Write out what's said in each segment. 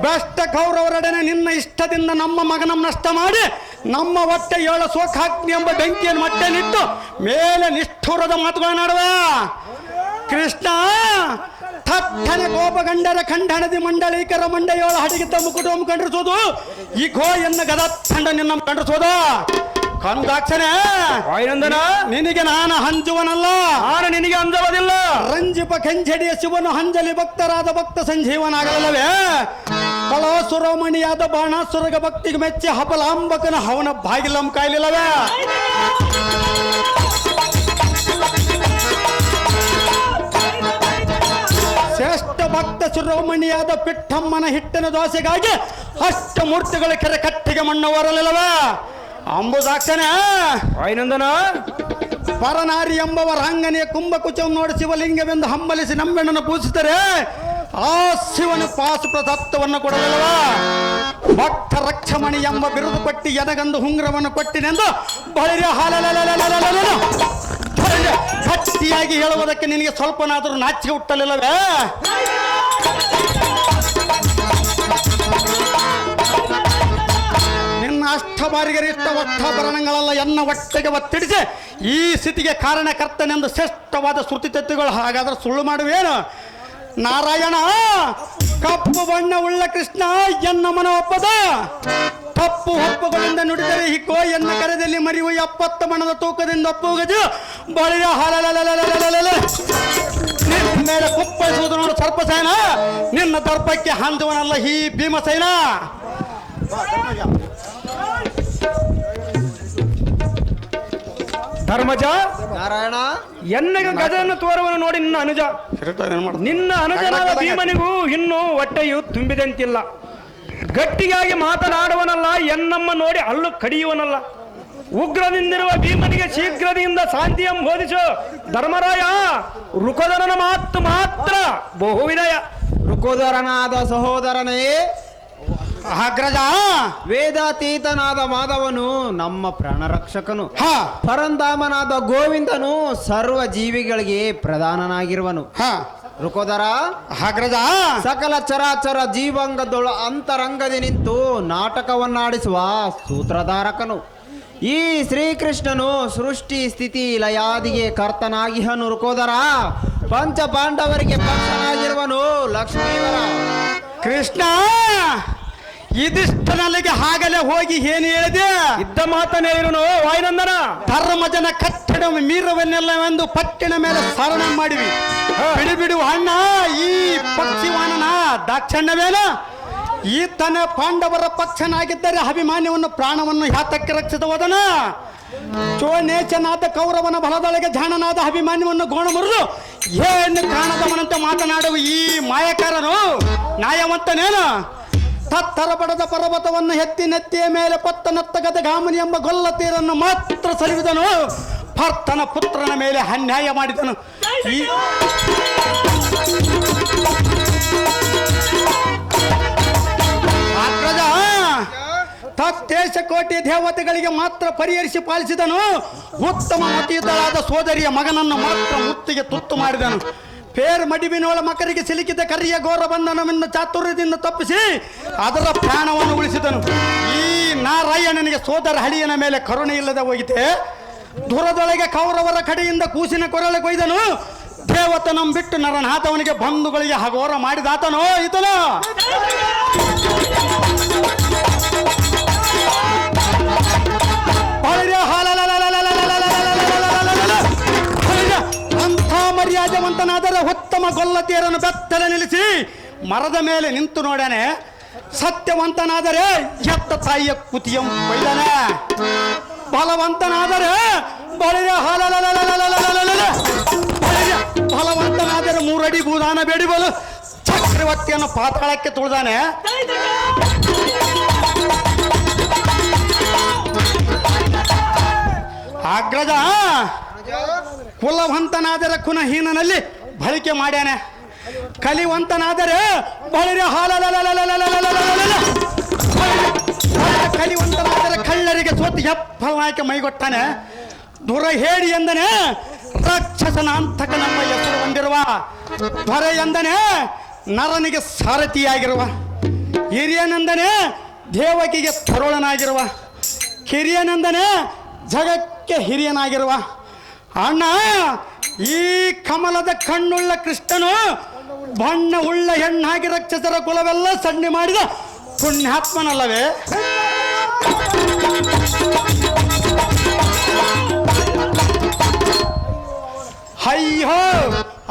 Best ಕೌರವರೊಡನೆ ನಿನ್ನ ಇಷ್ಟದಿಂದ ನಮ್ಮ ಮಗನನ್ನು ನಷ್ಟ ಮಾಡಿ ನಮ್ಮ ಹೊಟ್ಟೆ 7 ಸೋಕಾಗ್ನಿ ಎಂಬ ಬೆಂಕಿಯನ್ನು ಮಟ್ಟೆನಿಟ್ಟು ಮೇಲೆ ನಿಷ್ಠುರದ ಮಾತುಗಳನ್ನಾಡುವ ಕೃಷ್ಣ. ಥಟ್ಟನೆ ಕೋಪಗಂಡರ ಖಂಡನದಿ ಮಂಡಳೀಕರ ಮಂಡೆಯೋಳ ಹಡಿಗಿದ್ದ ಮುಕುಟೋಮ್ ಖಂಡಿಸೋದು ಈ ಗೋ ಎನ್ನ ಗದ ತಂಡ ನಿನ್ನ ಖಂಡಿಸೋದು ಕಂದಾಕ್ಷನೇ ನಿನಗೆ ನಾನು ಹಂಜುವನಲ್ಲ, ನಾನು ನಿನಗೆ ಅಂಜುವುದಿಲ್ಲ. ರಂಜಿಪ ಕೆಂಜಡಿಯ ಶಿವನು ಹಂಜಲಿ ಭಕ್ತರಾದ ಭಕ್ತ ಸಂಜೀವನಾಗಲಿಲ್ಲವೇ? ಕಳಾಸುರಮಣಿಯಾದ ಬಾಣಾಸುರಗ ಭಕ್ತಿಗೆ ಮೆಚ್ಚಿ ಹಪಲಾಂಬಕನ ಹವನ ಬಾಗಿಲಂ ಕಾಯಲಿಲ್ಲವೇ? ಶ್ರೇಷ್ಠ ಭಕ್ತ ಶಿರೋಮಣಿಯಾದ ಪಿಟ್ಟಮ್ಮನ ಹಿಟ್ಟಿನ ದೋಸೆಗಾಗಿ ಅಷ್ಟಮೂರ್ತಿಗಳ ಕೆರೆ ಕಟ್ಟಿಗೆ ಮಣ್ಣು ಹೊರಲಿಲ್ಲವೇ? ಅಂಬುದಾಕ್ಷನ ವಾಯುನಂದನ ಪರನಾರಿ ಎಂಬವ ರಾಂಗನೆಯ ಕುಂಭಕುಚವನ್ನು ನೋಡಿ ಶಿವಲಿಂಗವೆಂದು ಹಂಬಲಿಸಿ ನಂಬೆಣ್ಣನ್ನು ಪೂಜಿಸಿದರೆ ಆ ಶಿವನು ಪಾಸು ಪ್ರದತ್ತವನ್ನು ಕೊಡಲಿಲ್ಲವ? ಭಕ್ತ ರಕ್ಷಮಣಿ ಎಂಬ ಬಿರುದು ಕೊಟ್ಟಿ ಎನಗಂದು ಹುಂಗ್ರವನ್ನು ಕೊಟ್ಟಿನೆಂದು ಬಳಿರ ಗಟ್ಟಿಯಾಗಿ ಹೇಳುವುದಕ್ಕೆ ನಿನಗೆ ಸ್ವಲ್ಪನಾದರೂ ನಾಚಿಕೆ ಹುಟ್ಟಲಿಲ್ಲವೇ? ನಿನ್ನ ಅಷ್ಟಬಾರಿಗರಿಷ್ಟ ಒಟ್ಟಾಭರಣಗಳೆಲ್ಲ ಎನ್ನ ಹೊಟ್ಟೆಗೆ ಒತ್ತಿಡಿಸಿ ಈ ಸ್ಥಿತಿಗೆ ಕಾರಣಕರ್ತನೆಂದು ಶ್ರೇಷ್ಠವಾದ ಶ್ರುತಿ ತತ್ವಗಳು. ಹಾಗಾದ್ರೆ ಸುಳ್ಳು ಮಾಡುವೇನು? ನಾರಾಯಣ ಕಪ್ಪು ಬಣ್ಣ ಉಳ್ಳ ಕೃಷ್ಣ ಎನ್ನ ಮನ ಒಪ್ಪದ ತಪ್ಪು ಒಪ್ಪುಗಳಿಂದ ನುಡಿದರೆ ಹಿಕ್ಕೋ ಎನ್ನ ಕರೆದಲ್ಲಿ ಮರಿವು 70 ಮಣದ ತೂಕದಿಂದ ಒಪ್ಪುವುದು ಬಳಿಯ ನಿನ್ನ ಮೇಲೆ ಕುಪ್ಪಳಿಸುವುದು ನೋಡು ಸರ್ಪಸೇನ. ನಿನ್ನ ದರ್ಪಕ್ಕೆ ಹಾಂದುವನಲ್ಲ ಈ ಭೀಮಸೇನ. ಧರ್ಮಜ ನಾರಾಯಣ ಎನ್ನಗ ಗಜವನ್ನು ತೋರುವನ್ನು ನೋಡಿ ನಿನ್ನ ಅನುಜನಾದ ಭೀಮನಿಗೂ ಇನ್ನೂ ಹೊಟ್ಟೆಯು ತುಂಬಿದಂತಿಲ್ಲ. ಗಟ್ಟಿಯಾಗಿ ಮಾತನಾಡುವನಲ್ಲ, ಎನ್ನಮ್ಮ ನೋಡಿ ಅಲ್ಲು ಕಡಿಯುವನಲ್ಲ. ಉಗ್ರದಿಂದಿರುವ ಭೀಮನಿಗೆ ಶೀಘ್ರದಿಂದ ಶಾಂತಿಯಂ ಬೋಧಿಸು ಧರ್ಮರಾಯ. ರುಕೋದರನ ಮಾತು ಮಾತ್ರ ಬಹುವಿನಯ. ರುಕೋದರನಾದ ಸಹೋದರನೇ ಅಗ್ರಜ, ವೇದಾತೀತನಾದ ಮಾಧವನು ನಮ್ಮ ಪ್ರಾಣರಕ್ಷಕನು. ಪರಂಧಾಮನಾದ ಗೋವಿಂದನು ಸರ್ವ ಜೀವಿಗಳಿಗೆ ಪ್ರಧಾನನಾಗಿರುವನು. ರುಕೋದರ ಅಗ್ರಜ, ಸಕಲ ಚರಾಚರ ಜೀವಂಗದೊಳ ಅಂತರಂಗದಿ ನಿಂತು ನಾಟಕವನ್ನಾಡಿಸುವ ಸೂತ್ರಧಾರಕನು. ಈ ಶ್ರೀಕೃಷ್ಣನು ಸೃಷ್ಟಿ ಸ್ಥಿತಿ ಲಯಾದಿಗೆ ಕರ್ತನಾಗಿಹನು. ರುಕೋದರ ಪಂಚ ಪಾಂಡವರಿಗೆ ಪಕ್ಷನಾಗಿರುವನು ಲಕ್ಷ್ಮೀವರ. ಕೃಷ್ಣ ಇದಿಷ್ಟನಲ್ಲಿಗೆ ಹಾಗಲೇ ಹೋಗಿ ಏನು ಹೇಳಿದೆ? ಇದ್ದ ಮಾತನೇ ಇರುನು ವಾಯುನಂದನ. ಧರ್ಮಜನ ಕಟ್ಟಡ ಮೀರವನ್ನೆಲ್ಲವೆಂದು ಪಟ್ಟಿನ ಮೇಲೆ ಸರಣ ಮಾಡಿವಿ. ಬಿಡಿ ಬಿಡು ಅಣ್ಣ, ಈ ಪಕ್ಷಿವಾನನ ದಾಕ್ಷಣ್ಯವೇನ? ಈತನ ಪಾಂಡವರ ಪಕ್ಷನಾಗಿದ್ದರೆ ಅಭಿಮಾನ್ಯವನ್ನು ಪ್ರಾಣವನ್ನು ಯಾತಕ್ಕೆ ರಕ್ಷಿಸುವುದನ? ಚೋನೇಚನಾದ ಕೌರವನ ಬಲದೊಳಗೆ ಜಾಣನಾದ ಅಭಿಮಾನ್ಯವನ್ನು ಗೋಣ ಮುರಿದು ಏನು ಕಾಣದವನಂತೆ ಮಾತನಾಡುವ ಈ ಮಾಯಕಾರನು ನ್ಯಾಯವಂತನೇನು? ತತ್ತರ ಬಡದ ಪರ್ವತವನ್ನು ಎತ್ತಿ ನೆತ್ತಿಯ ಮೇಲೆ ಪತ್ತನತ್ತಗದ ಗಾಮನಿ ಎಂಬ ಗೊಲ್ಲ ತೀರನ್ನು ಮಾತ್ರ ಸರಿದನು. ಭರ್ತನ ಪುತ್ರನ ಮೇಲೆ ಅನ್ಯಾಯ ಮಾಡಿದನು. ಅಗ್ರಜ ತತ್ತೇಶ ಕೋಟಿ ದೇವತೆಗಳಿಗೆ ಮಾತ್ರ ಪರಿಹರಿಸಿ ಪಾಲಿಸಿದನು. ಉತ್ತಮ ಮತೀತಳಾದ ಸೋದರಿಯ ಮಗನನ್ನು ಮಾತ್ರ ಮುತ್ತಿಗೆ ತುತ್ತು ಮಾಡಿದನು. ಪೇರ್ ಮಡಿಬಿನೋಳ ಮಕರಿಗೆ ಸಿಲುಕಿದ ಕರಿಯ ಘೋರ ಬಂಧನವನ್ನು ಚಾತುರ್ಯದಿಂದ ತಪ್ಪಿಸಿ ಅದರ ಪ್ರಾಣವನ್ನು ಉಳಿಸಿದನು. ಈ ನಾರಾಯಣನಿಗೆ ಸೋದರ ಹಳಿಯನ ಮೇಲೆ ಕರುಣೆ ಇಲ್ಲದೆ ಹೋಗಿದೆ. ದುರದೊಳಗೆ ಕೌರವರ ಕಡೆಯಿಂದ ಕೂಸಿನ ಕೊರಳೆ ಕೊಯ್ದನು. ದೇವತನಂ ಬಿಟ್ಟು ನರನಾಥವನಿಗೆ ಬಂಧುಗಳಿಗೆ ಹಗೋರ ಮಾಡಿದಾತನೋ ಈತನು. ಅಂಥ ಮರ್ಯಾದೆವಂತನಾದರೆ ಉತ್ತಮ ಗೊಲ್ಲತಿಯರನ್ನು ಬೆತ್ತಲೆ ನಿಲ್ಲಿಸಿ ಮರದ ಮೇಲೆ ನಿಂತು ನೋಡನೆ. ಸತ್ಯವಂತನಾದರೆ ಎತ್ತ ತಾಯಿಯ ಕುತಿಯಂ ಕೊಯ್ದನೆ. ಬಲವಂತನಾದರೆ ಬಲವಂತನಾದರೆ 3 ಅಡಿ ಭೂದಾನ ಬೇಡಿಬಲು ಚಕ್ರವರ್ತಿಯನ್ನು ಪಾತಾಳಕ್ಕೆ ತುಳಿದಾನೆ. ಅಗ್ರಜ ಕುಲವಂತನಾದರೆ ಕುನಹೀನನಲ್ಲಿ ಬಳಿಕೆ ಮಾಡ್ಯಾನೆ. ಕಲಿವಂತನಾದರೆ ಕಲಿವಂತನಾದರೆ ಕಳ್ಳರಿಗೆ ಸೋತಿ ಹೆಪ್ಪಲಾಕೆ ಮೈಗೊಟ್ಟಾನೆ. ದುರ ಹೇಳಿ ಎಂದನೆ ರಾಕ್ಷಸನ ಅಂತಕ ನಮ್ಮ ಹೆಸರು ಹೊಂದಿರುವ ದೊರೆ ಎಂದನೆ ನರನಿಗೆ ಸಾರಥಿಯಾಗಿರುವ ಹಿರಿಯನಂದನೆ ದೇವಕಿಗೆ ತರುಳನಾಗಿರುವ, ಕಿರಿಯನಂದನೆ ಜಗಕ್ಕೆ ಹಿರಿಯನಾಗಿರುವ ಅಣ್ಣ. ಈ ಕಮಲದ ಕಣ್ಣುಳ್ಳ ಕೃಷ್ಣನು ಬಣ್ಣ ಉಳ್ಳ ಹೆಣ್ಣಾಗಿ ರಕ್ಷಸರ ಕುಲವೆಲ್ಲ ಸಣ್ಣಿ ಮಾಡಿದ ಪುಣ್ಯಾತ್ಮನಲ್ಲವೇ? ಅಯ್ಯೋ,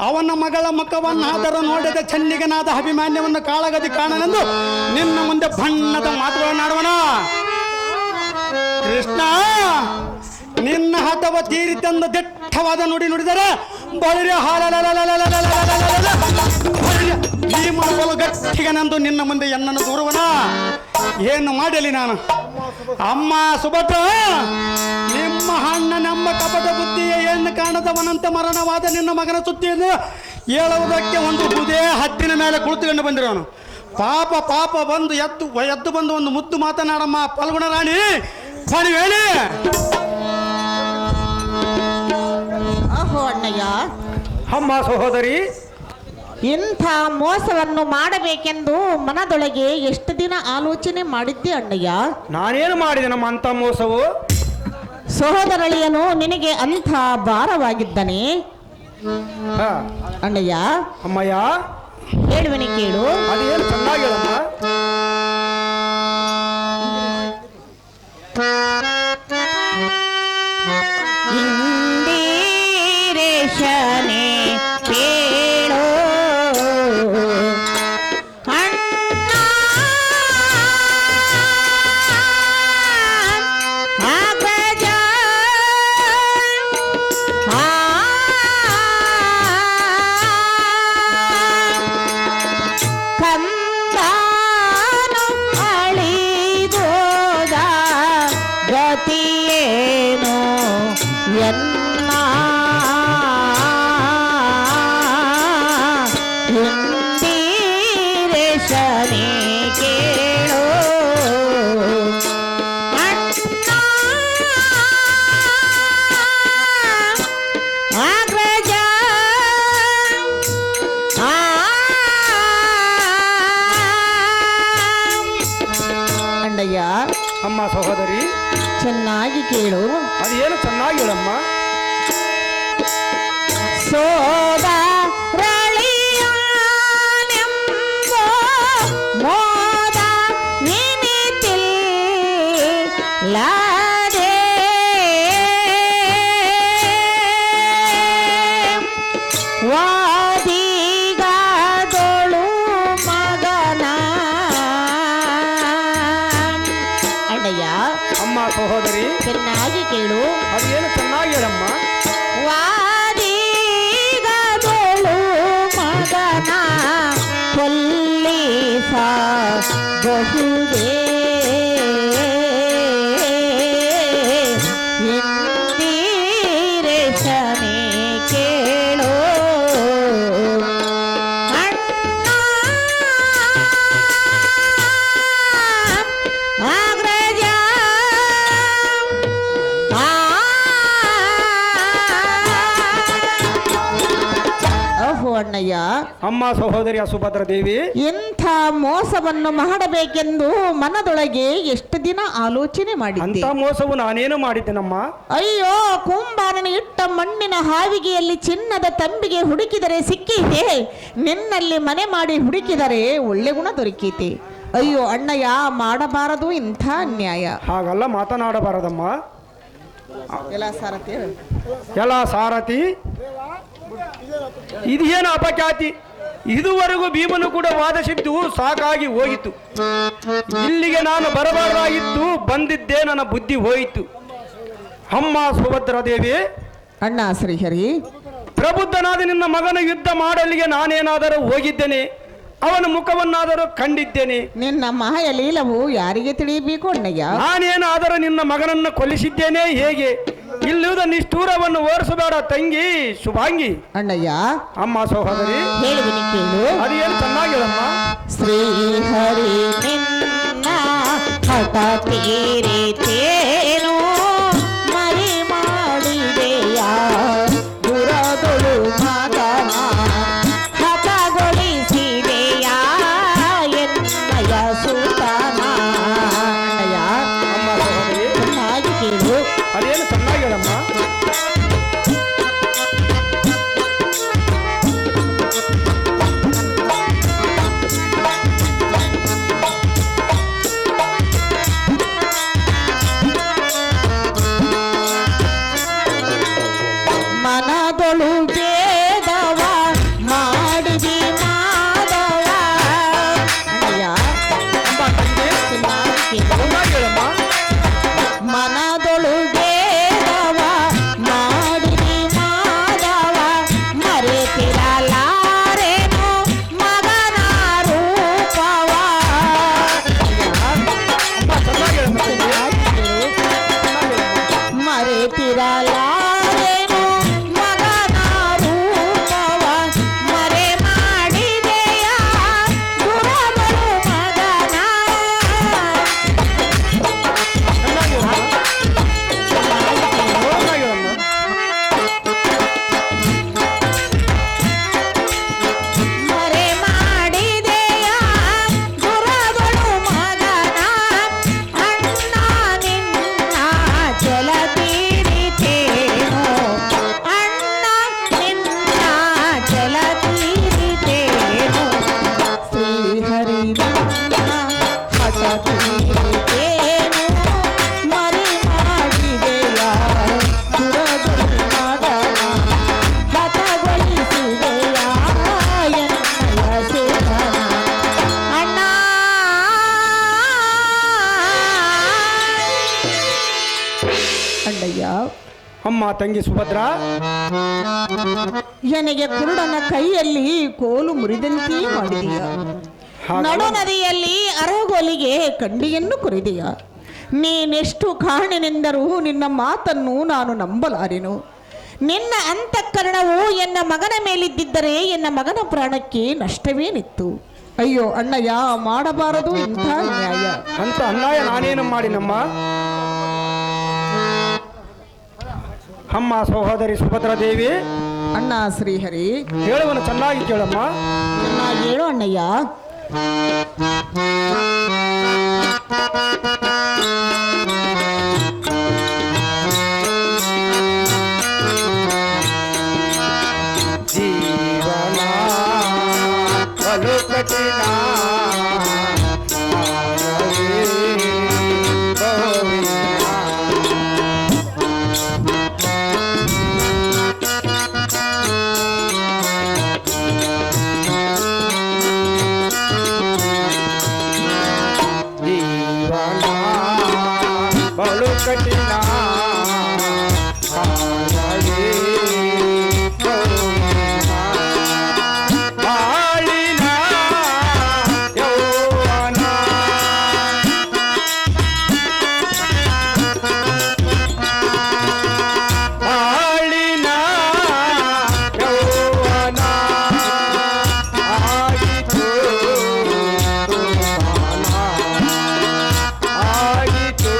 ಅವನ ಮಗಳ ಮುಖವನ್ನಾದರೂ ನೋಡಿದ ಚೆನ್ನಿಗನಾದ ಅಭಿಮಾನ್ಯವನ್ನು ಕಾಳಗದಿ ಕಾಣನೆಂದು ನಿನ್ನ ಮುಂದೆ ಬಣ್ಣದ ಮಾತುಗಳನ್ನಾಡುವನ. ಕೃಷ್ಣ, ನಿನ್ನ ಹಠವ ತೀರಿ ತಂದ ದಿಟ್ಟವಾದ ನುಡಿ ನುಡಿದರೆ ಬಳಿರೆ ಈ ಮಾಡಲು ಗಟ್ಟಿಗನೆಂದು ನಿನ್ನ ಮುಂದೆ ಎನ್ನನ್ನು ದೂರುವನ. ಏನು ಮಾಡಲಿ ನಾನು? ಅಮ್ಮ ಸುಭದ್ರ, ನಿಮ್ಮ ಅಣ್ಣನೆಂಬ ಕಪಟ ಬುದ್ಧಿಯ ಏನು ಕಾಣದವನಂತೆ ಮರಣವಾದ ನಿನ್ನ ಮಗನ ಸುದ್ದಿಯನ್ನು ಹೇಳುವುದಕ್ಕೆ ಒಂದು ಬುದೇ ಹತ್ತಿನ ಮೇಲೆ ಕುಳಿತುಕೊಂಡು ಬಂದಿರೋನು. ಪಾಪ ಪಾಪ ಬಂದು ಎದ್ದು ಬಂದು ಒಂದು ಮುದ್ದು ಮಾತನಾಡಮ್ಮ ಫಲ್ಗುಣ ರಾಣಿ, ಬನ್ನಿ ಹೇಳಿ. ಅಹೋ ಅಣ್ಣಯ್ಯ, ಅಮ್ಮ ಸಹೋದರಿ, ಇಂಥ ಮೋಸವನ್ನು ಮಾಡಬೇಕೆಂದು ಮನದೊಳಗೆ ಎಷ್ಟು ದಿನ ಆಲೋಚನೆ ಮಾಡಿದ್ದೆ ಅಣ್ಣಯ್ಯ. ನಾನೇನು ಮಾಡಿದೆ ನಮ್ಮ ಅಂತ ಮೋಸವು? ಸಹೋದರಳಿಯನು ನಿನಗೆ ಅಂಥ ಭಾರವಾಗಿದ್ದಾನೆ ಹಾ, ಅಣ್ಣಯ್ಯ. ಅಮ್ಮಯ್ಯ, ಹೇಳುವನೆ ಕೇಳು. ಅದೇನು ಚೆನ್ನಾಗಿ ಹೇಳಮ್ಮ. ಇಂದಿರೇಶನೇ ಕೇಳು ಅಣ್ಣ, ಅಗ್ರಜ, ಕಂದಾನು ಅಳಿದೋದ ಗತಿಯೇನು ಎನ್ನ ಇಂದಿರೇಶನೇ ಕೇಳು ಅಣ್ಣ, ಅಗ್ರಜ, ಅಣ್ಣಯ್ಯ. ಅಮ್ಮ ಸಹೋದರಿ, ಚೆನ್ನಾಗಿ ಕೇಳು. ಅದೇನು ಚೆನ್ನಾಗಿ ಹೇಳಮ್ಮ. ಸೋದರಳಿಯನೆಂಬೋ ಮೋದ ನಿನಿತಿಲ್ಲದೆ ವಾದಿಗಾದೊಳು ಮಗನ. ಅಣ್ಣಯ್ಯ, ಅಮ್ಮ ಸಹೋದರಿ, ಚೆನ್ನಾಗಿ ಕೇಳು. ಅದೇನು ಚೆನ್ನಾಗಿ ಹೇಳಮ್ಮ. ವಾದಿಗದೊಳು ಮಗನ ಕೊಲ್ಲಿಸ ಬಹುದೇ ಇಂದಿರೇಶನೇ ಕೇಳು ಅಣ್ಣ, ಅಗ್ರಜ, ಅಹೋ ಅಣ್ಣಯ್ಯ. ಅಮ್ಮ ಸಹೋದರಿ ಸುಭದ್ರ ದೇವಿ, ಇಂಥ ಮೋಸವನ್ನು ಮಾಡಬೇಕೆಂದು ಮನದೊಳಗೆ ಎಷ್ಟು ದಿನ ಆಲೋಚನೆ ಮಾಡಿದ್ದೆ. ಅಂತ ಮೋಸವು ನಾನೇನು ಮಾಡಿದ್ದೇನಮ್ಮ. ಅಯ್ಯೋ, ಕುಂಬಾರನ ಇಟ್ಟ ಮಣ್ಣಿನ ಹಾವಿಗೆಯಲ್ಲಿ ಚಿನ್ನದ ತಂಬಿಗೆ ಹುಡುಕಿದರೆ ಸಿಕ್ಕೀತೆ, ನಿನ್ನಲ್ಲಿ ಮನೆ ಮಾಡಿ ಹುಡುಕಿದರೆ ಒಳ್ಳೆ ಗುಣ ದೊರಕೀತೆ. ಅಯ್ಯೋ ಅಣ್ಣಯ್ಯ, ಮಾಡಬಾರದು ಇಂಥ ಅನ್ಯಾಯ. ಹಾಗಲ್ಲ ಮಾತನಾಡಬಾರದಮ್ಮ. ಎಲ್ಲ ಸಾರಥಿ, ಎಲ್ಲ ಸಾರಥಿ, ಇದೇನು ಅಪಖ್ಯಾತಿ? ಇದುವರೆಗೂ ಭೀಮನು ಕೂಡ ವಾದಿಸಿದ್ದು ಸಾಕಾಗಿ ಹೋಯಿತು. ಇಲ್ಲಿಗೆ ನಾನು ಬರಬಾರದಾಗಿತ್ತು, ಬಂದಿದ್ದೇ ನನ್ನ ಬುದ್ಧಿ ಹೋಯಿತು. ಅಮ್ಮ ಸುಭದ್ರ ದೇವಿ, ಅಣ್ಣ ಶ್ರೀಹರಿ, ಪ್ರಬುದ್ಧನಾದ ನಿನ್ನ ಮಗನ ಯುದ್ಧ ಮಾಡಲಿಗೆ ನಾನೇನಾದರೂ ಹೋಗಿದ್ದೇನೆ, ಅವನ ಮುಖವನ್ನಾದರೂ ಕಂಡಿದ್ದೇನೆ. ನಿನ್ನ ಮಾಯ ಲೀಲವು ಯಾರಿಗೆ ತಿಳಿಯಬೇಕು ಅಣ್ಣಯ್ಯ? ನಾನೇನಾದರೂ ನಿನ್ನ ಮಗನನ್ನು ಕೊಲ್ಲಿಸಿದ್ದೇನೆ ಹೇಗೆ? ಇಲ್ಲುವುದ ನಿಷ್ಠೂರವನ್ನು ಓರಿಸಬೇಡ ತಂಗಿ ಶುಭಾಂಗಿ. ಅಣ್ಣಯ್ಯ, ಅಮ್ಮ ಸಹೋದರಿ, ಹೇಳುವಿನಿ ಕೇಳು. ಅದೇನು ಚೆನ್ನಾಗಿ ಹೇಳಮ್ಮ. ಶ್ರೀಹರಿ ನಿನ್ನ ಹಠ ತೀರಿತೇನು ಮರಿ ಮಾಡಿದೆಯ ದುರದೊಳು ಮಗನ ಹಠಗೊಳಿಸಿದೆಯ ಎನ್ನಯ ಸುತಾನ. ಅಣ್ಣಯ್ಯ ಅಮ್ಮ ಸಹೋದರಿ ಚೆನ್ನಾಗಿ ಕೇಳು. ಅದೇನು ಚೆನ್ನಾಗಿ ಹೇಳಮ್ಮ. ಮನದೊಳು ಭೇದವ ಮಾಡಿದಿ ಮಾಧವ. ಅಣ್ಣಯ್ಯ ಅಮ್ಮ ತಂಗಿ ಚೆನ್ನಾಗಿ ಕೇಳು. ಚೆನ್ನಾಗಿ ಹೇಳಮ್ಮ. ಮನದೊಳು ಭೇದವ ಮಾಡಿದಿ ಮಾಧವ ಮರೆತಿರಲಾರೆನು ಮಗನ ರೂಪವ. ಅಮ್ಮ ಚೆನ್ನಾಗಿ ಹೇಳಮ್ಮ ತಂಗಿ. ಚೆನ್ನಾಗಿ ಕೇಳು. ಮರೆತಿರಲಾರೆನು ಮಗನ ರೂಪವ ಮರೆ ಮಾಡಿದೆಯ ದುರಬಲು ಮಗನ. ಚೆನ್ನಾಗಿ ಹೇಳಮ್ಮ. ಚೆನ್ನಾಗಿ ಹೇಳಮ್ಮ. ಮರೆ ಮಾಡಿದೆಯ ದುರಬಲು ಮಗನ. ಅಣ್ಣ ನಿನ್ನ ಜಲ ತೀರಿತೇನು. ಅಣ್ಣ ನಿನ್ನ ಜಲ ತೀರಿತೇನು. ಶ್ರೀಹರಿ ನನ್ನ ಹಠ ತೀರಿತೇನು. ಮರೆ ಮಾಡಿದೆಯ ದುರಬಲು ಮಗನ. ಹಠಗೊಳಿಸಿದೆಯ ಎನ್ನಯ ಸೇವನ. ಅಣ್ಣ ಅಣ್ಣಯ್ಯ ಅಮ್ಮ ತಂಗಿ ಸುಭದ್ರಾ ನನಗೆ ಕುರುಡನ ಕೈಯಲ್ಲಿ ಕೋಲು ಮುರಿದಂತೆ ಮಾಡಿದೀಯ. ನಡು ನದಿಯಲ್ಲಿ ಅರಗೋಲಿಗೆ ಕಂಡಿಯನ್ನು ಕೊರಿದೀಯ. ನೀನೆಷ್ಟು ಕಾರಣನೆಂದರೂ ನಿನ್ನ ಮಾತನ್ನು ನಾನು ನಂಬಲಾರೆನು. ನಿನ್ನ ಅಂತಃಕರಣವು ಎನ್ನ ಮಗನ ಮೇಲಿದ್ದಿದ್ದರೆ ಎನ್ನ ಮಗನ ಪ್ರಾಣಕ್ಕೆ ನಷ್ಟವೇನಿತ್ತು. ಅಯ್ಯೋ ಅಣ್ಣಯ್ಯ ಮಾಡಬಾರದು ಇಂಥ ನ್ಯಾಯ. ಅಂತ ಅನ್ಯಾಯ ನಾನೇನು ಮಾಡಿನಮ್ಮ. ಅಮ್ಮ ಸಹೋದರಿ ಸುಭದ್ರಾ ದೇವಿ ಅಣ್ಣ ಶ್ರೀಹರಿ ಹೇಳುವನು ಚೆನ್ನಾಗಿ ಕೇಳಮ್ಮ. ಚೆನ್ನಾಗಿ ಹೇಳು ಅಣ್ಣಯ್ಯ. ಜೀವನ ಬಲು ಕಠಿಣ ಜೀವನ ಬಲು ಕಠಿಣ ಕಾಲವೇ ಬಾಳಿನ ಯೌವನ ಬಾಳಿನ ಯೌವನ ಆಗಿತು ತುಫಾನ ಆಗಿತು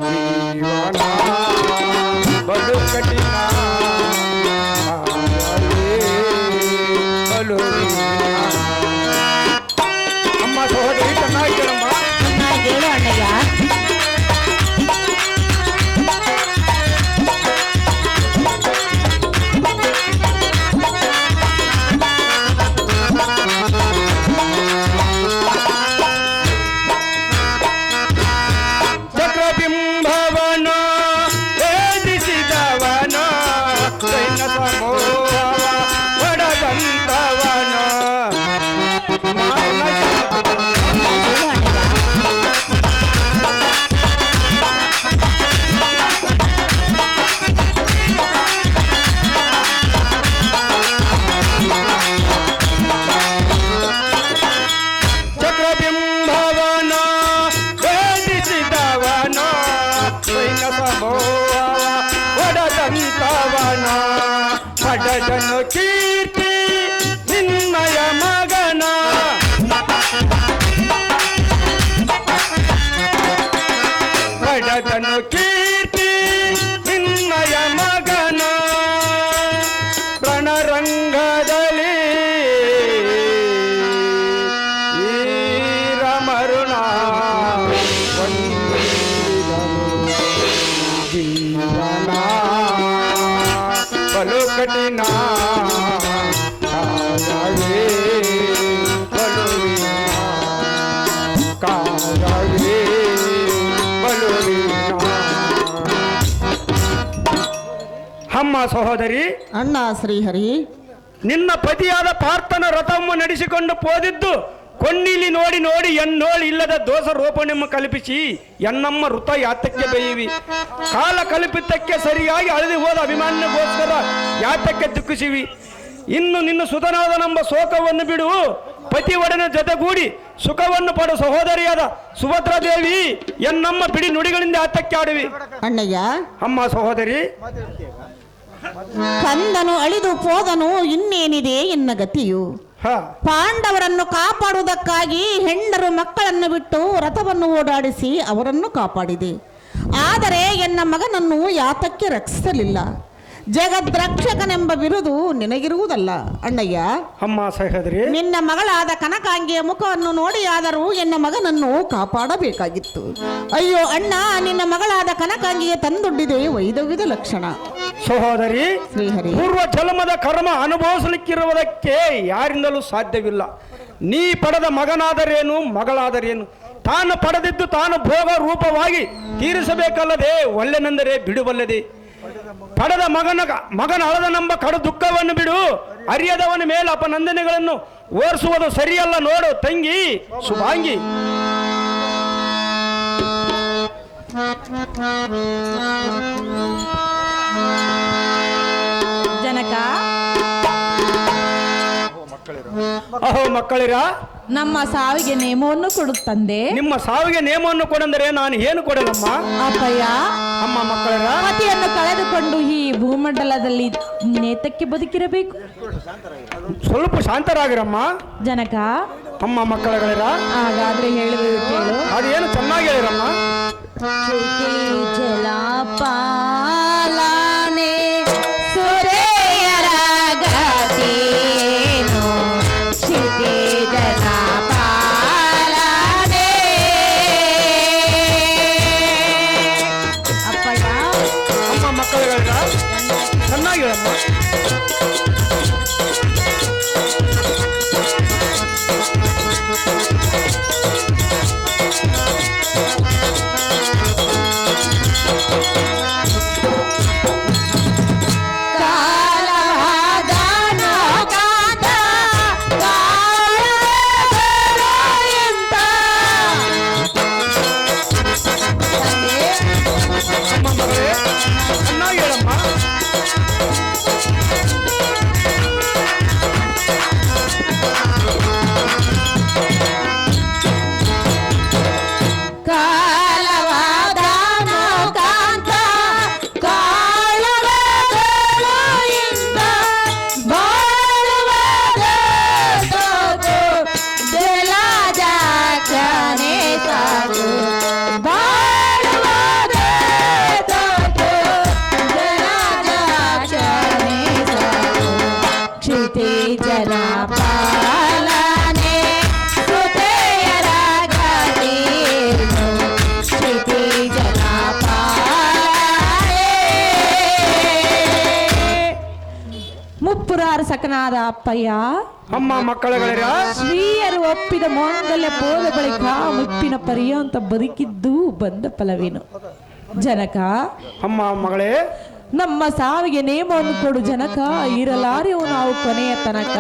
ಜೀವನ ಬಲು ಕಠಿಣ ಬಲು ಅಮ್ಮ ಸಹೋದರಿ ಚೆನ್ನಾಗಿ ಕೇಳಮ್ಮ. ಚೆನ್ನಾಗಿ ಹೇಳು ಅಣ್ಣಯ್ಯ. ಚಕ್ರಬಿಂಬವನ ವೇದಿಸಿದವನ ಜೈನ ಸಮೂಹವ ಒಡಗಂತವನ ಅಮ್ಮ ಸಹೋದರಿ, ಅಣ್ಣ ಶ್ರೀಹರಿ, ನಿನ್ನ ಪತಿಯಾದ ಪಾರ್ಥನ ರಥವನ್ನು ನಡೆಸಿಕೊಂಡು ಹೋದಿದ್ದು ಕೊನ್ನಿಲಿ ನೋಡಿ ನೋಡಿ ಎನ್ನೋಳಿ ಇಲ್ಲದ ದೋಷ ರೋಪಣೆಯನ್ನು ಕಲ್ಪಿಸಿ ಎನ್ನಮ್ಮ ಋತ ಯಾತಕ್ಕೆ ಬೈಯಿವಿ. ಕಾಲ ಕಲ್ಪಿತಕ್ಕೆ ಸರಿಯಾಗಿ ಅಳೆದು ಹೋದ ಅಭಿಮಾನ್ಯಗೋಸ್ಕರ ಯಾತಕ್ಕೆ ದುಃಖಿಸಿವಿ. ಇನ್ನು ನಿನ್ನ ಸುತನಾದ ನಮ್ಮ ಶೋಕವನ್ನು ಬಿಡು, ಪತಿ ಒಡನೆ ಜೊತೆಗೂಡಿ ಸುಖವನ್ನು ಪಡು ಸಹೋದರಿಯಾದ ಸುಭದ್ರಾದೇವಿ ಎನ್ನಮ್ಮ ಬಿಡಿ ನುಡಿಗಳಿಂದ ಯಾತಕ್ಕೆ ಆಡುವಿ. ಅಣ್ಣಯ್ಯ, ಅಮ್ಮ ಸಹೋದರಿ, ಕಂದನು ಅಳಿದು ಹೋದನು, ಇನ್ನೇನಿದೆ ಎನ್ನ ಗತಿಯು. ಪಾಂಡವರನ್ನು ಕಾಪಾಡುವುದಕ್ಕಾಗಿ ಹೆಂಡರು ಮಕ್ಕಳನ್ನು ಬಿಟ್ಟು ರಥವನ್ನು ಓಡಾಡಿಸಿ ಅವರನ್ನು ಕಾಪಾಡಿದೆ. ಆದರೆ ಎನ್ನ ಮಗನನ್ನು ಯಾತಕ್ಕೆ ರಕ್ಷಿಸಲಿಲ್ಲ. ಜಗದ್ರಕ್ಷಕನೆಂಬ ಬಿರುದು ನಿನಗಿರುವುದಲ್ಲ ಅಣ್ಣಯ್ಯ. ಅಮ್ಮ ಸಹೋದರಿ, ನಿನ್ನ ಮಗಳಾದ ಕನಕಾಂಗಿಯ ಮುಖವನ್ನು ನೋಡಿಯಾದರೂ ಎನ್ನ ಮಗನನ್ನು ಕಾಪಾಡಬೇಕಾಗಿತ್ತು. ಅಯ್ಯೋ ಅಣ್ಣ, ನಿನ್ನ ಮಗಳಾದ ಕನಕಾಂಗಿಗೆ ತಂದೊಡ್ಡಿದೆ ವೈದವ್ಯದ ಲಕ್ಷಣ. ಸಹೋದರಿ, ಶ್ರೀಹರಿ, ಪೂರ್ವ ಜನ್ಮದ ಕರ್ಮ ಅನುಭವಿಸಲಿಕ್ಕಿರುವುದಕ್ಕೆ ಯಾರಿಂದಲೂ ಸಾಧ್ಯವಿಲ್ಲ. ನೀ ಪಡೆದ ಮಗನಾದರೇನು ಮಗಳಾದರೇನು, ತಾನು ಪಡೆದಿದ್ದು ತಾನು ಭೋಗ ರೂಪವಾಗಿ ತೀರಿಸಬೇಕಲ್ಲದೆ ಒಳ್ಳೆನೆಂದರೆ ಬಿಡುವಲ್ಲದೆ. ಪಡೆದ ಮಗನ ಅಳದನೆಂಬ ಕಡು ದುಃಖವನ್ನು ಬಿಡು. ಅರಿಯದವನ ಮೇಲೆ ಅಪನಂದನೆಗಳನ್ನು ಓರಿಸುವುದು ಸರಿಯಲ್ಲ ನೋಡು ತಂಗಿ ಶುಭಾಂಗಿ. ಜನಕ, ಅಹೋ ಮಕ್ಕಳಿರ, ನಮ್ಮ ಸಾವಿಗೆ ನೇಮವನ್ನು ಕೊಡು ತಂದೆ. ನಿಮ್ಮ ಸಾವಿಗೆ ನೇಮವನ್ನು ಕೊಡೆಂದರೆ ನಾನು ಏನು ಕೊಡಲಮ್ಮ. ಅಪ್ಪಯ್ಯ, ಅಮ್ಮ ಮಕ್ಕಳಿರ, ಪತಿಯನ್ನು ಕಳೆದುಕೊಂಡು ಈ ಭೂಮಂಡಲದಲ್ಲಿ ನೇತಕ್ಕೆ ಬದುಕಿರಬೇಕು. ಸ್ವಲ್ಪ ಶಾಂತರಾಗಿರಮ್ಮ. ಜನಕ, ಅಮ್ಮ ಮಕ್ಕಳಿರ, ಹಾಗಾದ್ರೆ ಹೇಳುವುದು ಕೇಳು. ಅದೇನು ಚೆನ್ನಾಗಿ ಹೇಳಿರಮ್ಮ. ಜಲಪಾಲನೆ ಸುರೆಯರ ಗತಿಯೇನು, ಕ್ಷಿತಿಜಲ ಪಾಲನೆ. ಅಪ್ಪಯ್ಯ, ಅಮ್ಮ ಮಕ್ಕಳಿರ, ಚೆನ್ನಾಗಿ ಹೇಳಮ್ಮ. ಚೆನ್ನಾಗಿ ಹೇಳಮ್ಮ. ಸಕನಾದ ಅಪ್ಪಯ್ಯ, ಅಮ್ಮ ಮಕ್ಕಳಿರ, ಸ್ತ್ರೀಯರು ಒಪ್ಪಿದ ಮಾಂಗಲ್ಯ ಪೋದ ಬಳಿಕ ಮುಪ್ಪಿನ ಪರ್ಯಂತ ಬದುಕಿದ್ದು ಬಂದ ಫಲವೇನು. ಜನಕ, ಅಮ್ಮ ಮಗಳೇ, ನಮ್ಮ ಸಾವಿಗೆ ನೇಮವನ್ನು ಕೊಡು ಜನಕ, ಇರಲಾರೆವು ನಾವು ಕೊನೆಯ ತನಕ.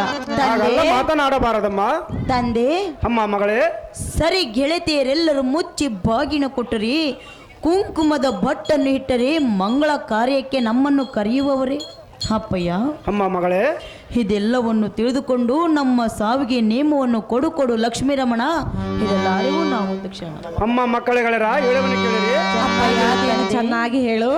ಮಾತನಾಡಬಾರದಮ್ಮ. ತಂದೆ, ಅಮ್ಮ ಮಗಳೇ, ಸರಿ ಗೆಳತಿಯರೆಲ್ಲರೂ ಮುಚ್ಚಿ ಬಾಗಿನ ಕೊಟ್ಟರಿ, ಕುಂಕುಮದ ಬಟ್ಟನ್ನು ಇಟ್ಟರೆ ಮಂಗಳ ಕಾರ್ಯಕ್ಕೆ ನಮ್ಮನ್ನು ಕರೆಯುವವರೇ. ಅಪ್ಪಯ್ಯ, ಅಮ್ಮ ಮಗಳೇ, ಇದೆಲ್ಲವನ್ನು ತಿಳಿದುಕೊಂಡು ನಮ್ಮ ಸಾವಿಗೆ ನೇಮವನ್ನು ಕೊಡು ಲಕ್ಷ್ಮೀರಮಣ, ಇದೆಲ್ಲರಿಗೂ ನಾವು ತಕ್ಷಣ. ಅಮ್ಮ ಮಕ್ಕಳಿರ, ಹೇಳುವನು ಕೇಳಿರಿ. ಅಪ್ಪಯ್ಯ, ಅದೇನು ಚೆನ್ನಾಗಿ ಹೇಳು.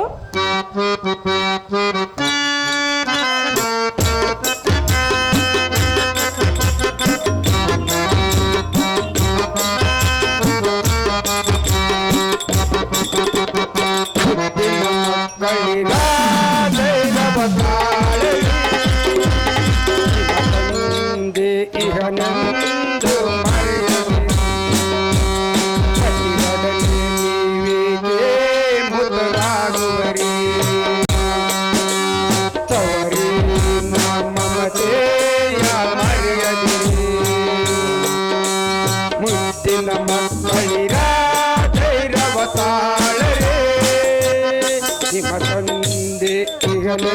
ಮುತ್ತಿನ ಮಕ್ಕಳಿರ ಧೈರ್ಯವ ತಾಳರೆ ನಿಮ್ಮ ತಂದೆ ಈಗಲೇ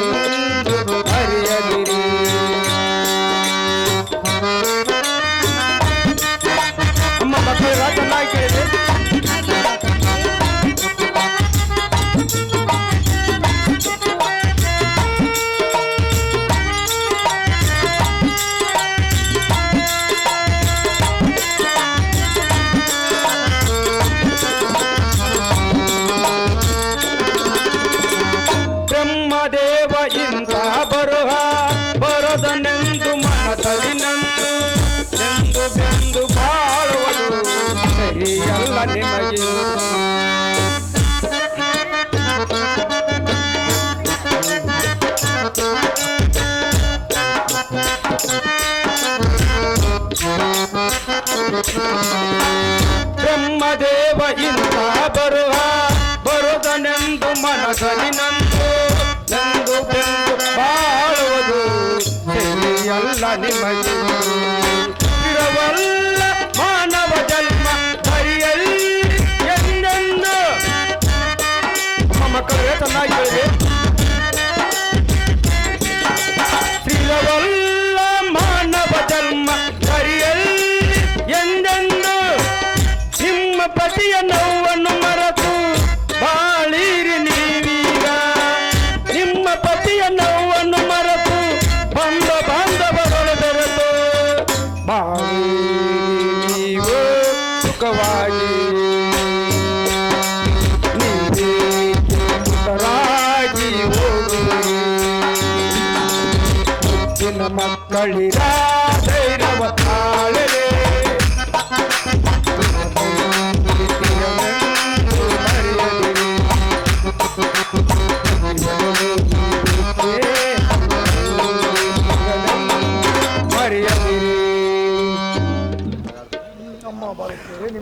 ಬ್ರಹ್ಮದೇವ ಇಂದ ಬರುದನೆಂದು ಮನದಲ್ಲಿ ನಂದು ಬೆಂದು ಬಾಳುವುದು ಸರಿಯಲ್ಲ ನಿಮಗೆ. ಇರವಲ್ಲ ಮಾನವ ಜನ್ಮ ಹರಿಯಲ್ಲಿ ಎಂದೆಂದು. ಮಕ್ಕಳು ಚೆನ್ನಾಗಿ ಹೇಳಿದೆ. ಇರವಲ್ಲ ಮಾನವ ಜನ್ಮ ಹರಿಯಲ್ಲಿ ಎಂದೆಂದು. ನಿಮ್ಮ ಪತಿಯ ನೋವನ್ನು ಮರೆತು ಬಾಳಿರಿ ನೀವೀಗ. ನಿಮ್ಮ ಪತಿಯ ನೋವನ್ನು ಮರೆತು ಬಾಂಧವರೊಳು ಬೆರೆತು ಬಾಳಿರಿ ನೀವು ಸುಖವಾಗಿ. ನೀವೇ ಪುಟರಾಗಿ ಹೋಗುವಿರಿ. ಮುತ್ತಿನ ಮಕ್ಕಳಿರ ಧೈರ್ಯವ ತಾಳಲೆ.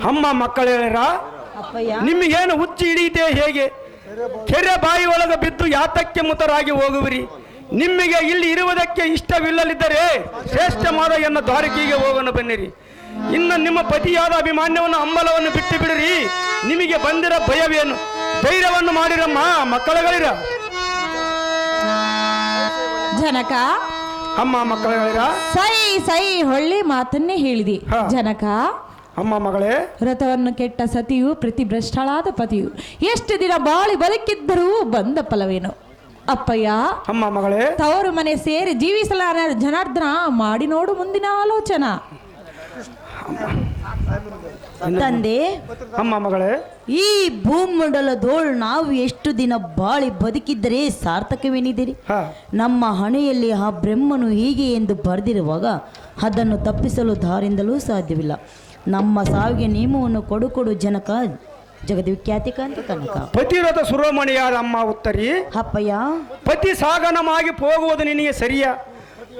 ಅಮ್ಮ ಮಕ್ಕಳೇರ ಅಪ್ಪಯ್ಯ, ನಿಮಗೇನು ಹುಚ್ಚಿ ಹಿಡಿಯುತ್ತೆ ಹೇಗೆ? ಕೆರೆ ಬಾಯಿ ಒಳಗೆ ಬಿದ್ದು ಯಾತಕ್ಕೆ ಮುತರಾಗಿ ಹೋಗುವಿರಿ? ನಿಮಗೆ ಇಲ್ಲಿ ಇರುವುದಕ್ಕೆ ಇಷ್ಟವಿಲ್ಲದಿದ್ದರೆ ಶ್ರೇಷ್ಠವಾದ ಎನ್ನ ದ್ವಾರಕೆಗೆ ಹೋಗೋಣ ಬನ್ನಿರಿ. ಇನ್ನು ನಿಮ್ಮ ಪತಿಯಾದ ಅಭಿಮಾನ್ಯವನ್ನು ಅಂಬಲವನ್ನು ಬಿಟ್ಟು ಬಿಡಿರಿ. ನಿಮಗೆ ಬಂದಿರ ಭಯವೇನು? ಧೈರ್ಯವನ್ನು ಮಾಡಿರಮ್ಮ ಮಕ್ಕಳಗಳಿರ. ಜನಕ ಅಮ್ಮ ಮಕ್ಕಳಗಳಿರ. ಸೈ ಹೊಳ್ಳಿ ಮಾತನ್ನೇ ಹೇಳಿದೆ. ಹಾ. ಜನಕ ಅಮ್ಮ ಮಗಳೇ, ವ್ರತವನ್ನು ಕೆಟ್ಟ ಸತಿಯು ಪ್ರತಿಭ್ರಷ್ಟಳಾದ ಪತಿಯು ಎಷ್ಟು ದಿನ ಬಾಳಿ ಬದುಕಿದ್ದರೂ ಬಂದ ಫಲವೇನು? ಅಪ್ಪಯ್ಯ, ಅಮ್ಮ ಮಗಳೇ, ತವರು ಮನೆ ಸೇರಿ ಜೀವಿಸಲಾರ ಜನಾರ್ದನ ಮಾಡಿ ನೋಡು ಮುಂದಿನ ಆಲೋಚನಾ. ತಂದೆ, ಅಮ್ಮ ಮಗಳೇ, ಈ ಭೂಮಂಡಲದೋಳು ನಾವು ಎಷ್ಟು ದಿನ ಬಾಳಿ ಬದುಕಿದ್ದರೆ ಸಾರ್ಥಕವೇನಿದ್ದೀರಿ? ಹಾ. ನಮ್ಮ ಹಣೆಯಲ್ಲಿ ಆ ಬ್ರಹ್ಮನು ಹೀಗೆ ಎಂದು ಬರೆದಿರುವಾಗ ಅದನ್ನು ತಪ್ಪಿಸಲು ದಾರಿಂದಲೂ ಸಾಧ್ಯವಿಲ್ಲ. ನಮ್ಮ ಸಾವಿಗೆ ನಿಯಮವನ್ನು ಕೊಡು ಜನಕ, ಜಗದ್ವಿಖ್ಯಾತಿ ಕಾಂತಿ ಕನಕ. ಪತಿವ್ರತ ಸುರಮಣಿಯಾದ ಅಮ್ಮ ಉತ್ತರಿ, ಅಪ್ಪಯ್ಯ, ಪತಿ ಸಾಗನಮಾಗಿ ಹೋಗುವುದು ನಿನಗೆ ಸರಿಯ?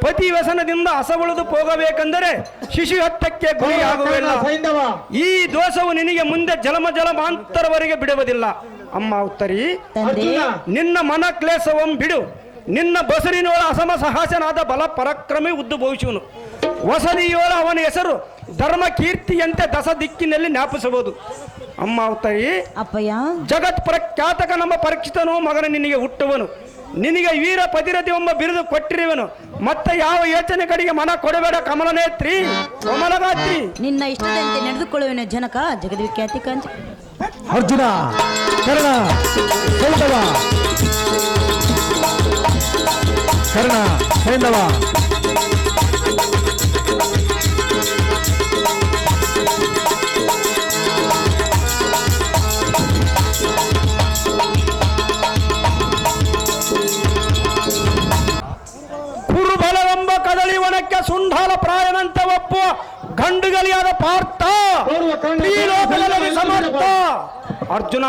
ಪತಿ ವ್ಯಸನದಿಂದ ಹಸವಳಿದು ಹೋಗಬೇಕೆಂದರೆ ಶಿಶು ಹತ್ತಕ್ಕೆ ಗುರಿಯಾಗುವುದಿಲ್ಲ. ಈ ದೋಷವು ನಿನಗೆ ಮುಂದೆ ಜಲಮಾಂತರವರೆಗೆ ಬಿಡುವುದಿಲ್ಲ. ಅಮ್ಮ ಉತ್ತರಿ, ತಂದೆ, ನಿನ್ನ ಮನ ಕ್ಲೇಶವಂ ಬಿಡು. ನಿನ್ನ ಬಸರಿನೋಳ ಅಸಮ ಸಹಾಸನಾದ ಬಲ ಪರಾಕ್ರಮಿ ಉದ್ಭವಿಸುವನು. ವಸದಿಯೋಳ ಅವನ ಹೆಸರು ಧರ್ಮ ಕೀರ್ತಿಯಂತೆ ದಸ ದಿಕ್ಕಿನಲ್ಲಿ ಜ್ಞಾಪಿಸಬಹುದು. ಅಮ್ಮ ಉತ್ತರಿ, ಅಪ್ಪಯ್ಯ, ಜಗತ್ ಪ್ರಖ್ಯಾತಕ ನಮ್ಮ ಪರೀಕ್ಷಿತನು ಮಗನ ನಿನಗೆ ಹುಟ್ಟುವನು. ನಿನಗೆ ವೀರ ಪತಿರತಿ ಎಂಬ ಬಿರುದು ಕೊಟ್ಟಿರುವನು. ಮತ್ತೆ ಯಾವ ಯೋಚನೆ ಕಡೆಗೆ ಮನ ಕೊಡಬೇಡ ಕಮಲನೇತ್ರಿ ಕಮಲಗಾತ್ರಿ. ನಿನ್ನ ಇಷ್ಟದಂತೆ ನಡೆದುಕೊಳ್ಳುವೆನು ಜನಕ, ಜಗದ್ವಿಖ್ಯಾತಿ ಕಾಂತಿ. ಅರ್ಜುನ, ಕರ್ಣ, ಸೈಂಧವ, ಕರ್ಣ, ಸೈಂಧವ, ಕುರುಬಲವೆಂಬ ಕದಳಿವನಕ್ಕೆ ಸುಂಢಾಲ ಪ್ರಾಯನಂತೆ ಒಪ್ಪುವ ಗಂಡುಗಲಿಯಾದ ಪಾರ್ಥ ಈ ಲೋಕದಲ್ಲಿ ಸಮರ್ಥ. ಅರ್ಜುನ,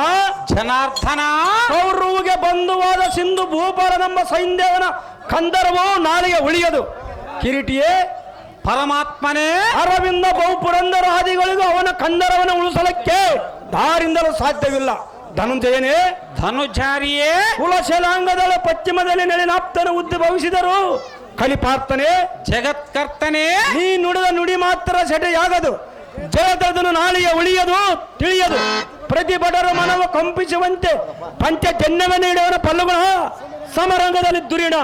ಜನಾರ್ದನ, ಕೌರವಿಗೆ ಬಂಧುವಾದ ಸಿಂಧು ಭೂಪಾಲನೆಂಬ ಸೈಂಧವನ ಕಂದರವು ನಾಳೆಗೆ ಉಳಿಯದು. ಕಿರೀಟಿಯೇ, ಪರಮಾತ್ಮನೇ, ಅರವಿಂದ ಬಹುಪುರಂದರ ಆದಿಗಳಿಗೂ ಅವನ ಕಂದರವನ್ನು ಉಳಿಸಲಿಕ್ಕೆ ದಾರಿಂದಲೂ ಸಾಧ್ಯವಿಲ್ಲ. ಧನುಂಜಯನೇ, ಧನುಜಾರಿಯೇ, ಕುಲಶಲಾಂಗದಳ ಪಶ್ಚಿಮದಲ್ಲಿ ನೆಲೆನಾಪ್ತನು ಉದ್ಭವಿಸಿದರು. ಕಲಿಪಾರ್ಥನೆ, ಜಗತ್ಕರ್ತನೇ, ನೀ ನುಡಿದ ನುಡಿ ಮಾತ್ರ ಸೆಟೆಯಾಗದು. ಜಗದನು ನಾಳೆಯ ಉಳಿಯದು ತಿಳಿಯದು. ಪ್ರತಿಭಟರ ಮನವು ಕಂಪಿಸುವಂತೆ ಪಂಚಜನ್ಯವೇ ನೀಡುವನ ಪಲ್ಲುಗಳ ಸಮರಂಗದಲ್ಲಿ ದುರಿಣ.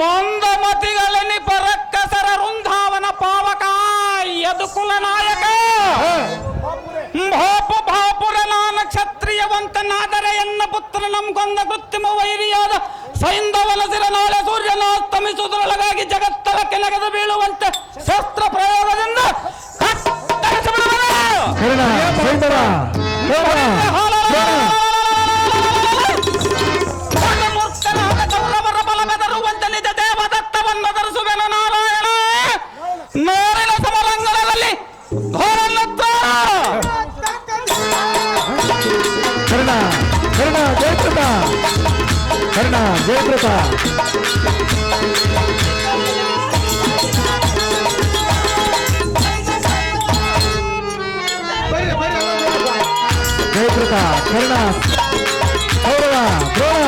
ಮಂದಮತಿಗಳಲ್ಲಿ ಪರಕ್ಕಸರ ವೃಂದಾವನ ಪಾವಕ ಯದುಕುಲ ನಾಯಕ ಭಾಪುರ ನಾನ ಕ್ಷತ್ರಿಯವಂತನಾದರೆ ಎನ್ನ ಪುತ್ರ ನಮ್ಗೊಂದ ಕೃತ್ರಿಮ ವೈರಿಯಾದ ಸೈಂಧವನ ಸಿರ ನಾಳೆ ಸೂರ್ಯನಾಸ್ತಮಿಸುವುದರೊಳಗಾಗಿ ಜಗತ್ತಲಕ್ಕೆ ನೆಗೆದು ಬೀಳುವಂತೆ ಶಸ್ತ್ರ ಪ್ರಯೋಗದಿಂದ ಕೌರವರ ಬಲ ಬೆದರುವಂತೆ ನಿಜ ದೇವದತ್ತವನ್ನು ಧರಿಸುವೆನ ನಾರಾಯಣ. ನಾರಿನ ಸಮರಂಗದಲ್ಲಿ ಕರ್ಣ ಜಯಪ್ರತ, ಕರ್ಣ ಜಯಪ್ರತ. ಕರ್ಣ ಕೌರವ ದ್ರೋಣ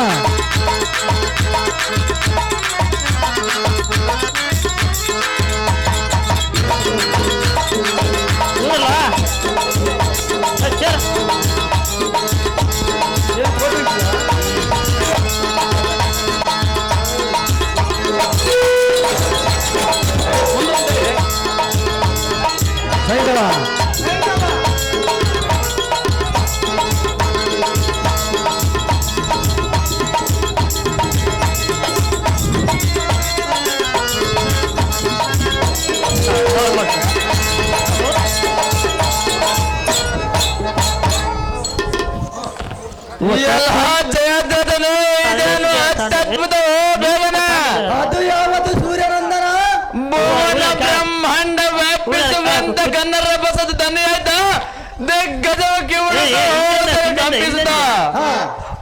ಸೈಂಧವ ಜಯದ್ರಥನು ಇದೇನು ಅತ್ಯದ್ಭುತ ಬೇಗನ ಅದು ಯಾವತ್ತು ಸೂರ್ಯನಂದನ ಭುವನ ಬ್ರಹ್ಮಾಂಡ ವ್ಯಾಪಿಸುವಂತ ಕನ್ನಡ ಬಸದ ದನಿಯಾದ ದಿಗ್ಗಜಕ್ಕೆ ಕಂಪಿಸಿದ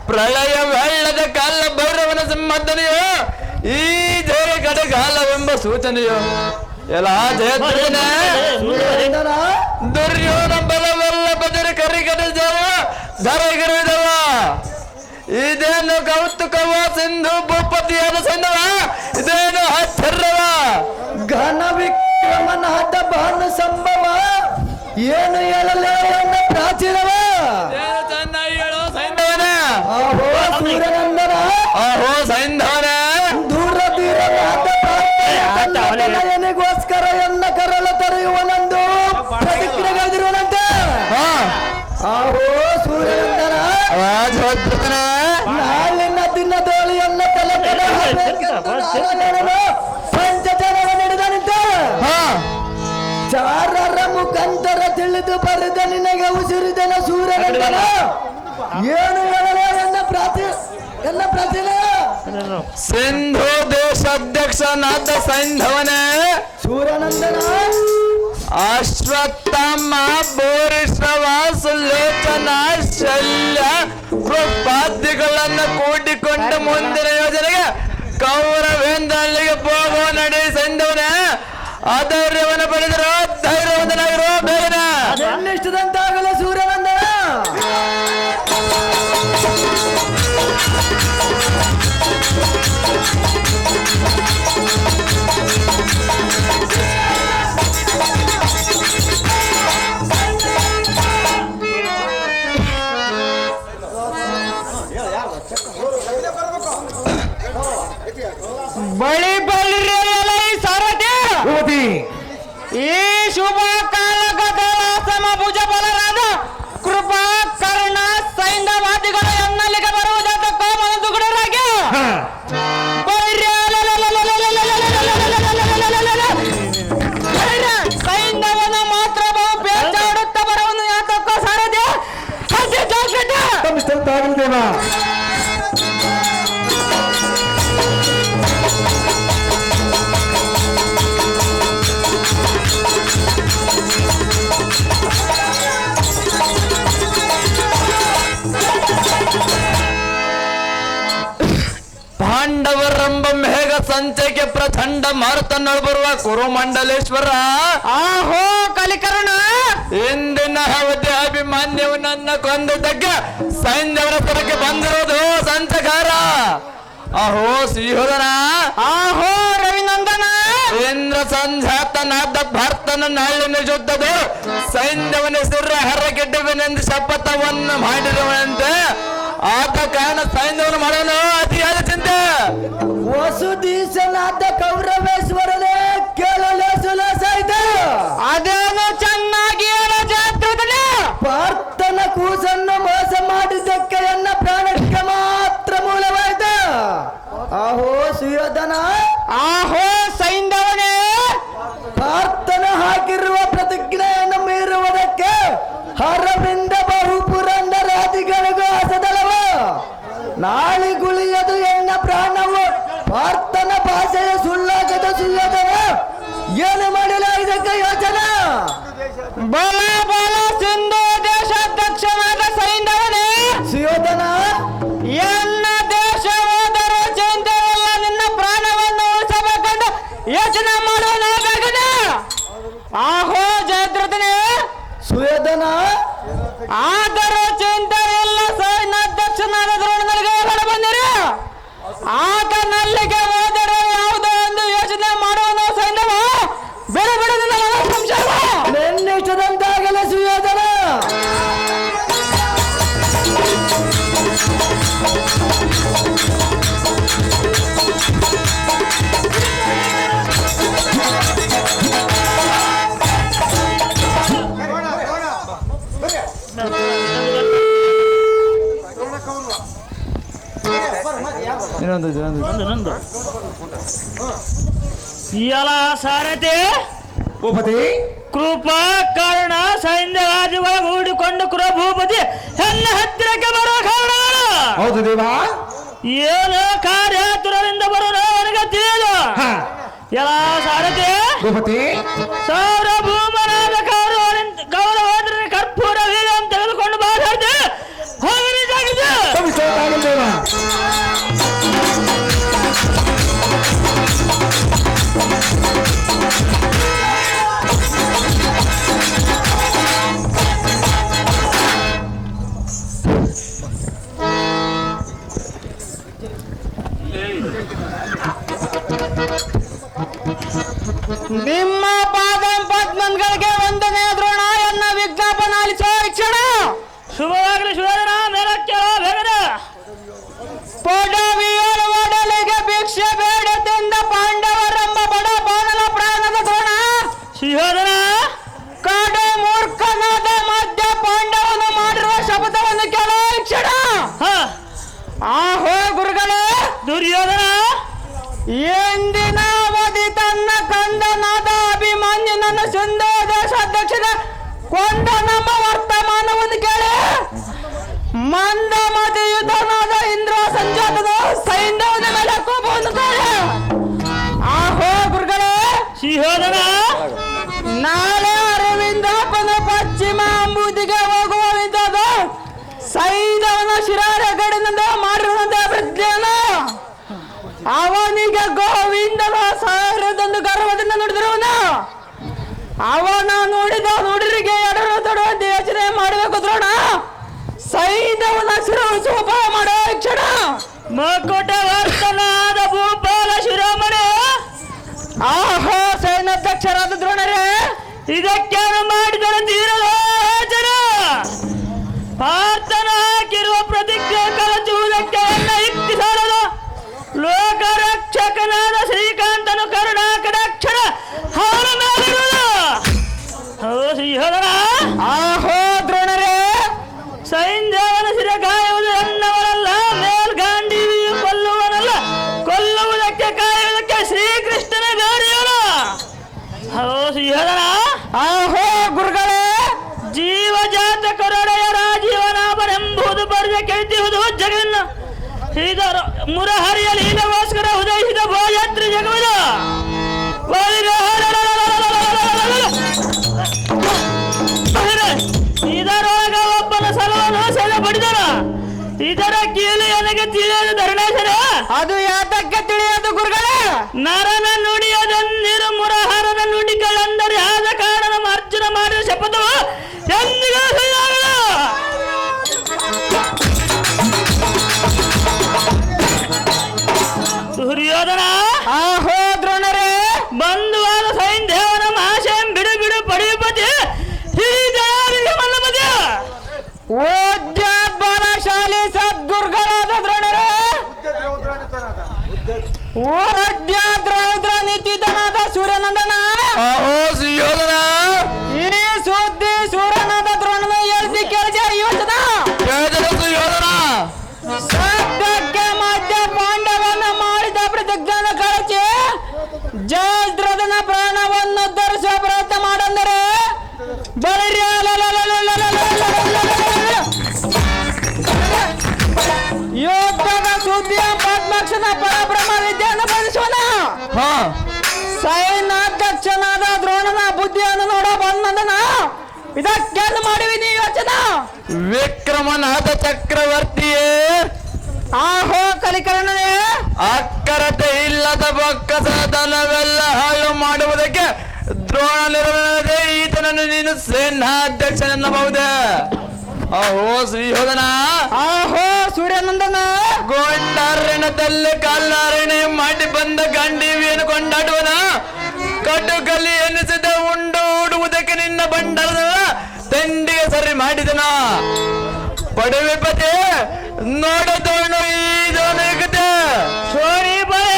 ಪ್ರಳಯ ವೆಳ್ಳದ ಕಾಲ ಭೈರವನ ಸಿಂಹದನೆಯೋ ಈ ಜಯ ಕಡಗಾಲವೆಂಬ ಸೂಚನೆಯೋ ಎಲ್ಲ ಜಯದ್ರಥನ ದುರ್ಯೋಧನ ಬಲವೆಲ್ಲ ಬದರಿ ಕರಿಗಡ ಜಯ ಧರೆಗಿರಿದವ ಇದೇನು ಕೌತುಕವ ಸಿಂಧು ಭೂಪತಿಯಾದ ಸೈನ್ಯವ ಇದೇನು ಆಶ್ಚರ್ಯವ ಘನ ವಿಕ್ರಮನಾದ ಭಾನು ಸಂಭವ ಏನು ಹೇಳಲೇ ಪ್ರಾಚೀನವ ಏನು ಚೆನ್ನಾಗಿ ಹೇಳೋ ಸೈನ್ಯವನ ಆಹೋ ಸೂರ್ಯನಂದನ ಆಹೋ ಸೈನ್ಯವನ ದೂರ ಧೀರನಾದ ಏನಿಗೋಸ್ಕರ ಎನ್ನ ಕರಳ ತರೆಯುವನಂದು ಪ್ರತಿಕ್ರಿಯೆಗಳಿರುವಂತೆ ಆಹೋ ಸೂರ್ಯನಂದನ ನಾಳಿನ ದಿನದೋಳಿಯನ್ನ ತಲೆ ಪಂಚಜನವ ನಡೆದನಿದ್ದ ಚಾರರ ಮುಖಾಂತರ ತಿಳಿದು ಬರೆದ ನಿನಗೆ ಉಸಿರಿದನ ಸೂರ್ಯನಂದನ ಏನು ಹೇಳಲೇ ಎನ್ನ ಪ್ರಾಚೀನ ಸಿಂಧು ದೇಶಾಧ್ಯಕ್ಷನಾದ ಸೈಂಧವನೇ ಸೂರ್ಯನಂದನ ಅಶ್ವತ್ಥಾಮ ಭೂರಿಶ್ರವ ಸುಲೋಚನ ಶಲ್ಯ ಉಪಾಧಿಗಳನ್ನು ಕೂಡಿಕೊಂಡು ಮುಂದಿನ ಯೋಜನೆಗೆ ಕೌರವೇಂದ್ರಲ್ಲಿಗೆ ಹೋಗುವ ನಡೆ ಸೈಂಧವನೇ ಆಧೈರ್ಯವನ್ನು ಪಡೆದಿರೋ ಧೈರ್ಯವಂತನಾಗಿರೋ ಬೇಗನ ಅದನ್ನಿಷ್ಟದಂತಾಗಲ್ಲ ಸೂರ್ಯನಂದನ ಬಳಿ ಬಳ್ಳಿ ಸಾರಥಿ ಈ ಶುಭ ಕಾಲಗತಗಳ ಸಮಭುಜ ಬಲರಾದ ಕೃಪಾ ಕರ್ಣ ಸೈಂಧವಾದಿಗಳು ಎನ್ನಲ್ಲಿಗೆ ಬರುವುದಕ್ಕ ಮನದುಗುಡರಾಗಿ ಸೈಂಧವನ ಮಾತ್ರ ಬಹು ಬೇಚಾಡುತ್ತಾ ಬರುವನು ಯಾತಕ್ಕ ಸಾರಥಿ ಹಸಿ ಜಾಗ್ರತೆ ಪಾಂಡವರೆಂಬ ಮೇಘ ಸಂಚಯಕ್ಕೆ ಪ್ರಚಂಡ ಮಾರುತನ್ನಳು ಬರುವ ಕುರುಮಂಡಲೇಶ್ವರ ಆಹೋ ಕಲಿಕರ್ಣ ಇಂದಿನ ಅವಧಿ ಅಭಿಮಾನ್ಯವು ನನ್ನ ಕೊಂದದ್ದಕ್ಕೆ ಸೈನ್ಯವರ ಸ್ಥಳಕ್ಕೆ ಬಂದಿರೋದು ಸಂಚಕಾರ ಅಹೋ ಸಿಂಹೋದನ ಆಹೋ ರವಿನಂದನ ಇಂದ್ರ ಸಂಜಾತನಾದ ಭರ್ತನ ನಾಳಿನ ಯುದ್ಧದ ಸೈನ್ಯವನ ಹೆಸರು ಹರಗೆಡ್ಡುವೆನೆಂದು ಶಪಥವನ್ನು ಮಾಡಿರುವಂತೆ ಆದ ಕಾರಣ ಸೈನ್ಯವನ್ನು ಮಾಡೋನು ಅತಿಯಾದ ಚಿಂತೆ ವಸುದೀಶನಾದ ಕೌರವೇಶ್ವರನೇ ಕೇಳಲೇ ಸುಲಸಾಯ್ತು ಅದೇನು ಚೆನ್ನಾಗಿ ಹೇಳೋ ಜಾತ್ರೆ ಪಾರ್ಥನ ಕೂಸನ್ನು ಮೋಸ ಮಾಡಿದ್ದಕ್ಕೆ ಎನ್ನ ಪ್ರಾಣಕ್ಕೆ ಮಾತ್ರ ಮೂಲವಾಯ್ತು ಆಹೋ ಸುಯೋಧನ ಆಹೋ ಸೈಂಧವನೇ ಪಾರ್ಥನ ಹಾಕಿರುವ ಪ್ರತಿಜ್ಞೆಯನ್ನು ಮೀರುವುದಕ್ಕೆ ಹರವಿಂದ ಬಹು ಪುರಂದರಾದಿಗಳಿಗೂ ಅಸದಲವ ನಾಳಿಗುಳಿಯದು ಎನ್ನ ಪ್ರಾಣವು ಪಾರ್ಥನ ಭಾಷೆಯ ಸುಳ್ಳಾಗದ ಸುಯೋಧನ ಏನು ಮಾಡಲ ಇದಕ್ಕೆ ಯೋಚನಾ ಬಲ ಬಲ ಸಿಂಧು ದೇಶಾಧ್ಯಕ್ಷನಾದ ಸೈಂಧವನೇ ಸುಯೋಧನ ಎನ್ನ ದೇಶ ಹೋದರೆ ಚಿಂತೆಯಲ್ಲ ನಿನ್ನ ಪ್ರಾಣವನ್ನು ಉಳಿಸಬೇಕೆಂದು ಯೋಚನೆ ಮಾಡುವ ಆಹೋ ಜಯದ್ರಥನೇ ಸುಯೋಧನ ಆದರೂ ಚಿಂತೆ ಇಲ್ಲ ಇನ್ನೊಂದು ಎಲ್ಲ ಸಾರಥಿ ಭೂಪತಿ ಕೃಪಾ ಕಾರಣ ಸೈನ್ಯ ರಾಜ್ಯಗಳ ಹೂಡಿಕೊಂಡು ಭೂಪತಿ ಎಲ್ಲ ಹತ್ತಿರಕ್ಕೆ ಬರೋ ಕಾರಣ ಹೌದು ದೇವಾ. ಏನು ಕಾರ್ಯಾತುರದಿಂದ ಬರೋಣ ನನಗೆ ತಿಳಿಯಲು. ಎಲ್ಲ ಸಾರಥಿ ಭೂಪತಿ ಸಾರ್ವಭೌಮನಾದ ಕೌರವರ ಕರ್ಪೂರ ವೀರ ಅಂತ ತೆಗೆದುಕೊಂಡು ಮಾತಾಡ್ದೆ ಹೋಗಿದೆ. ದೇವಾ. ನಿಮ್ಮ ಪದ್ಮನ್ಗಳಿಗೆ ವಂದನೆ ದ್ರೋಣ ಎನ್ನ ವಿಜ್ಞಾಪನ ಆಲಿಸೋ ಕ್ಷಣ. ಶುಭವಾಗಲಿ ಶುಭದನ ಮೇಲಕ್ಕೆ ಬೇಗನ ಒಡಲಿಗೆ ಭಿಕ್ಷೆ ಬೇಡದಿಂದ ಪಾಂಡವರೆಂಬ ಬಡ ಬಾಣನ ಪ್ರಾಣದ ದ್ರೋಣ ಶಿವದನ ಕಾಡೆ ಮೂರ್ಖನಾದ ಮಧ್ಯ ಪಾಂಡವನು ಮಾಡಿರುವ ಶಬ್ದವನ್ನು ಕೇಳೋ ಕ್ಷಣ. ಆಹೋ ಗುರುಗಳೇ, ದುರ್ಯೋಧನ ಎಂದಿನ ಅವಧಿ ತನ್ನ ಕಂದನಾದ ಅಭಿಮನ್ಯುನನ್ನ ಸಿಂಧೂ ದೇಶಾಧ್ಯಕ್ಷನ ಕೊಂದ ನಮ್ಮ ವರ್ತಮಾನವನ್ನು ಕೇಳಿ ಮಂದಮತಿ ಯುದ್ಧನಾದ ಇಂದ್ರ ಸಂಜಾತದ ಸೈನ್ಯದ ಮೇಲೆ ಕೋಪವನ್ನು ತಾಳೆ. ಆಹೋ ಗುರುಗಳೇ, ಶಿವದನ ನಾಳೆ ಅರವಿಂದಪ್ಪನ ಪಶ್ಚಿಮ ಅಂಬುದಿಗೆ ಹೋಗುವಂತದ ಸೈನ್ಯವನ ಶಿರಾರಗಡಿನಿಂದ ಮಾಡಿರುವಂತಹ ಪ್ರಜ್ಞೆಯನ್ನ ಅವನಿಗೆ ಗೋವಿಂದನ ಸಾವಿರದೊಂದು ಗರ್ವದಿಂದ ನುಡಿದಿರುವನ ಅವನ ನುಡಿರಿಗೆ ಎಡರು ತೊಡುವಂತ ಯೋಚನೆ ಮಾಡಬೇಕು ದ್ರೋಣ. ಸೈನ್ಯವನ ಶಿರೋಪ ಮಾಡೋ ಕ್ಷಣ. ಮಕ್ಕಟ ವರ್ತನಾದ ಭೂಪಾಲ ಶಿರೋಮಣಿ ಆಹೋ ಸೈನ್ಯಾಧ್ಯಕ್ಷರಾದ ದ್ರೋಣರೇ, ಇದಕ್ಕೇನು ಮಾಡಿದರೆ ತೀರಲು ಜನ ಪಾರ್ಥನ ಹಾಕಿರುವ ಪ್ರತಿಜ್ಞೆ ಕಳಚುವುದಕ್ಕೆ ಎಲ್ಲ ಯುಕ್ತಿ ಸಾಲದು. ಲೋಕರಕ್ಷಕನಾದ ಶ್ರೀಕಾಂತನು ಕರುಣಾಕಟಾಕ್ಷರ ಹಾಲು ಮಾಡಿರುವುದು. ಶ್ರೀಹರಣ ಆಹೋ ದ್ರೋಣರೇ, ಸೈನ್ಯವನ ಶಿರ ಕಾಯುವುದು ಎನ್ನವನಲ್ಲ, ಮೇಲ್ಗಾಂಡೀವಿಯು ಕೊಲ್ಲುವನಲ್ಲ, ಕೊಲ್ಲುವುದಕ್ಕೆ ಕಾಯುವುದಕ್ಕೆ ಶ್ರೀಕೃಷ್ಣನ ಗಾಡಿಯವನು. ಶ್ರೀಹರಣ ಆಹೋ ಗುರುಗಳೇ, ಜೀವಜಾತ ಕರುಣೆಯ ರಾಜೀವನಾಭನೆಂಬುದು ಬರೆದ ಕೇಳ್ತಿಹುದು ಜಗನ್ನ ಇದರ ಮುರಹರಿಯ ಲೀಲಗೋಸ್ಕರ ಉದಯಿಸಿದ ಭೋಜಾತ್ರಿ ಜಗವದ ಇದರೊಳಗ ಒಬ್ಬನ ಸಲವನ್ನು ಸೆಲೆ ಪಡೆದನ. ಇದರ ಕೀಲು ನನಗೆ ತಿಳಿಯದು ಧರಣೇಶನ. ಅದು ಯಾತಕ್ಕೆ ತಿಳಿಯೋದು ಗುರುಗಳೇ? ನರನ ನುಡಿಯದೆಂದಿರು ಮುರಹರನ ನುಡಿಗಳೆಂದರೆ ಆದ ಕಾರಣ ಅರ್ಜುನ ಮಾಡಿದ ಶಪಥವು ಎಂದಿಗೂ ಸುಳ್ಳಾಗದು. ದುರ್ಯೋಧನ ಆಹೋ ದ್ರೋಣರೇ, ಬಂಧುವಾದ ಸೈನ್ಯವನ ಮಹಾಶಯಂ ಬಿಡು ಬಿಡು ಪಡೆಯುಪತಿ ಹಿರಿಯ ಮಲ್ಲಪತಿ ಬಲಶಾಲಿ ಸದ್ಗುರುಗಳಾದ ದ್ರೋಣರೇ, ದ್ರೌದ್ರ ನೀತಿಧನಾದ ಸೂರ್ಯನಂದನ. ಆಹೋ ಸುಯೋಧನ, ಈ ಸುದ್ದಿ ಸೂರ್ಯನಾದ ದ್ರೋಣನ ಹೇಳ್ತಿ ಕೇಳಿದ ಯೋಚನ. ಕೇಳಿದರೆ ಸುಯೋಧನ, ಸದ್ಯಕ್ಕೆ ಮಧ್ಯ ಪಾಂಡವನ ಮಾಡಿದ ಪ್ರತಿಜ್ಞಾನ ಕಳಚಿ ಜಯದ್ರಥನ ಪ್ರಾಣವನ್ನು ಉದ್ಧರಿಸುವ ಪ್ರಯತ್ನ ಮಾಡಂದರೆ ಬಳಿರಿ ಯುದ್ಧದ ಸುದ್ದಿಯ ಪದ್ಮಾಕ್ಷನ ಪರಬ್ರಹ್ಮ ವಿದ್ಯೆಯನ್ನು ಬಂಧಿಸೋಣ. ಸೈನ್ಯಾಧ್ಯಕ್ಷನಾದ ದ್ರೋಣನ ಬುದ್ಧಿಯನ್ನು ನೋಡ ಬಂದನ. ಇದಕ್ಕೇನು ಮಾಡಿವಿ ನೀ ಯೋಚನಾ? ವಿಕ್ರಮನಾದ ಚಕ್ರವರ್ತಿಯೇ, ಆಹೋ ಕಲಿಕರಣನೇ, ಅಕ್ಕರತೆ ಇಲ್ಲದ ಬೊಕ್ಕಸ ಧನವೆಲ್ಲ ಹಾಳು ಮಾಡುವುದಕ್ಕೆ ದ್ರೋಣನಿರದೆ ಈತನನ್ನು ನೀನು ಸೇನಾಧ್ಯಕ್ಷನೆನ್ನಬಹುದೇ? ಅಹೋ ಶ್ರೀಯೋಧನ, ಆಹೋ ಸೂರ್ಯನಂದನ, ಗೊಂಡಾರಣ್ಯದಲ್ಲಿ ಕಲ್ಲಾರಣೆ ಮಾಡಿ ಬಂದ ಗಂಡೀವಿಯನ್ನು ಕೊಂಡಾಡುವನ ಕಟುಕಲಿ ಎನಿಸಿದ ಉಂಡು ಉಡುವುದಕ್ಕೆ ನಿನ್ನ ಬಂಡದ ತಂಡಿಗೆ ಸರಿ ಮಾಡಿದನ. ಪಡುವಿಪತಿ ನೋಡದವನು ಈದೋನಗತೆ ಸೋರಿ ಬಯ.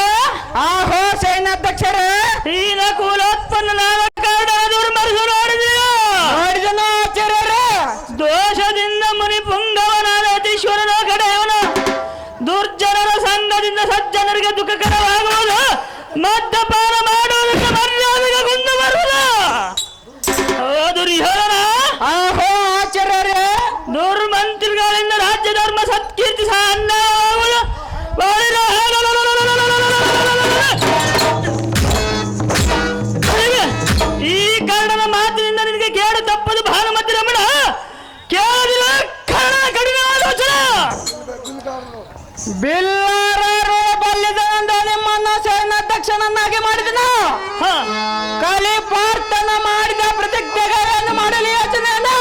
ಆಹೋ ಸೈನ್ಯಾಧ್ಯಕ್ಷರೇ, ಹೀನ ಕುಲೋತ್ಪನ್ನನಾದ ಕಾರಣ ದುರ್ಮರ್ಷ ನೋಡಿದನು ಆಚಾರ್ಯರೇ. ದೋಷದಿಂದ ಮುನಿ ಪುಂಗವನಾದ ಅತೀಶ್ವರನ ಕಡೆಯವನು ದುರ್ಜನರ ಸಂಘದಿಂದ ಸತ್ಯ ಮದ್ಯಪಾನ ಮಾಡುವುದಕ್ಕೆ ಮರ್ಯಾದೆಗೆ ಕುಂದು ಬರುವುದ ದುರ್ಯೋಧನ. ಆಹೋ ಆಚಾರ್ಯರೇ, ದುರ್ಮಂತ್ರಿಗಳಿಂದ ರಾಜ್ಯ ಧರ್ಮ ಸತ್ಕೀರ್ತಿ ಈ ಕಾರಣದ ಮಾತಿನಿಂದ ನಿನಗೆ ಕೇಳು ತಪ್ಪದು ಭಾನುಮತಿ ರಮಣ. ಕೇಳಿದ ಕರ್ಣ ಕಡಿಮೆ ಆಲೋಚನೆ. ಬಿಲ್ಲಾರಲ್ಲಿದ್ದ ನಿಮ್ಮನ್ನು ಸೇನಾಧ್ಯಕ್ಷನನ್ನಾಗಿ ಮಾಡಿದನು. ಕಲಿ ಪಾರ್ಥನ ಮಾಡಿದ ಪ್ರತಿಜ್ಞೆಗಳನ್ನು ಮಾಡಲಿ ಯೋಚನೆಯನ್ನು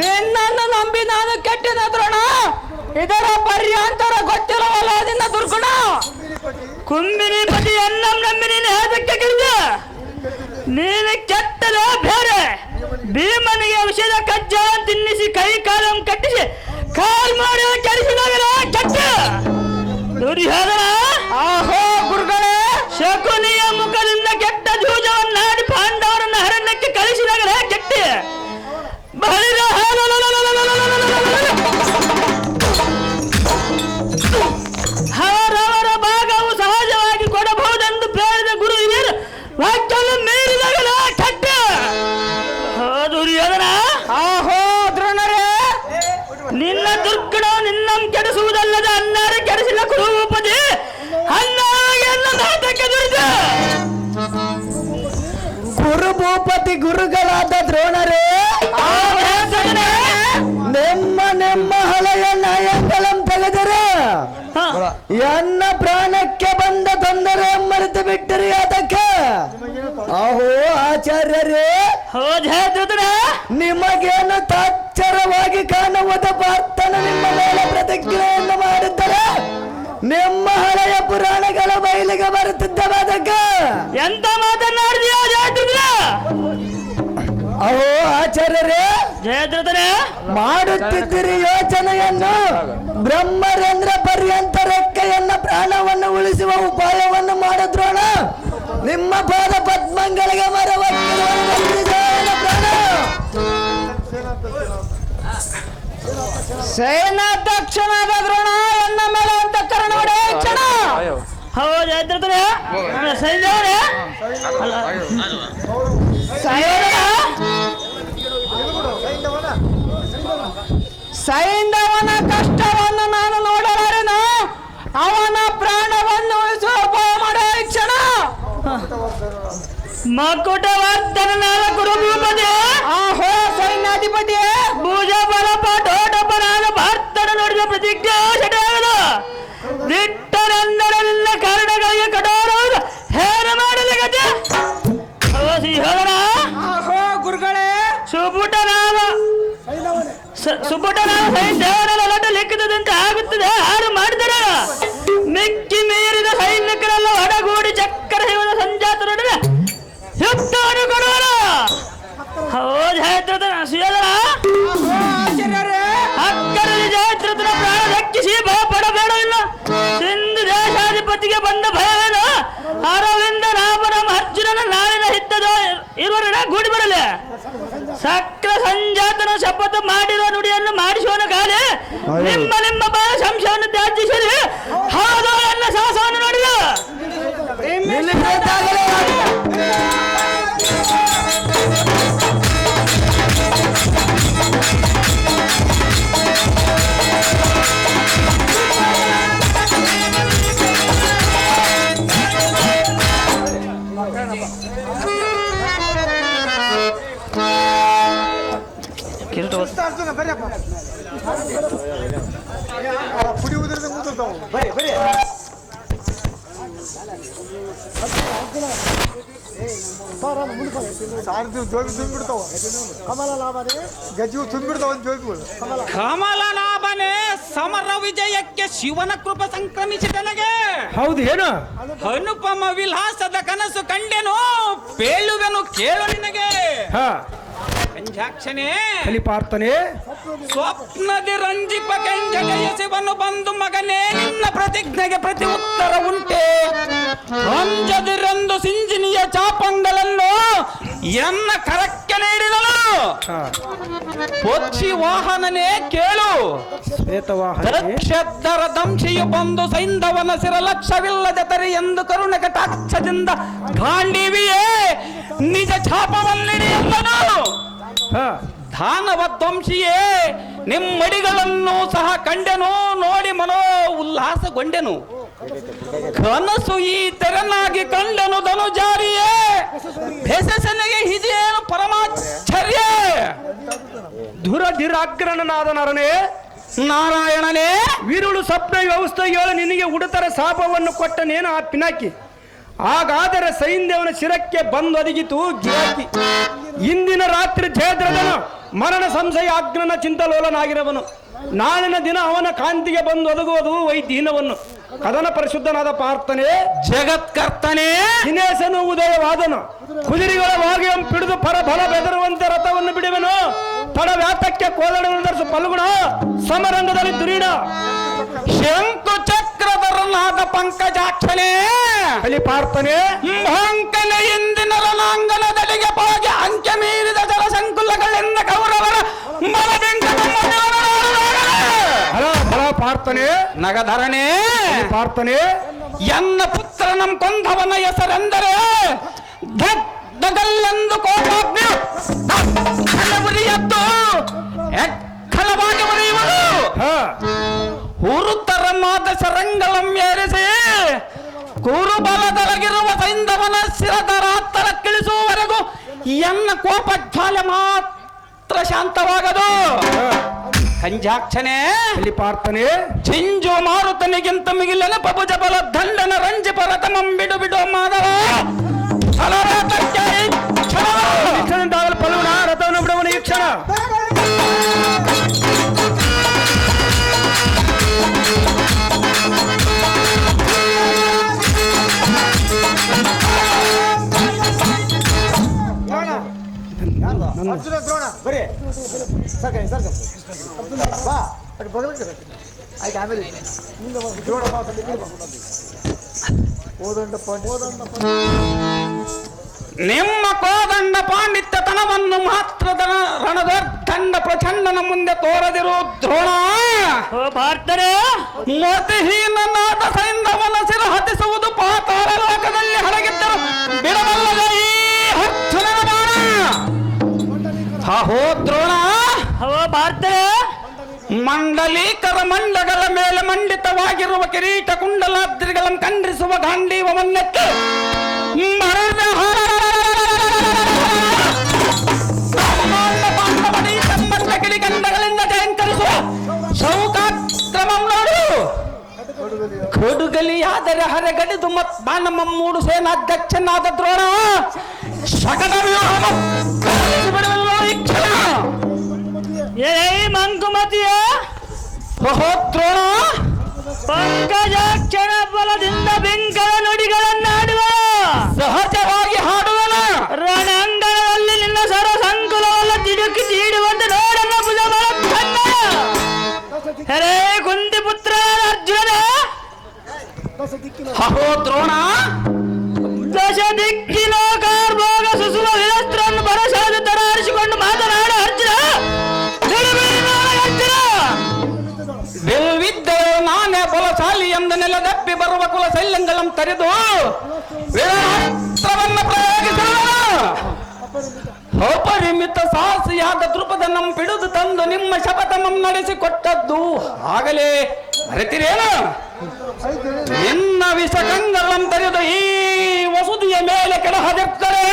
ನಿನ್ನನ್ನು ನಂಬಿ ನಾನು ಕೆಟ್ಟಿದ ದ್ರೋಣ. ಇದರ ಪರ್ಯಾಂತರ ಗೊತ್ತಿರುವಲ್ಲ ನಿನ್ನ ದುರ್ಗುಣ. ಕುಂಬಿನಿ ಪತಿ ಅನ್ನಂ ನಂಬಿ ನೀನು ಹೇದಕ್ಕೆ ಗೆದ್ದ. ನೀನು ಕೆಟ್ಟದ ಬೇರೆ. ಭೀಮನಿಗೆ ವಿಷಯದ ಕಜ್ಜ ತಿನ್ನಿಸಿ ಕೈ ಕಾಲಂ ಕಟ್ಟಿಸಿ ಕಾಲ್ ಮಾಡಿ ಕೆಡಿಸಿದಾಗ ಕೆಟ್ಟ ದುರ್ಯೋಧನ. ಆಹೋ ಗುರುಗಳೇ, ಶಕುನಿಯ ಮುಖದಿಂದ ಕೆಟ್ಟ ಜೂಜವನ್ನಾಡಿ ಪಾಂಡವರನ್ನ ಅರಣ್ಯಕ್ಕೆ ಕಳಿಸಿದಾಗ ಕೆಟ್ಟ ಬಳಿದ ಅವರವರ ಭಾಗವು ಸಹಜವಾಗಿ ಕೊಡಬಹುದೆಂದು ಬೇಡಿದ ಗುರು ಹಿರಿಯರು ವಾಕ್ಯವನ್ನು ಮೀರಿದಾಗ ಕೆಟ್ಟ ದುರ್ಯೋಧನ. ಆಹೋ ದ್ರೋಣರೇ, ನಿನ್ನ ದುರ್ಗುಣ ನಿನ್ನಂ ಕೆಡಿಸುವುದಲ್ಲದ ಅನ್ನಾರ ಕೆಡಿಸಿಲ್ಲ ಕುರುಪತಿ ಅನ್ನಾಗೆ ಅನ್ನ ನಾಟಕ ದುರಿದ ಕುರುಭೂಪತಿ ಗುರುಗಳಾದ ದ್ರೋಣರೇ, ನಿಮ್ಮ ಹಳೆಯ ನ್ಯಾಯಗಳನ್ನು ತೆಗೆದರೆ ಎನ್ನ ಪ್ರಾಣಕ್ಕೆ ಬಂದ ತೊಂದರೆ ಮರೆತು ಬಿಟ್ಟರಿ ಅದಕ್ಕೆ. ಆಹೋ ಆಚಾರ್ಯರೇ, ನಿಮಗೇನು ತಾತ್ಸರವಾಗಿ ಕಾಣುವುದು ಪಾರ್ಥನ ನಿಮ್ಮ ಮೇಲೆ ಪ್ರತಿಜ್ಞೆಯನ್ನು ಮಾಡಿದ್ದರೆ ನಿಮ್ಮ ಹಳೆಯ ಪುರಾಣಗಳ ಬಯಲಿಗೆ ಬರುತ್ತಿದ್ದವ ಅದಕ್ಕೆ. ಎಂತ ಮಾತನಾಡಿದ್ಯಾ ಜಯದ್ರಥ? ಅಹೋ ಆಚಾರ್ಯರೇ, ಜಯದ್ರಥನೇ ಮಾಡುತ್ತಿದ್ದೀರಿ ಯೋಚನೆಯನ್ನು. ಬ್ರಹ್ಮರೇಂದ್ರ ಪರ್ಯಂತ ರೆಕ್ಕೆಯನ್ನ ಪ್ರಾಣವನ್ನು ಉಳಿಸುವ ಉಪಾಯವನ್ನು ಮಾಡಿದ್ರೋಣ. ನಿಮ್ಮ ಪಾದ ಪದ್ಮಗಳಿಗೆ ಪ್ರಾಣ. ಸೇನಾಧ್ಯಕ್ಷನಾದ ದ್ರೋಣ ಎನ್ನ ಮೇಲೆ ಅಂತ ಕರ್ಣ ಕ್ಷಣ. ಹೌದು ಜಯದ್ರಥನೇ. ಸೈನ್ಯವರೇ ಸೈಂಧವನ ಕಷ್ಟವನ್ನು ನಾನು ನೋಡಲಾರೆನು. ಅವನ ಪ್ರಾಣವನ್ನು ಉಳಿಸುವ ಉಪಾಯ ಮಾಡೋ ಕ್ಷಣ. ಮಕುಟವರ್ಧನನಾದ ಕುರುಭೂಪತಿ. ಆಹೋ ಸೈನ್ಯಾಧಿಪತಿ. ಭುಜ ಬಲ ಪಟೋಟಪನಾದ ಭಾರತನ ನೋಡಿದ ಪ್ರತಿಜ್ಞೆ ಸೆಟೆಯಾಗದ ದಿಟ್ಟರೆಂದರೆಲ್ಲ ಕಾರಣಗಳಿಗೆ ಕಠೋರವಾದ ಹೇರ ಮಾಡಲಿ ಗತಿ. ಆಹೋ ಗುರುಗಳೇ, ಸುಪುಟನಾದ ಸೈನ್ಯವರ ಲಟ ಲೆಕ್ಕದಂತೆ ಆಗುತ್ತದೆ. ಯಾರು ಮಾಡಿದರೆ ಮಿಕ್ಕಿ ಮೀರಿದ ಸೈನಿಕರೆಲ್ಲ ಒಡಗೂಡಿ ಚಕ್ರ ಹಿಮದ ಸಂಜಾತರೊಡನೆ ಯುದ್ಧವನ್ನು ಕೊಡುವರ. ಹೌದು ಜಯದ್ರಥನ ಸುಯೋಧನ. ಅಕ್ಕರಲ್ಲಿ ಜಯದ್ರಥನ ಪ್ರಾಣ ದಕ್ಕಿಸಿ ಭಯಪಡಬೇಡವಿಲ್ಲ. ಸಿಂಧು ದೇಶಾಧಿಪತಿಗೆ ಬಂದ ಭಯವೇನು? ಅರವಿಂದ ರಾಮನ ಅರ್ಜುನನ ನಾಳಿನ ಹಿದ್ದದ ಇರುವರನ್ನ ಗೂಡಿ ಬರಲಿ. ಸಕ್ರ ಸಂಜಾತನ ಶಪಥ ಮಾಡಿರುವ ನುಡಿಯನ್ನು ಮಾಡಿಸುವನು ಕಾಲಿ. ನಿಮ್ಮ ಭಯ ಸಂಶಯವನ್ನು ತ್ಯಾಜಿಸಿರಿ. ಹೌದು ಎಲ್ಲ ಸಾಹಸವನ್ನು ನೋಡಿದ ಕಮಲನಾಭನೇ, ಸಮರ ವಿಜಯಕ್ಕೆ ಶಿವನ ಕೃಪ ಸಂಕ್ರಮಿಸಿದನಗೆ. ಹೌದು ಏನು? ಅನುಪಮ ವಿಲಾಸದ ಕನಸು ಕಂಡೆನು, ಪೇಳುವೆನು ಕೇಳು ನಿನಗೆ. ಕಂಜಾಕ್ಷನೇ ಕಲಿಪಾರ್ಥನೆ, ಸ್ವಪ್ನದಿ ರಂಜಿಪ ಕೆಂಜಗಯಸಿವನು ಬಂದು ಮಗನೇ ನಿನ್ನ ಪ್ರತಿಜ್ಞೆಗೆ ಪ್ರತಿ ಉತ್ತರ ಉಂಟೆ. ರಂಜದಿರಂದು ಸಿಂಜಿನಿಯ ಚಾಪಂಗಲನ್ನು ಎನ್ನ ಕರಕ್ಕೆ ನೀಡಿದನು. ಪಕ್ಷಿ ವಾಹನನೇ ಕೇಳು. ದಕ್ಷರ ದಂಶಿಯು ಬಂದು ಸೈಂಧವನ ಸಿರ ಲಕ್ಷ್ಯವಿಲ್ಲದೆ ತರಿ ಎಂದು ಕರುಣ ಕಟಾಕ್ಷದಿಂದ ಗಾಂಡೀವಿಯೇ ನಿಜ ಛಾಪವಲ್ಲಿಡಿಯಲ್ಲನು. ದಾನವ ಧ್ವಂಸಿಯೇ ನಿಮ್ಮಡಿಗಳನ್ನು ಸಹ ಕಂಡೆನು, ನೋಡಿ ಮನೋ ಉಲ್ಲಾಸಗೊಂಡೆನು. ಕನಸು ಈ ತೆರನಾಗಿ ಕಂಡನು ಧನುಜಾರಿಯೇ, ಬೆಸಸನಿಗೆ ಇದೇನು ಪರಮಾಶ್ಚರ್ಯ. ಧುರಧಿರಾಗ್ರಹನಾದ ನರನೇ, ನಾರಾಯಣನೇ, ವಿರುಳು ಸ್ವಪ್ನ ವ್ಯವಸ್ಥೆಗಳು ನಿನಗೆ ಉಡುತರ ಶಾಪವನ್ನು ಕೊಟ್ಟನೇನು ಆ ಪಿನಾಕಿ. ಹಾಗಾದರೆ ಸೈಂಧವನ ಶಿರಕ್ಕೆ ಬಂದು ಒದಗಿತು ಗಿರಾಕಿ. ಇಂದಿನ ರಾತ್ರಿ ಜಯದ್ರಥನು ಮರಣ ಸಂಶಯ ಅಗ್ರನ ಚಿಂತಲೋಲನಾಗಿರವನು. ನಾಳಿನ ದಿನ ಅವನ ಕಾಂತಿಗೆ ಬಂದು ಒದಗುವುದು ವೈದ್ಯಹೀನವನ್ನು. ಕದನ ಪರಿಶುದ್ಧನಾದ ಪಾರ್ಥನೆ, ಜಗತ್ಕರ್ತನೇ, ದಿನೇಶನು ಉದಯವಾದನು. ಕುದುರೆಗಳ ವಾಗಿಯಂ ಪಿಡಿದು ಪರಬಲ ಬೆದರುವಂತೆ ರಥವನ್ನು ಬಿಡುವೆನು. ತಡವ್ಯಾತಕ್ಕೆ ಕೋದಡವನ್ನು ಧರಿಸು ಫಲ್ಗುಣ, ಸಮರಂಗದಲ್ಲಿ ದುರೀಡ. ಶಂಕು ಚಕ್ರಧರನಾದ ಪಂಕಜಾಕ್ಷನೇ, ಪಾರ್ಥನೆ, ಅಂಕನ ಎಂದಿನ ರಣಾಂಗಣದಡಿಗೆ ಹೋಗಿ ಅಂಕೆ ಮೀರಿದ ಜಲಸಂಕುಲಗಳಿಂದ ಕೌರವರ ಪಾರ್ಥನೆ, ನಗಧರನೇ, ಪಾರ್ಥನೆ, ಎನ್ನ ಪುತ್ರನಂ ಕೊಂದವನ ಹೆಸರೆಂದರೆ ದಗಲ್ಲೆಂದು ಕೋಪಾಗ್ನಿ ಉರಿಯದ್ದು ಎಕ್ಕಲವಾಗಿ ಉರಿಯುವುದು. ಉರುತರಮಾದ ಸರಂಗಲಂ ಏರಿಸಿ ಕುರುಬಲದೊಳಗಿರುವ ಸೈಂಧವನ ಶಿರದರಾತ್ತರ ಕಿಳಿಸುವವರೆಗೂ ಎನ್ನ ಕೋಪ ಜ್ವಾಲೆ ಮಾತ್ರ ಶಾಂತವಾಗದು. ಕಂಜಾಕ್ಷನೇ, ಪಾರ್ಥನೆ, ಚಿಂಜು ಮಾರುತನಿಗಿಂತ ಮಿಗಿಲನ ಪಬುಜ ಬಲ ದಂಡನ ರಂಜಿ ಪರತಮಂ ಬಿಡು ಬಿಡು ಮಾಧವ ಫಲ್ಗುಣ ರಥವನ್ನು ಬಿಡುವನು ಈ ಕ್ಷಣ. ನಿಮ್ಮ ಕೋದಂಡ ಪಾಂಡಿತ್ಯತನವನ್ನು ಮಾತ್ರದ ರಣದರ್ದಂಡ ಪ್ರಚಂಡನ ಮುಂದೆ ತೋರದಿರು ದ್ರೋಣ. ಭಾರತರೇ, ಮತಿಹೀನನಾದ ಸೈಂಧವನ ಸಿರ ಹತಿಸುವುದು ಪಾತಾಳ ಲೋಕದಲ್ಲಿ ಹರಗಿದ್ದರು ಬಿಡಬಲ್ಲದ ಈ ಹಚ್ಚನ ಬಾಣ. ಅಹೋ ದ್ರೋಣ, ಭಾರತರೇ, ಮಂಡಲೀಕರ ಮಂಡಗಳ ಮೇಲೆ ಮಂಡಿತವಾಗಿರುವ ಕಿರೀಟ ಕುಂಡಲಾದ್ರಿಗಳನ್ನು ಖಂಡಿಸುವ ಗಾಂಡೀವನ್ನೆತ್ತು ಗಿಳಿಗಂಡಗಳಿಂದ ಜಯಂಕರಿಸುವ ಶೌಕಾಕ್ರಮಂ ನೋಡು. ಕೊಡುಗಲಿಯಾದರೆ ಹರೆಗಡಿದು ಮತ್ ಬಾಣಮ್ಮ ಮೂಡು ಸೇನಾಧ್ಯಕ್ಷನಾದ ದ್ರೋಣ ಶಕಟ ಏ ಮಂಕುಮತಿಯ ದ್ರೋಣ, ಪಂಕಜಾಕ್ಷರ ಬಲದಿಂದ ಬೆಂಕರ ನುಡಿಗಳನ್ನಾಡುವ, ಸಹಜವಾಗಿ ಹಾಡುವನ ರಣಾಂಗಣದಲ್ಲಿ ನಿನ್ನ ಸರ ಸಂಕುಲವಲ್ಲ ತಿಡುಕಿ ತೀಡುವಂತೆ ನೋಡನ್ನ ಭುಜ ಬಲ ಹರೇ ಕುಂತಿ ಪುತ್ರ ಅರ್ಜುನ. ಅಹೋ ದ್ರೋಣ, ದಶ ದಿಕ್ಕಿನ ಕಾರ್ಭೋಗ ಸುಸುವ ವಿರಸ್ತ್ರವನ್ನು ಭರಸಾದ ತರಾರಿಸಿಕೊಂಡು ಮಾತನಾಡ ಅರ್ಜುನ. ಬಿಲ್ವಿದ್ದರು ನಾನೇ ಬಲಶಾಲಿ ಎಂದು ನೆಲದಪ್ಪಿ ಬರುವ ಕುಲ ಶೈಲ್ಯಂಗಳಂ ತರೆದು ವೀರಾಸ್ತ್ರವನ್ನು ಪ್ರಯೋಗಿಸಲು ಅಪರಿಮಿತ ಸಾಹಸಿಯಾದ ದೃಪದನಂ ಪಿಡಿದು ತಂದು ನಿಮ್ಮ ಶಪಥಮಂ ನಡೆಸಿಕೊಟ್ಟದ್ದು ಆಗಲೇ ಮರೆತಿರೇನು? ನಿನ್ನ ವಿಷಕಂಗಳಂ ತರೆದು ಈ ವಸುದಿಯ ಮೇಲೆ ಕೆಳಹದಿರ್ತಾರೆ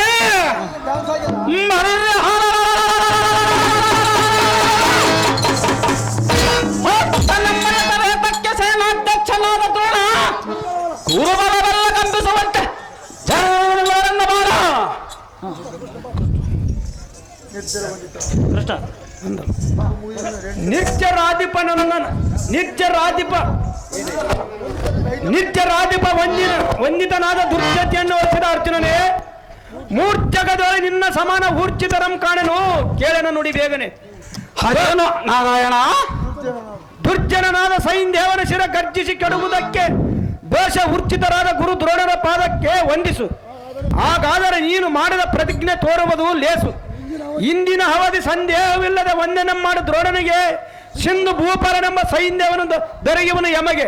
ಸೇನಾಧ್ಯಕ್ಷನಾದ ದ್ರೋಣ ಕುರುಬಲವೆಲ್ಲ ಕಂಪಿಸುವಂತೆ ಜನರನ್ನು ಬಾರ. ಕೃಷ್ಣ ನಿತ್ಯ ರಾಧಿಪ ವಂದಿತನಾದ ದುರ್ಜತಿಯನ್ನು ಹೊರಿಸಿದ ಅರ್ಜುನನೇ, ಮೂರ್ಛಕದೊಳಗೆ ನಿನ್ನ ಸಮಾನ ಊರ್ಚಿತರಂ ಕಾಣೆನು, ಕೇಳನ ನುಡಿ ಬೇಗನೆ. ಹರೇನು ನಾರಾಯಣ, ದುರ್ಜನನಾದ ಸೈಂಧವನ ಶಿರ ಗರ್ಜಿಸಿ ಕೆಡುವುದಕ್ಕೆ ದೋಷ ಊರ್ಚಿತರಾದ ಗುರು ದ್ರೋಣರ ಪಾದಕ್ಕೆ ವಂದಿಸು. ಹಾಗಾದರೆ ನೀನು ಮಾಡಿದ ಪ್ರತಿಜ್ಞೆ ತೋರುವುದು ಲೇಸು. ಇಂದಿನ ಅವಧಿ ಸಂದೇಹವಿಲ್ಲದೆ ವಂದನೆ ಮಾಡು ದ್ರೋಣನಿಗೆ, ಸಿಂಧು ಭೂಪಾಲನೆಂಬ ಸೈನ್ಯವನ್ನು ದೊರಗಿವನು ಯಮಗೆ.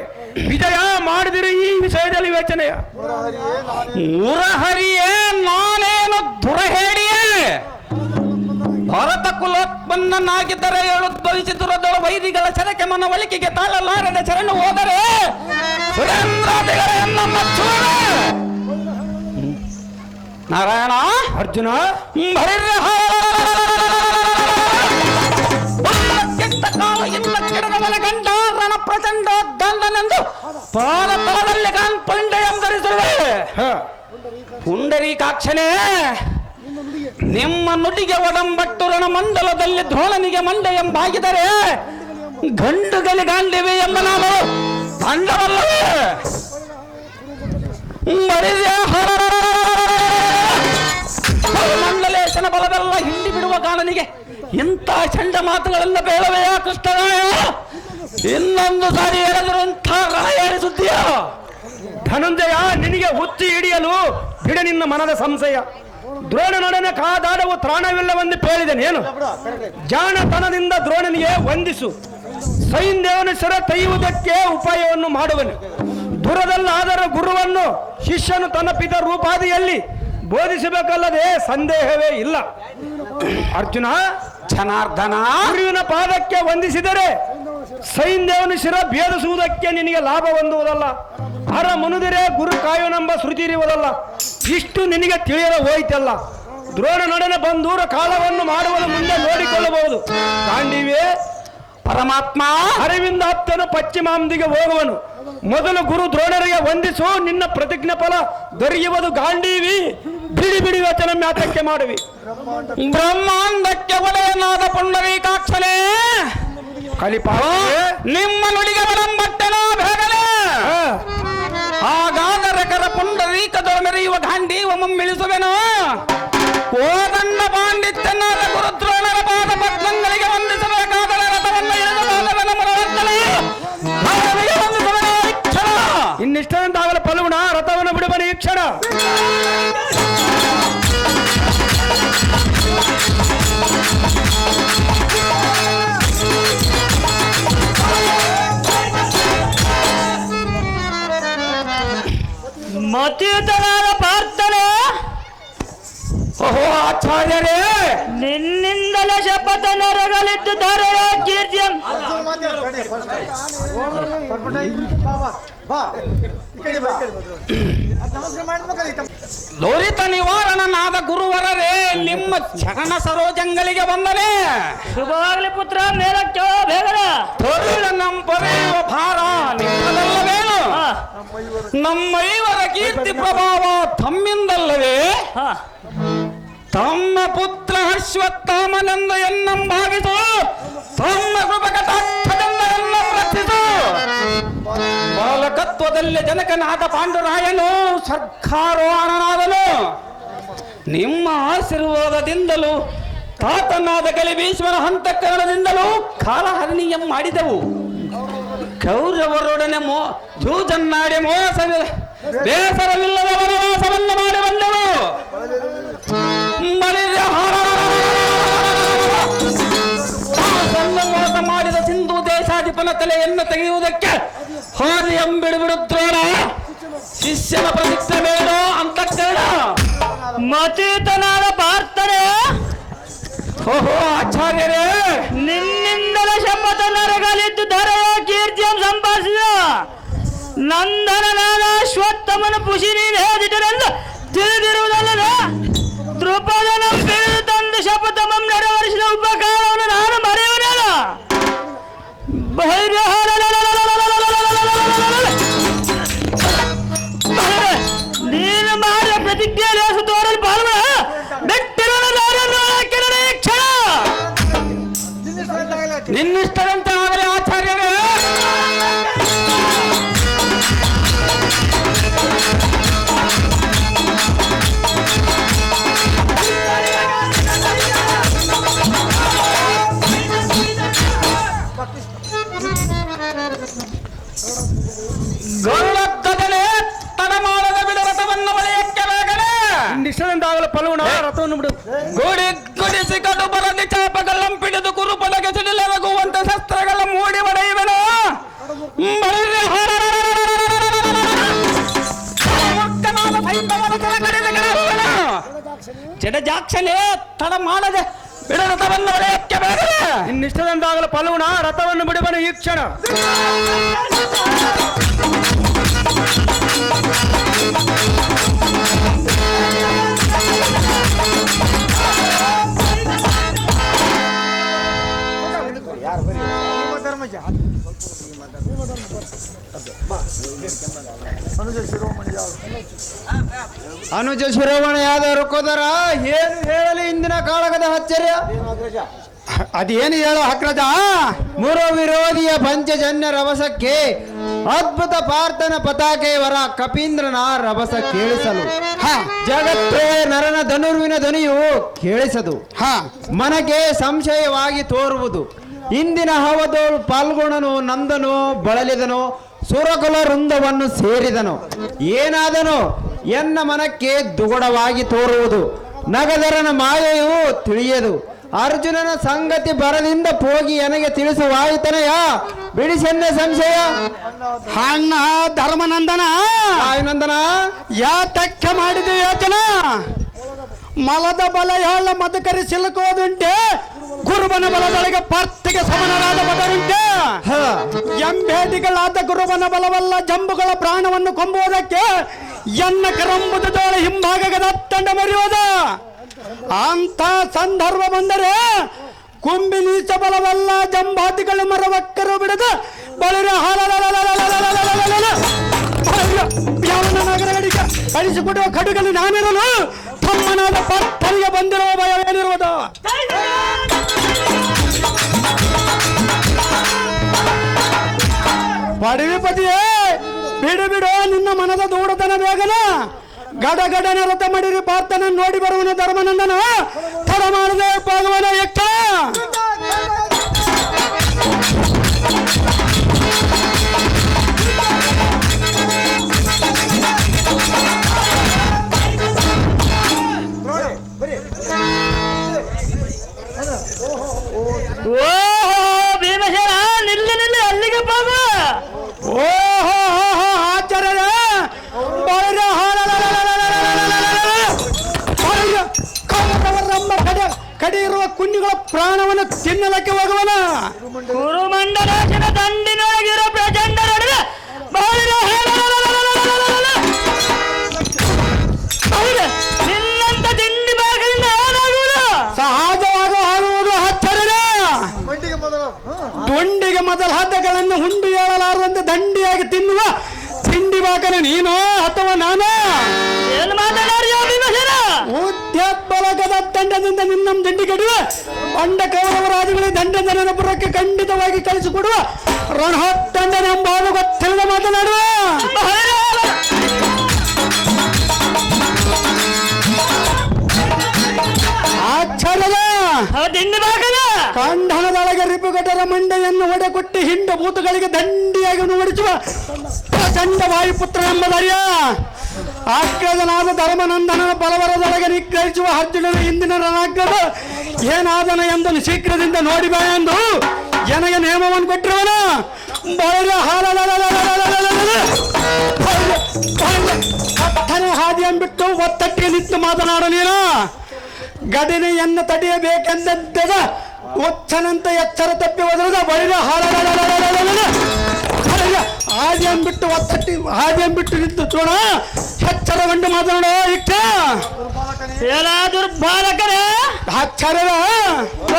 ವಿಜಯ ಮಾಡಿದಿರಿ ಈ ವಿಷಯದಲ್ಲಿ ಯೋಚನೆಯ. ಮುರಹರಿಯೇ ನಾನೇನು ದುರಹೇಡಿಯೇ? ಭರತ ಕುಲೋತ್ಪನ್ನನಾಗಿದ್ದರೆ ಹೇಳುದ್ಭವಿಸಿ ದುರದೊಳ ವೈದಿಗಳ ಚರಕೆ ಮನವಳಿಕೆಗೆ ತಾಳಲಾರದೆ ಶರಣು ಹೋದರೆ ಸುರೇಂದ್ರಾದಿಗಳ ಮಚ್ಚೂರ ನಾರಾಯಣ ಅರ್ಜುನ ಕೆಟ್ಟ ಕಾಲ ಇಲ್ಲ ಕೆಡದವನ ಗಂಡ ರಣ ಪ್ರಚಂಡ ದಂಡನೆಂದು ಪಾದತಲದಲ್ಲಿ ಕಾನ್ಪಂಡ ಎಂದರಿಸುವೆ. ಪುಂಡರೀಕಾಕ್ಷನೇ, ನಿಮ್ಮ ನುಡಿಗೆ ಒಡಂಬಟ್ಟು ರಣಮಂಡಲದಲ್ಲಿ ದ್ರೋಣನಿಗೆ ಮಂಡ ಎಂಬಾಗಿದರೆ ಗಂಡುಗಳಿಗಾಂಡಿವೆ ಎಂಬ ನಾನು ತಂಡವಲ್ಲವೇ? ಮಂಡಲೇಶನ ಬಲವೆಲ್ಲ ಹಿಂಡಿ ಬಿಡುವ ಕಾಲನಿಗೆ ಇಂಥ ಚಂಡ ಮಾತುಗಳೆಲ್ಲ ಬೇಡವೇ ಕೃಷ್ಣರಾಯ? ಇನ್ನೊಂದು ಸಾರಿ ಹೇಳಿದ್ರು ಇಂಥ ರಾಯರಿ ಸುದ್ದಿಯ? ಧನುಂಜಯ, ನಿನಗೆ ಹುಚ್ಚಿ ಹಿಡಿಯಲು ಬಿಡ ನಿನ್ನ ಮನದ ಸಂಶಯ. ದ್ರೋಣನೊಡನೆ ಕಾದಾಡವು ತ್ರಾಣವಿಲ್ಲವೆಂದು ಹೇಳಿದನೇನು? ಜಾಣತನದಿಂದ ದ್ರೋಣನಿಗೆ ವಂದಿಸು. ಸೈನ್ಯವನ್ನು ಸೆರೆ ತೆಗೆಯುವುದಕ್ಕೆ ಉಪಾಯವನ್ನು ಮಾಡುವನು. ದುರದಲ್ಲಾದರ ಗುರುವನ್ನು ಶಿಷ್ಯನು ತನ್ನ ಪಿತ ರೂಪಾದಿಯಲ್ಲಿ ಬೋಧಿಸಬೇಕಲ್ಲದೆ ಸಂದೇಹವೇ ಇಲ್ಲ. ಅರ್ಜುನ, ಜನಾರ್ದನ, ಗುರುವಿನ ಪಾದಕ್ಕೆ ವಂದಿಸಿದರೆ ಸೈನ್ಯವನ್ನು ಶಿರ ಭೇದಿಸುವುದಕ್ಕೆ ನಿನಗೆ ಲಾಭ ಹೊಂದುವುದಲ್ಲ. ಹರ ಮುನುದಿರೆ ಗುರು ಕಾಯುವನೆಂಬ ಶ್ರುತಿ ಇರುವುದಲ್ಲ. ಇಷ್ಟು ನಿನಗೆ ತಿಳಿಯಲು ಹೋಯ್ತಲ್ಲ. ದ್ರೋಣನೊಡನೆ ಬಂದೂರ ಕಾಲವನ್ನು ಮಾಡುವುದು ಮುಂದೆ ನೋಡಿಕೊಳ್ಳಬಹುದು. ಗಾಂಡೀವಿ ಪರಮಾತ್ಮ ಅರಿವಿಂದ ಹತ್ತನು ಪಶ್ಚಿಮಾಂದಿಗೆ ಹೋಗುವನು. ಮೊದಲು ಗುರು ದ್ರೋಣರಿಗೆ ವಂದಿಸು, ನಿನ್ನ ಪ್ರತಿಜ್ಞೆ ಫಲ ದೊರೆಯುವುದು. ಗಾಂಡೀವಿ ಬಿಡಿ ಬಿಡಿ ವಚನ ಮ್ಯಾತಕ್ಕೆ ಮಾಡುವಿ. ಬ್ರಹ್ಮಾಂಡಕ್ಕೆ ಒಡೆಯನಾದ ಪುಂಡರೀಕಾಕ್ಷನೇ, ಕಲಿಪಾ ನಿಮ್ಮ ನುಡಿಗೆ ಒಡಂಬಟ್ಟೆನೋ ಬೇಗನೆ. ಹಾಗಾದರೆ ಕರ ಪುಂಡರೀಕದೊಳ ಮೆರೆಯುವ ಗಾಂಡೀವ ಮುಮ್ಮಿಳಿಸುವೆನೋ. ಕೋದಂಡ ಪಾಂಡಿತ್ಯನಾದ ಗುರುದ್ರೋಣರ ಪಾದ ಪದ್ಮಗಳಿಗೆ ವಂದಿಸಬೇಕಾದರೆ ರಥವನ್ನು ಇಳಿದು ಪಾದವನ್ನು ಮುರವರ್ತನೆ ಇನ್ನಿಷ್ಟಂತಾಗಲ ಪಲುಗುಣ ರಥವನ್ನು ಬಿಡುವನು ಈ ಕ್ಷಣ. ಮತೀತನಾದ ಪಾರ್ಥನೆ, ಓಹೋ ಆಚಾರ್ಯರೇ, ನಿನ್ನಿಂದಲೇ ಶಪಥ ನೆರಗಲಿದ್ದು ಧರೆಯ ಕೀರ್ತಿಯಂ ಲೋರಿತ ನಿವಾರಣನಾದ ಗುರುವರರೇ, ನಿಮ್ಮ ಚರಣ ಸರೋಜಂಗಳಿಗೆ ಬಂದನೆ. ಶುಭವಾಗಲಿ ಪುತ್ರ, ಮೇಲಕ್ಕೆ ಬೇಗನೆ. ತೊರಿಲ ನಂಬರೆಯುವ ಭಾರ ನಿಮ್ಮದಲ್ಲವೇನು? ನಮ್ಮ ಇವರ ಕೀರ್ತಿ ಪ್ರಭಾವ ತಮ್ಮಿಂದಲ್ಲವೇ? ತಮ್ಮ ಪುತ್ರ ಅಶ್ವತ್ಥಾಮನೆಂದು ಎನ್ನಂಭಾವಿಸು, ತಮ್ಮ ಕೃಪಕಟಾಕ್ಷದಿಂದ ಎನ್ನ ರಕ್ಷಿಸು. ಬಾಲಕತ್ವದಲ್ಲಿ ಜನಕನಾದ ಪಾಂಡುರಾಯನು ಸರ್ಕಾರೋಹಣನಾದನು. ನಿಮ್ಮ ಆಶೀರ್ವಾದದಿಂದಲೂ ತಾತನಾದ ಕಲಿಭೀಶ್ವರ ಹಂತಕರಣದಿಂದಲೂ ಕಾಲಹರಣಿಯಂ ಮಾಡಿದೆವು. ಕೌರವರೊಡನೆ ಜೂಜನ್ನಾಡಿ ಬೇಸರವಿಲ್ಲದ ವನವಾಸವನ್ನು ಮಾಡಿ ಬಂದೆವು. ಮೋಸ ಮಾಡಿದ ಸಿಂಧು ದೇಶಾಧಿಪನ ತಲೆಯನ್ನು ತೆಗೆಯುವುದಕ್ಕೆ ಹಾರಿ ಎಂಬಿಡುಬಿಡುತ್ತೋಣ. ಶಿಷ್ಯನ ಪ್ರತಿಷ್ಠೆ ಬೇಡ ಅಂತ ಕೇಳ. ಮತೀತನಾದ ಪಾರ್ಥನೆ, ಓಹೋ ಆಚಾರ್ಯರೇ, ನಿನ್ನಿಂದಲೇ ಶಪಥ ನೆರಗಲಿದ್ದು ಧರೆಯ ಕೀರ್ತಿಯಂ ಸಂಪಾದಿಸಿದ ನಂದನನಾದ ಅಶ್ವತ್ಥಮನ ಪುಷಿ ನೀನು ಹೇದಿಟರೆಂದು ತಿಳಿದಿರುವುದಲ್ಲದ ದೃಪದನ ತಿಳಿದು ತಂದು ಶಪಥಮಂ ನೆರವೇರಿಸಿದ ಉಪಕಾರವನ್ನು ನಾನು ಮರೆಯುವುದಿಲ್ಲ. ನೀನು ಮಾಡಿದ ಪ್ರತಿಜ್ಞೆ ಲೇಸು ತೋರಲು ಪಾಲ್ಗೊಳ್ಳ ಬಿಟ್ಟಿರುವ ಕ್ಷಣ ನಿನ್ನಿಷ್ಟದಂತೆ ಆದರೆ ಆಚಾರ್ಯರೇ. ಎಬ್ಬಿಸಿ ಕಡು ಬರಲಿ ಚಾಪಗಳಂಪಿಡಿದು ಕುರುಪಲಗೆ ಸಿಡಿಲರಗುವಂತ ಶಸ್ತ್ರಗಳ ಮೂಡಿ ಹೊಡೆಯುವೆನು. ಜಡಜಾಕ್ಷನೇ ತಡ ಮಾಡದೆ ಬಿಡ ರಥವನ್ನು ಹೊಡೆಯಕ್ಕೆ ಬೇಡ. ಇನ್ನಿಷ್ಟದಂತಾಗಲು ಪಲುವನ ರಥವನ್ನು ಬಿಡುವನು ಈ ಕ್ಷಣ. ಅನುಜ ಶಿರೋಮಣಿಯಾದ ರುಕೋದರ ಏನು ಹೇಳಲಿ ಇಂದಿನ ಕಾಳಗದ ಆಶ್ಚರ್ಯ. ಅದೇನು ಹೇಳೋ ಅಗ್ರಜ? ಮುರು ವಿರೋಧಿಯ ಪಂಚಜನ್ಯ ರಭಸಕ್ಕೆ ಅದ್ಭುತ ಪಾರ್ಥನ ಪತಾಕೆಯವರ ಕಪೀಂದ್ರನ ರಭಸ ಕೇಳಿಸಲು ಜಗತ್ತೇ ನರನ ಧನುರ್ವಿನ ಧ್ವನಿಯು ಕೇಳಿಸದು. ಮನಗೆ ಸಂಶಯವಾಗಿ ತೋರುವುದು. ಇಂದಿನ ಹವದೋಳು ಪಾಲ್ಗೊಣನು ನಂದನು ಬಳಲಿದನು, ಸುರಕುಲ ವೃಂದವನ್ನು ಸೇರಿದನು. ಏನಾದನು ಎನ್ನ ಮನಕ್ಕೆ ದುಗುಡವಾಗಿ ತೋರುವುದು. ನಗದರನ ಮಾಯೆಯು ತಿಳಿಯದು. ಅರ್ಜುನನ ಸಂಗತಿ ಬರದಿಂದ ಹೋಗಿ ನನಗೆ ತಿಳಿಸುವಾಯಿತನೆಯ ಬಿಡಿಸೆನ್ನೆ ಸಂಶಯ. ಅಣ್ಣ ಧರ್ಮನಂದನ ನಂದನ ಯಾತಕ್ಕೆ ಮಾಡಿದೆ ಯೋಚನ? ಮಲದ ಬಲ ಹೇಳ ಮದಕರಿ ಸಿಲುಕೋದುಂಟೆ, ಗುರುಬನ ಬಲದೊಳಗೆ ಪಾರ್ಥಿಗೆ ಸಮನರಾದ ಬದರುಂಟೆ. ಎಂಬೇಟಿಗಳಾದ ಗುರುಬನ ಬಲವಲ್ಲ ಜಂಬುಗಳ ಪ್ರಾಣವನ್ನು ಕೊಂಬುವುದಕ್ಕೆ ಎನ್ನ ಕರಂಬುದೋಳ ಹಿಂಭಾಗದ ತಂಡ ಮೆರೆಯುವುದ. ಅಂತ ಸಂದರ್ಭ ಬಂದರೆ ಕುಂಬಿ ನೀಚ ಬಲವಲ್ಲ ಜಂಬಾದಿಗಳು ಮರವಕ್ಕರು ಬಿಡದ ಬಳಿರ ಯಾವನ ನಗರಗಳಿಗೆ ಕಳಿಸಿಕೊಡುವ ಕಡುಗಲು ನಾನಿರಲು ತಮ್ಮನಾದ ಪಾರ್ಥನಿಗೆ ಬಂದಿರುವ ಭಯವೇನಿರುವುದು? ಪಡಿವಿಪತಿಯೇ ಬಿಡು ಬಿಡು ನಿನ್ನ ಮನದ ದೂಡತನ ಬೇಗನ. ಗಡಗಡನ ರಥ ಮಾಡಿರಿ ಪಾರ್ಥನ ನೋಡಿ ಬರುವನು ಧರ್ಮನಂದನ. ತಡ ಮಾಡದೆ ಪಾಗುವನ ಎಕ್ಕ. ಭೀಮಸೇನ ನಿಲ್ಲಿ ನಿಲ್ಲಿ ಅಲ್ಲಿಗೆ ಪಾಗ. ಓಹೋ ಆಚಾರ್ಯ ಕಡೆ ಇರುವ ಕುಂಡಿಗಳ ಪ್ರಾಣವನ್ನು ತಿನ್ನಲಕ್ಕೆ ಹೋಗುವನ. ಕುರುಮಂಡಲಾಚನ ದಂಡಿನೊಳಗಿರೋ ಪ್ರಚಂಡ ನಡೆದ ನಿನ್ನಂತ ತಿಂಡಿ ಬಾಗಿಲಿಂದ ಏನಾಗುವುದು? ಸಹಜವಾಗಿ ಆಗುವುದು ಆಚಾರ್ಯ. ದುಂಡಿಗೆ ಮೊದಲ ಹದ್ದಗಳನ್ನು ಹುಂಡಿ ಹೇಳಲಾರದಂತೆ ದಂಡಿಯಾಗಿ ತಿನ್ನುವ ತಿಂಡಿ ಬಾಕನ ನೀನು ಅಥವಾ ನಾನು? ಏನು ಮಾತನಾಡಿಯೋ ಭೀಮಸೇನ? ಉದ್ಯೋಗದ ದಂಡದಿಂದ ನಿನ್ನ ದಂಡಿ ಕೆಡುವ ಬಂಡ ಕೌರವರಾದಿಗಳಿಗೆ ದಂಡದ ಪುರಕ್ಕೆ ಖಂಡಿತವಾಗಿ ಕಳಿಸಿಕೊಡುವ ರಣಹತ್ತಂಡನೆಂಬ ಗೊತ್ತಿಲ್ಲದ ಮಾತನಾಡುವ. ಆಚಾರ್ಯ ಕಂಠನದೊಳಗೆ ರಿಪುಗಟರ ಮಂಡೆಯನ್ನು ಒಡೆಕೊಟ್ಟಿ ಹಿಂಡ ಭೂತಗಳಿಗೆ ದಂಡಿಯಾಗಿ ಓಡಿಸುವ ಪ್ರಚಂಡ ವಾಯುಪುತ್ರ ಎಂಬುದರ್ಯ. ಆಕ್ರದನಾದ ಧರ್ಮನಂದನನ ಬಲವರದೊಳಗೆ ನಿಗ್ರಹಿಸುವ ಅರ್ಜುನನ ಹಿಂದಿನ ರಣಾಗ್ರದ ಏನಾದನ ಎಂದು ಶೀಘ್ರದಿಂದ ನೋಡಿ ಬಾ ಎಂದು ನನಗೆ ನೇಮವನ್ನು ಕೊಟ್ಟಿರುವನು. ಹತ್ತನೇ ಹಾದಿಯನ್ನು ಬಿಟ್ಟು ಒತ್ತಟ್ಟಿಗೆ ನಿಂತು ಮಾತನಾಡ ನೀನು. ಗಡಿನೆಯನ್ನು ತಡೆಯಬೇಕೆಂದದ್ದ ಒಚ್ಚನಂತ ಎಚ್ಚರ ತಪ್ಪಿ ಹೋದ ಬಳಿದ ಹಾದಿಯನ್ನು ಬಿಟ್ಟು ಒತ್ತಟ್ಟಿ ಹಾದಿಯನ್ನು ಬಿಟ್ಟು ನಿಂತು ಚೋಣ ಎಚ್ಚರಗೊಂಡು ಮಾತನಾಡೋ ಇಷ್ಟ ದುರ್ಬಾಲಕರೇ. ಆಚಾರ್ಯ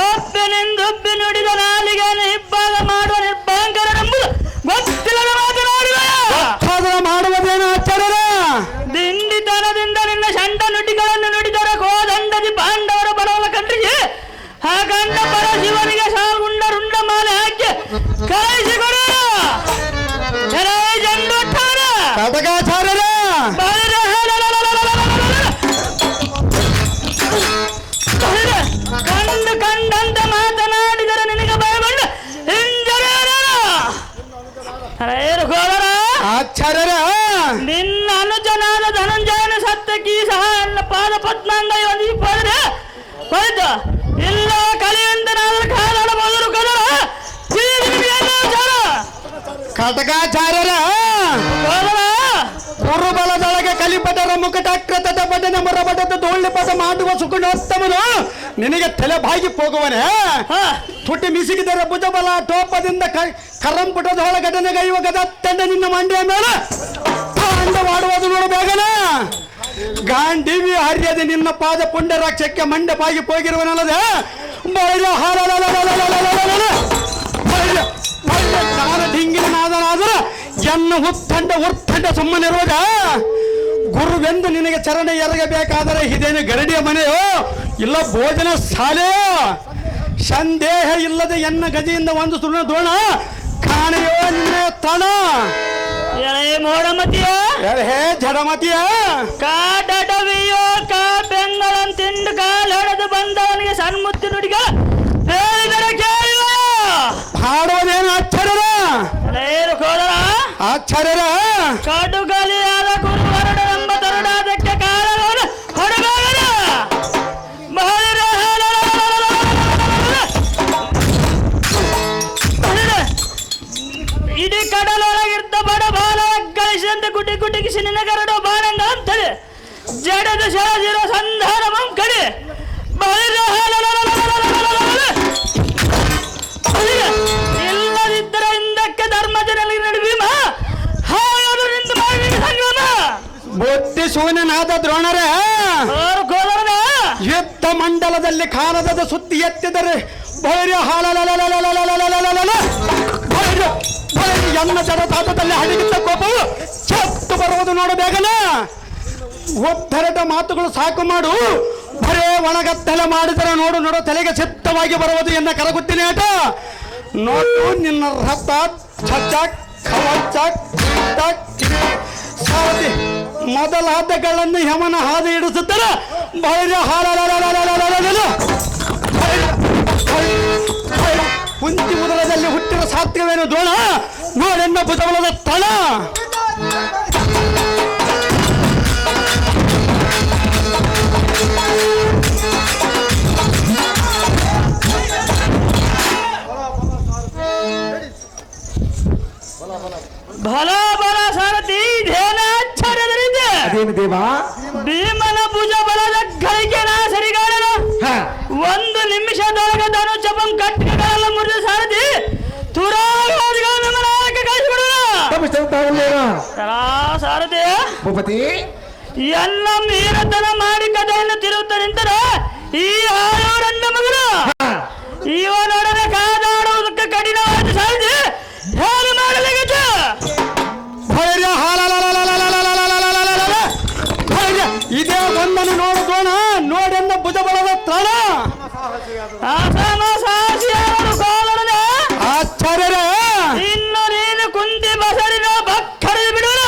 ಒಬ್ಬನೆಂದೊಬ್ಬೆ ನುಡಿದ ನಾಲಿಗೆಯನ್ನು ಇಬ್ಬಾಗ ಮಾಡುವ ನಿರ್ಭಾಂಕರನೆಂಬುದು ಗೊತ್ತಿಲ್ಲದ ಮಾತನಾಡುವ ಮಾಡುವುದೇನು ಆಚಾರ್ಯ? ದಿಂಡಿತನದಿಂದ ನಿನ್ನ ಶಂಡ ನುಡಿಗಳನ್ನು ನುಡಿದರೆ ಕೋದಂಡದಿ ಪಾಂಡವರ ಬರವಲ ಕಂಡ್ರಿಗೆ ಆ ಕಂಡ ಪರ ಶಿವನಿಗೆ ಸಾಗುಂಡ ರುಂಡ ಮಾಲೆ ಹಾಕಿ ಕಳಿಸಿಕೊಡು. ಕಟಕಾಚಾರ್ಯರ ಕಂಡು ಕಂಡಂತ ಮಾತನಾಡಿದರೆ ನಿನಗೆ ಭಯಗೊಂಡು ಆಚಾರ್ಯರ ನಿನ್ನ ಅನುಜನಾದ ಧನಂಜಯನ ಸತ್ತಕಿ ಸಹ ಪಾದ ಪದ್ಮಾಂಗ ಹೋಯ್ತು ಇಲ್ಲ ಕಲಿಯಿಂದ ನಾನು ಕಾಲಾಡಬಹುದು ಕದರ ಕಟಕಾಚಾರ್ಯರ ಕುರುಬಲದೊಳಗೆ ಕಲಿಪಟರ ಮುಕಟಾಕೃತದ ಬಡನ ಮರಬಡದ ದೋಳ್ಳಿ ಪದ ಮಾಡುವ ಸುಗುಣೋತ್ತಮನು ನಿನಗೆ ತಲೆ ಬಾಗಿ ಹೋಗುವನೆ ತುಟಿ ಮಿಸಿಗಿದರೆ ಭುಜಬಲ ಟೋಪದಿಂದ ಕರಂಪುಟದ ಒಳಗಡನೆಗೈಯುವ ಗದತ್ತಂಡ ನಿನ್ನ ಮಂಡ್ಯ ಮೇಲೆ ತಾಂಡ ಮಾಡುವುದು ನೋಡು ಬೇಗನ ಗಾಂಡಿವಿ ಹರ್ಯದ ನಿನ್ನ ಪಾದ ಪುಂಡರಾಕ್ಷಕ್ಕೆ ಮಂಡ್ಯ ಬಾಗಿ ಹೋಗಿರುವನಲ್ಲದೆ ಬೈಲ ಢಿಂಗಿನಾದನಾದ್ರ ಎನ್ನ ಉತ್ತಂಡ ಸುಮ್ಮನಿರುವಾಗ ಗುರುವೆಂದು ನಿನಗೆ ಚರಣ ಎರಗಬೇಕಾದರೆ ಇದೇನು ಗರಡಿಯ ಮನೆಯೋ ಇಲ್ಲ ಭೋಜನ ಶಾಲೆಯೋ ಸಂದೇಹ ಇಲ್ಲದೆ ಎನ್ನ ಗಜೆಯಿಂದ ಒಂದು ಸುಣ್ಣ ದೋಣ ಕಾಣೆಯೋ ನಿನ್ನ ತಣ ಮೋಡಮತಿಯ ಹೇ ಜಡಮತಿಯ ಕಾಡವಿಯೋ ಕಾ ಬೆಂಗಳನ್ ತಿಂಡು ಕಾಲೆಳೆದು ಬಂದವನಿಗೆ ಸನ್ಮುತ್ತಿ ನುಡಿಗ ಹೇಳಿದರೆ ಕೇಳುವ ಹಾಡುವುದೇನು ಆಚಾರ್ಯರ ಆಚಾರ್ಯರ ಕಾಡುಗಾಲಿಯಾದ ಕುರುವರಡೆಂಬ ತರುಡಾದಕ್ಕೆ ಕಾಲವನ್ನು ಹೊಡೆದಾಗಲ ಇಡೀ ಕಡಲೊಳಗಿರ್ತ ಬಡ ಬಾಲ ಗಳಿಸಿದಂತೆ ಗುಟಿ ಗುಟಿಗಿಸಿ ನಿನಗರಡೋ ಬಾಣಂಗ ಅಂತದೆ ಜಡದ ಸೆಳೆದಿರೋ ಸಂಧಾನ ಮಂಕಡಿ ಇಲ್ಲದಿದ್ದರೆ ಹಿಂದಕ್ಕೆ ಧರ್ಮಜನಲ್ಲಿ ನಡುವಿಮ ಹಾಗಾದ್ರೂ ನಿಂತು ಮಾಡಿ ಸಂಗಮ ಬುದ್ಧಿ ಶೂನ್ಯನಾದ ದ್ರೋಣರೇ ಯುದ್ಧ ಮಂಡಲದಲ್ಲಿ ಕಾನದದ ಸುದ್ದಿ ಎತ್ತಿದರೆ ಭೈರ್ಯ ಎನ್ನ ಜಡತಾಟದಲ್ಲಿ ಹಡಿಗಿದ್ದ ಕೋಪವು ಚತ್ತು ಬರುವುದು ನೋಡು ಬೇಗನ ಒತ್ತರದ ಮಾತುಗಳು ಸಾಕು ಮಾಡು ಬರೇ ಒಣಗತ್ತಲೆ ಮಾಡಿದರೆ ನೋಡು ನೋಡು ತಲೆಗೆ ಚಿತ್ತವಾಗಿ ಬರುವುದು ಎನ್ನ ಕರಗುತ್ತೀನಿ ಆಟ ನೋಡು ನಿನ್ನ ರಥ ಛಚಕ್ ಖವಚಕ್ ಸಾರಥಿ ಮೊದಲಾದಗಳನ್ನು ಯಮನ ಹಾದಿ ಹಿಡಿಸುತ್ತಾರೆ ಭೈರ್ಯ ಕುಂತಿ ಉದರದಲ್ಲಿ ಹುಟ್ಟಿದ ಸಾತ್ಯವೇನು ದೋಣ ನೋಡೆನ್ನ ಭುಜಬಲದ ತಳ ಬಲ ಬಲ ಸಾರಥಿ ಇದೇನಾಚಾರ್ಯದರಿದೆ ಅದೇನು ದೇವ ಭೀಮನ ಭುಜ ಬಲದ ಗಳಿಗೆ ನಾ ಸರಿಗಾಡನ ಒಂದು ನಿಮಿಷದೊಳಗೆ ಧನು ಚಪಂ ಕಟ್ಟಿಗೆಗಳೆಲ್ಲ ಮುರಿದ ಸಾರಥಿ ತುರಾಗೆ ಕಳಿಸಿಬಿಡೋಣ ಸಾರಥಿ ಭೂಪತಿ ಎಲ್ಲ ಮೀರತನ ಮಾಡಿ ಕಥೆಯನ್ನು ತಿರುಗುತ್ತ ನಿಂತರ ಈ ಆಯೋರನ್ನ ಮಗನು ಇವನೊಡನೆ ಕಾದಾಡುವುದಕ್ಕೆ ಕಠಿಣವಾದ ಸಾರಥಿ ಹೇಗೆ ಮಾಡಲಾಗಿತ್ತು ಇದೇ ಒಂದನ್ನು ನೋಡುದೋಣ ನೋಡೆನ್ನ ಭುಜಬಲದ ತ್ರಣ ಆಚಾರ್ಯರ ಇನ್ನು ನೀನು ಕುಂತಿ ಬಸರಿನ ಭಕ್ಕಡಿ ಬಿಡುವ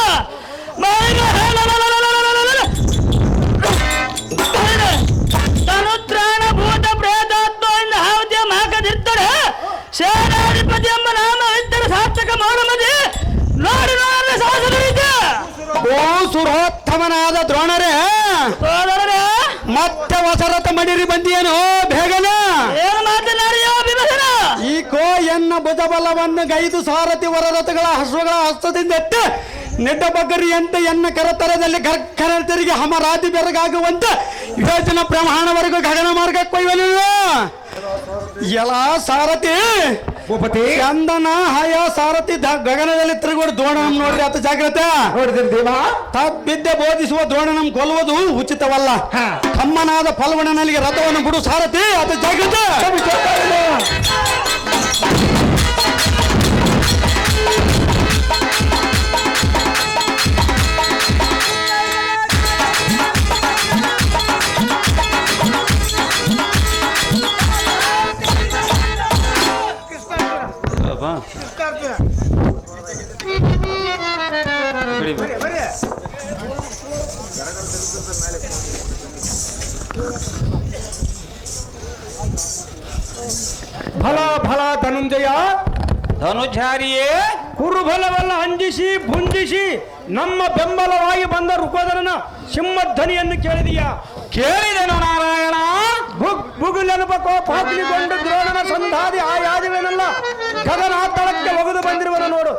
ತನುತ್ರಾಣ ಭೂತ ಪ್ರೇತಾತ್ಮದಿಂದ ಹಾವತಿಯ ಮಾಕದಿರ್ತಾರೆ ಸೇನಾಧಿಪತಿ ಎಂಬ ನಾಮವಿದ್ದರೆ ಸಾರ್ಥಕ ಮೌನಮದಿ ನೋಡಿ ನೋಡಲು ಸಾಹಸವಿದೆ ಓ ಸುರೋತ್ತಮನಾದ ದ್ರೋಣರೇ ಮತ್ತೆ ವಸರತ ಮಡಿರಿ ಬಂದಿಯೇನೋ ಬೇಗನ ಏನು ಮಾತನಾಡಿಯೋ ವಿಭಜನ ಈಕೋ ಎನ್ನ ಭುಜಬಲವನ್ನು ಗೈದು ಸಾರಥಿ ವರರಥಗಳ ಹಸುಗಳ ಹಸ್ತದಿಂದೆಟ್ಟು ನಿಡ್ಡಬಗ್ಗರಿಯಂತೆ ಎನ್ನ ಕರತರದಲ್ಲಿ ಗರ್ಕರತರಿಗೆ ಹಮರಾದಿ ಬೆರಗಾಗುವಂತೆ ಯೋಜನ ಪ್ರಮಾಣವರೆಗೂ ಗಗನ ಮಾರ್ಗ ಕೊಯ್ಯಲಿಲ್ಲ ಎಲ ಸಾರಥಿ ಭೂಪತಿ ಚಂದನ ಹಯ ಸಾರಥಿ ಗಗನದಲ್ಲಿ ತಿರುಗೋಡು ದ್ರೋಣಂ ನೋಡ್ರಿ ಅತ್ತ ಜಾಗ್ರತೆ ನೋಡಿದ್ರಿ ದೇವ ತಬ್ಬಿದ್ದೆ ಬೋಧಿಸುವ ದ್ರೋಣನಂ ಕೊಲ್ಲುವುದು ಉಚಿತವಲ್ಲ ತಮ್ಮನಾದ ಫಲ್ವಣನಲ್ಲಿ ರಥವನ್ನು ಬಿಡು ಸಾರಥಿ ಅತ್ತ ಜಾಗ್ರತೆ ಫಲ ಫಲ ಧನುಂಜಯ ಧನುಚಾರಿಯೇ ಕುರುಬಲವನ್ನ ಅಂಜಿಸಿ ಭುಂಜಿಸಿ ನಮ್ಮ ಬೆಂಬಲವಾಗಿ ಬಂದ ರುಕೋದರನ ಸಿಂಹಧ್ವನಿಯನ್ನು ಕೇಳಿದೀಯಾ? ಕೇಳಿದೆನು ನಾರಾಯಣ. ಭುಗುಲೆನಪಕೋ ಪಾತ್ರಿಗೊಂಡು ದ್ರೋಣನ ಸಂಧಾದಿ ಆ ಯಾದವನೆಲ್ಲ ಗಗನಾತಳಕ್ಕೆ ಒಗೆದು ಬಂದಿರುವನು ನೋಡು.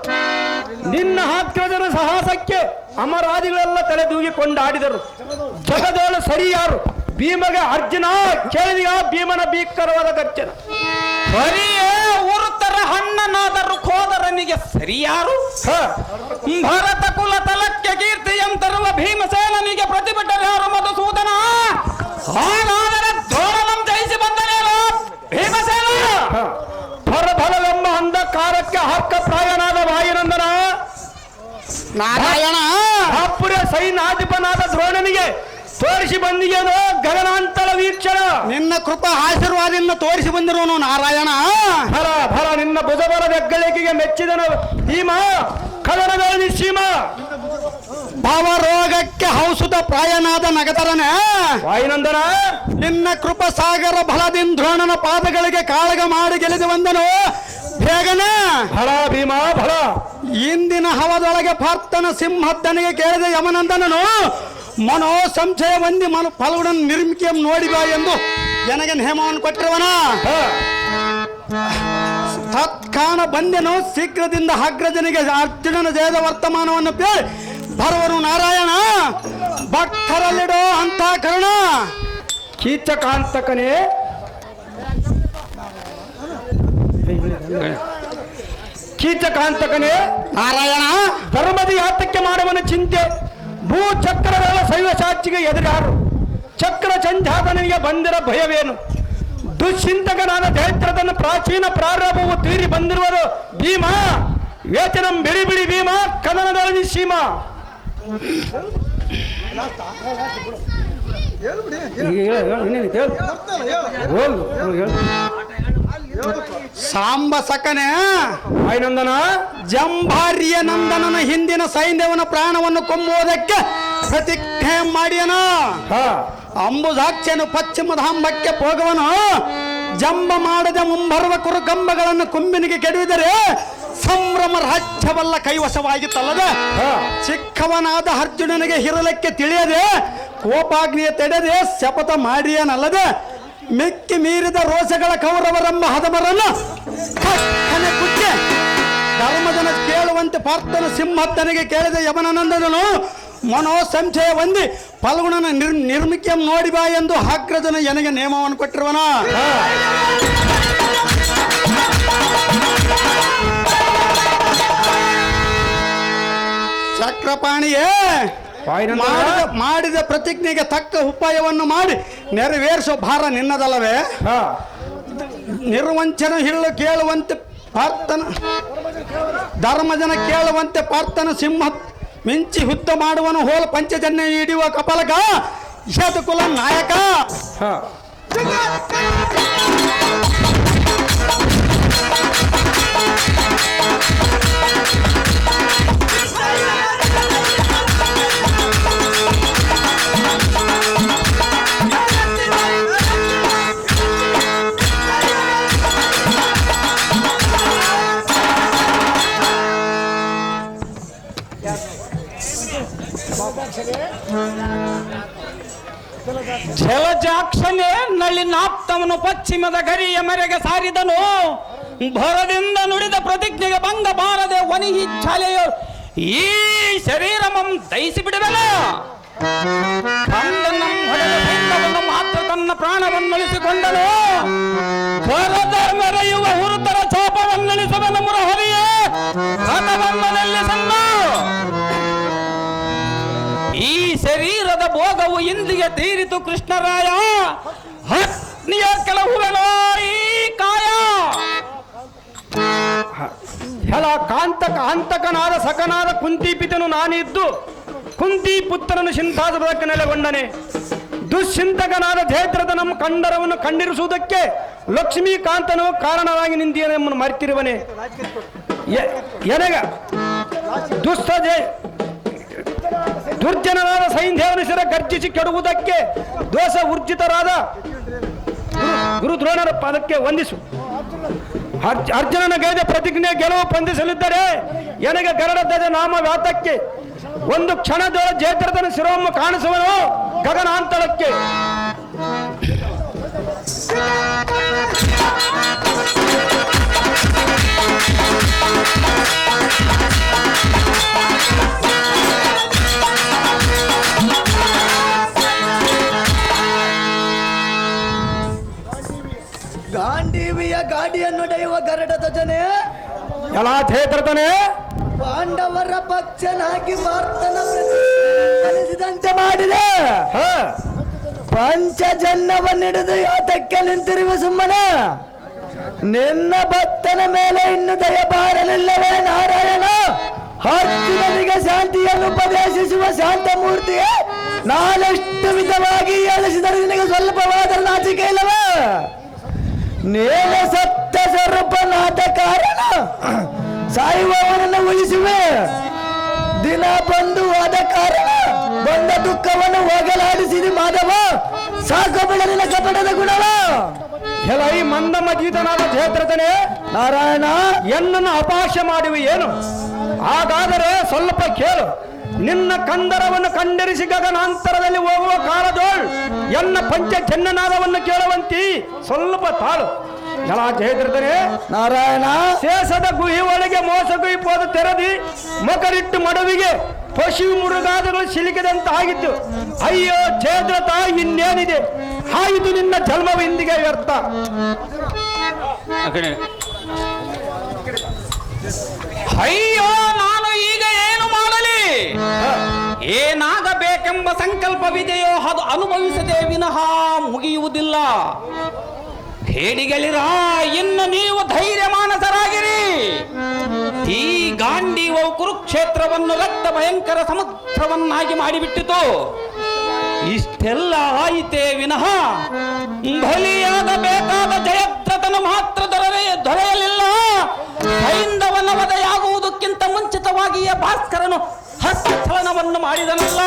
ನಿನ್ನ ಹಾಕ್ರಜನ ಸಾಹಸಕ್ಕೆ ಅಮರಾದಿಗಳೆಲ್ಲ ತಲೆದೂಗಿ ಕೊಂಡಾಡಿದರು. ಜಗದೋಳು ಸರಿ ಯಾರು? ಭೀಮಗೆ ಅರ್ಜುನ ಕೇಳಿದ ಭೀಮನ ಭೀಕರವಾದ ಗರ್ಜನ. ಬರಿಯೇ ಉರುತರ ಹಣ್ಣನಾದರೂ ಖೋದರನಿಗೆ ಸರಿಯಾರು? ಭರತ ಕುಲ ತಲಕ್ಕೆ ಕೀರ್ತಿಯಂ ತರುವ ಭೀಮಸೇನನಿಗೆ ಪ್ರತಿಭಟನೆಯಾರು ಮಧುಸೂದನ. ಹಾಗಾದರೆ ದ್ರೋಣನಂ ಜಯಿಸಿ ಬಂದನೇನು ಭೀಮಸೇನ? ಫಲವೆಂಬ ಅಂಧಕಾರಕ್ಕೆ ಹಕ್ಕ ಪ್ರಾಯನಾದ ವಾಯುನಂದನ ನಾರಾಯಣ ಅಪ್ಪುರ ಸೈನಾಧಿಪನಾದ ದ್ರೋಣನಿಗೆ ತೋರಿಸಿ ಬಂದಿಗೆನು ಗಗನಾಂತರ ವೀಕ್ಷಣ. ನಿನ್ನ ಕೃಪಾ ಆಶೀರ್ವಾದದಿಂದ ತೋರಿಸಿ ಬಂದಿರುವನು ನಾರಾಯಣ. ಫಲ ನಿನ್ನ ಭುಜಬಲ ಬೆಗ್ಗಳಿಕೆಗೆ ಮೆಚ್ಚಿದನು ಭೀಮ ಕದನದಲ್ಲಿ ಸೀಮ. ಭಾವರೋಗಕ್ಕೆ ಔಷಧ ಪ್ರಾಯನಾದ ನಗದರನೇ ವಾಯುನಂದನ ನಿನ್ನ ಕೃಪ ಸಾಗರ ಬಲದಿಂದ ದ್ರೋಣನ ಪಾದಗಳಿಗೆ ಕಾಳಗ ಮಾಡಿ ಗೆಳೆದು ಬಂದನು ಬೇಗನೆ. ಫಲ ಭೀಮ ಫಲ. ಇಂದಿನ ಹವದೊಳಗೆ ಪಾರ್ಥನ ಸಿಂಹದ್ದನಿಗೆ ಕೇಳಿದ ಯಮನಂದನನು ಮನೋ ಸಂಶಯ ಹೊಂದಿ ಫಲಗುಡನ ನಿರ್ಮಿಕೆಯನ್ನು ನೋಡಿ ಬಾ ಎಂದು ನನಗೆ ನೇಮವನ್ನು ಕೊಟ್ಟಿರುವನ. ತತ್ಕಾಣ ಬಂದೆನು ಶೀಘ್ರದಿಂದ ಅಗ್ರಜನಿಗೆ ಅರ್ಜುನನ ಜಯದ ವರ್ತಮಾನವನ್ನು ಕೇಳಿ ಬರುವನು ನಾರಾಯಣ. ಭಕ್ತರಲ್ಲಿಡೋ ಅಂತ ಕರುಣ ಕೀಚಕಾಂತಕನೇ ಕೀಚಕಾಂತಕನೇ ನಾರಾಯಣ. ಧರ್ಮದ ಯಾತಕ್ಕೆ ಮಾಡುವನ ಚಿಂತೆ. ಭೂ ಚಕ್ರಗಳ ಶೈವ ಸಾಕ್ಷಿಗೆ ಎದುರಾರು. ಚಕ್ರ ಸಂಜಾತನಿಗೆ ಬಂದಿರ ಭಯವೇನು? ದುಶ್ಚಿಂತಕನಾದ ಜಯತ್ರದನ್ನು ಪ್ರಾಚೀನ ಪ್ರಾರಂಭವು ತೀರಿ ಬಂದಿರುವರು ಭೀಮ. ವೇತನಂ ಬಿಡಿ ಬಿಡಿ ಭೀಮ ಕದನದಲ್ಲಿ ಸೀಮ. ಸಾಂಬ ಸಕನೆ ವಾಯುನಂದನ ಜಂಭಾರ್ಯ ನಂದನನ ಹಿಂದಿನ ಸೈನ್ಯವನ ಪ್ರಾಣವನ್ನು ಕೊಂಬುವುದಕ್ಕೆ ಪ್ರತಿಜ್ಞೆ ಮಾಡಿಯನ. ಅಂಬುದಾಕ್ಷನು ಪಶ್ಚಿಮದ ಹಂಬಕ್ಕೆ ಹೋಗುವನು. ಜಂಬ ಮಾಡದ ಮುಂಬರುವ ಕುರುಕಂಬಗಳನ್ನು ಕುಂಬಿನಿಗೆ ಕೆಡವಿದರೆ ಸಂಭ್ರಮ ರಾಜ್ಯವಲ್ಲ ಕೈವಶವಾಗಿತ್ತಲ್ಲದ. ಚಿಕ್ಕವನಾದ ಅರ್ಜುನನಿಗೆ ಹಿರಲಕ್ಕೆ ತಿಳಿಯದೆ ಕೋಪಾಗ್ನಿಯ ತೆಡೆದೆ ಶಪಥ ಮಾಡಿಯನಲ್ಲದೆ ಮಿಕ್ಕಿ ಮೀರಿದ ರೋಷಗಳ ಕೌರವರೆಂಬ ಹದಮರನ್ನು ಕಕ್ಕನೆ ಕುಚ್ಚೆ ಧರ್ಮದನ ಕೇಳುವಂತೆ ಪಾರ್ಥನ ಸಿಂಹತ್ತನಿಗೆ ಕೇಳಿದ ಯಮನನಂದನನು ಮನೋ ಸಂಶಯ ಹೊಂದಿ ಫಲ್ಗುಣನ ನಿರ್ಮಿಕೆಯನ್ನು ನೋಡಿ ಬಾ ಎಂದು ಅಗ್ರಜನ ನನಗೆ ನೇಮವನ್ನು ಕೊಟ್ಟಿರುವನ. ಚಕ್ರಪಾಣಿಯೇ ಮಾಡಿದ ಪ್ರತಿಜ್ಞೆಗೆ ತಕ್ಕ ಉಪಾಯವನ್ನು ಮಾಡಿ ನೆರವೇರಿಸೋ ಭಾರ ನಿನ್ನದಲ್ಲವೇ? ನಿರ್ವಂಚನ ಹಿಳ್ಳು ಕೇಳುವಂತೆ ಪಾರ್ಥನ ಧರ್ಮಜನ ಕೇಳುವಂತೆ ಪಾರ್ಥನ ಸಿಂಹ ಮಿಂಚಿ ಹುದ್ದ ಮಾಡುವನು ಹೋಲ ಪಂಚಜನ್ಯ ಹಿಡಿಯುವ ಕಪಲಕ ಯದುಕುಲ ನಾಯಕ. ಜಲಜಾಕ್ಷನೇ ನಳಿನಾಪ್ತವನು ಪಶ್ಚಿಮದ ಗರಿಯ ಮೆರೆಗೆ ಸಾರಿದನು. ಭರದಿಂದ ನುಡಿದ ಪ್ರತಿಜ್ಞೆಗೆ ಭಂಗ ಬಾರದೆ ಒನಿಹಿ ಛಾಲೆಯು ಈ ಶರೀರಮಂ ದಯಿಸಿ ಬಿಡುವೆನು. ಕಂದನಂ ಹೊಡೆದ ಸೈನ್ಯವನ್ನು ಮಾತ್ರ ತನ್ನ ಪ್ರಾಣವನ್ನಳಿಸಿಕೊಂಡನು. ಭರದ ಮೆರೆಯುವ ಹುರುತರ ಚಾಪವನ್ನಳಿಸುವನು ಮುರಹರಿಯೇ ರಥವನ್ನು ನಿಲ್ಲಿಸನ್ನು. ಈ ಶರೀರದ ಭೋಗವು ಇಂದಿಗೆ ತೀರಿತು ಕೃಷ್ಣರಾಯ. ಅಗ್ನಿಯ ಕೆಲಹುವೆನೋ ಈ ಕಾಯ. ಹೆಲ ಕಾಂತಕನಾದ ಸಕನಾದ ಕುಂತಿಪಿತನು ನಾನಿದ್ದು ಕುಂತಿ ಪುತ್ರನು ಸಿಂಹಾಸನಕ್ಕೆ ನೆಲೆಗೊಂಡನೆ. ದುಶ್ಚಿಂತಕನಾದ ಜಯದ್ರಥ ನಮ್ಮ ಕಂಡರವನ್ನು ಖಂಡಿರಿಸುವುದಕ್ಕೆ ಲಕ್ಷ್ಮೀಕಾಂತನು ಕಾರಣವಾಗಿ ನಿಂತಿಯನೆಂಬುದು ಮರೆತಿರುವನೆ. ಎನಗ ದುರ್ಜನರಾದ ಸೈನ್ಯವನ್ನು ಸಿರ ಗರ್ಜಿಸಿ ಕೆಡುವುದಕ್ಕೆ ದೋಷ ಊರ್ಜಿತರಾದ ಗುರು ದ್ರೋಣರ ಪಾದಕ್ಕೆ ವಂದಿಸು. ಅರ್ಜುನನ ಗೈದ ಪ್ರತಿಜ್ಞೆ ಗೆಲುವು ಪಂದಿಸಲಿದ್ದರೆ ನನಗೆ ಗರಡದ ನಾಮ ವ್ಯಾತಕ್ಕೆ ಒಂದು ಕ್ಷಣದೊಳ ಜಯದ್ರಥನ ಶಿರೋಮ್ಮ ಕಾಣಿಸುವನು ಗಗನಾಂತಳಕ್ಕೆ. ಗಾಂಡೀವಿಯ ಗಾಡಿಯನ್ನು ಡೈವ ಗರಡದ ಜನೆ ಎಲ್ಲ ಛೇತ್ರತನೆ ಪಾಂಡವರ ಪಕ್ಷನಾಗಿ ಭಾರತನ ಪ್ರತಿನಿಧಿಸಿದಂತೆ ಮಾಡಿದೆ. ಪಂಚಜನ್ಯವನ್ನಿಡಿದು ಯಾತಕ್ಕೆ ನಿಂತಿರುವ ಸುಮ್ಮನೆ ನಿನ್ನ ಭಕ್ತನ ಮೇಲೆ ಇನ್ನು ದಯ ಬಾರಲಿಲ್ಲವೇ ನಾರಾಯಣ? ಅರ್ಜುನನಿಗೆ ಶಾಂತಿಯನ್ನು ಉಪದೇಶಿಸುವ ಶಾಂತ ಮೂರ್ತಿಯೇ ನಾನೆಷ್ಟು ವಿಧವಾಗಿ ಹೇಳಿಸಿದರೆ ನಿನಗೆ ಸ್ವಲ್ಪವಾದರೂ ನಾಚಿಕೆ ಇಲ್ಲವೇ? ನೇನ ಸತ್ಯ ಸ್ವರೂಪನಾದ ಕಾರಣ ಸಾಯುವವನನ್ನು ಉಳಿಸುವೆ. ದಿನ ಬಂದು ಆದ ಕಾರಣ ಬಂದ ದುಃಖವನ್ನು ಹೋಗಲಾಡಿಸಿದ ಮಾಧವ. ಸಾಕು ಬಿಡಲಿನ ಕಪಟದ ಗುಣವ. ಈ ಮಂದ ಮಜೀತನಾದ ಛೇತ್ರತನೆ ನಾರಾಯಣ, ಎನ್ನನ್ನು ಅಪಹಾಸ್ಯ ಮಾಡುವೆ ಏನು? ಹಾಗಾದರೆ ಸ್ವಲ್ಪ ಕೇಳು. ನಿನ್ನ ಕಂದರವನ್ನು ಕಂಡರಿಸಿ ಗಗನಾಂತರದಲ್ಲಿ ಹೋಗುವ ಕಾಲದೋಳ್ ಎನ್ನ ಪಂಚ ಜನ್ನನಾದವನ್ನು ಕೇಳುವಂತಿ ಸ್ವಲ್ಪ ತಾಳು. ಎಲ್ಲ ಛೇತ್ರತನೆ ನಾರಾಯಣ, ಶೇಷದ ಗುಹಿ ಒಳಗೆ ಮೋಸಗುಹಿ ಪೋದ ತೆರದಿ ಮೊಕರಿಟ್ಟು ಮಡುವಿಗೆ ಪಶು ಮುರುಗಾದಗಳು ಸಿಲುಕಿದಂತಾಗಿತ್ತು. ಅಯ್ಯೋ ಛೇದ್ರತ, ಇನ್ನೇನಿದೆ? ಆಯಿತು ನಿನ್ನ ಜನ್ಮವು ಇಂದಿಗೆ ವ್ಯರ್ಥ. ಅಯ್ಯೋ, ನಾನು ಈಗ ಏನು ಮಾಡಲಿ? ಏನಾಗಬೇಕೆಂಬ ಸಂಕಲ್ಪವಿದೆಯೋ ಅದು ಅನುಭವಿಸದೆ ವಿನಃ ಮುಗಿಯುವುದಿಲ್ಲ. ಹೇಡಿಗಳಿರ, ಇನ್ನು ನೀವು ಧೈರ್ಯ ಮಾನಸರಾಗಿರಿ. ಈ ಗಾಂಡೀವವು ಕುರುಕ್ಷೇತ್ರವನ್ನು ರಕ್ತ ಭಯಂಕರ ಸಮುದ್ರವನ್ನಾಗಿ ಮಾಡಿಬಿಟ್ಟಿತು. ಇಷ್ಟೆಲ್ಲ ಆಯಿತೇ ವಿನಃ ಬಲಿಯಾಗಬೇಕಾದ ಜಯದ್ರಥನು ಮಾತ್ರ ದೊರೆಯಲಿಲ್ಲ. ಹೈಂದವನ ವಧೆಯಾಗುವುದಕ್ಕಿಂತ ಮುಂಚಿತವಾಗಿಯೇ ಭಾಸ್ಕರನು ಹಸ್ತಚಲನವನ್ನು ಮಾಡಿದನಲ್ಲ.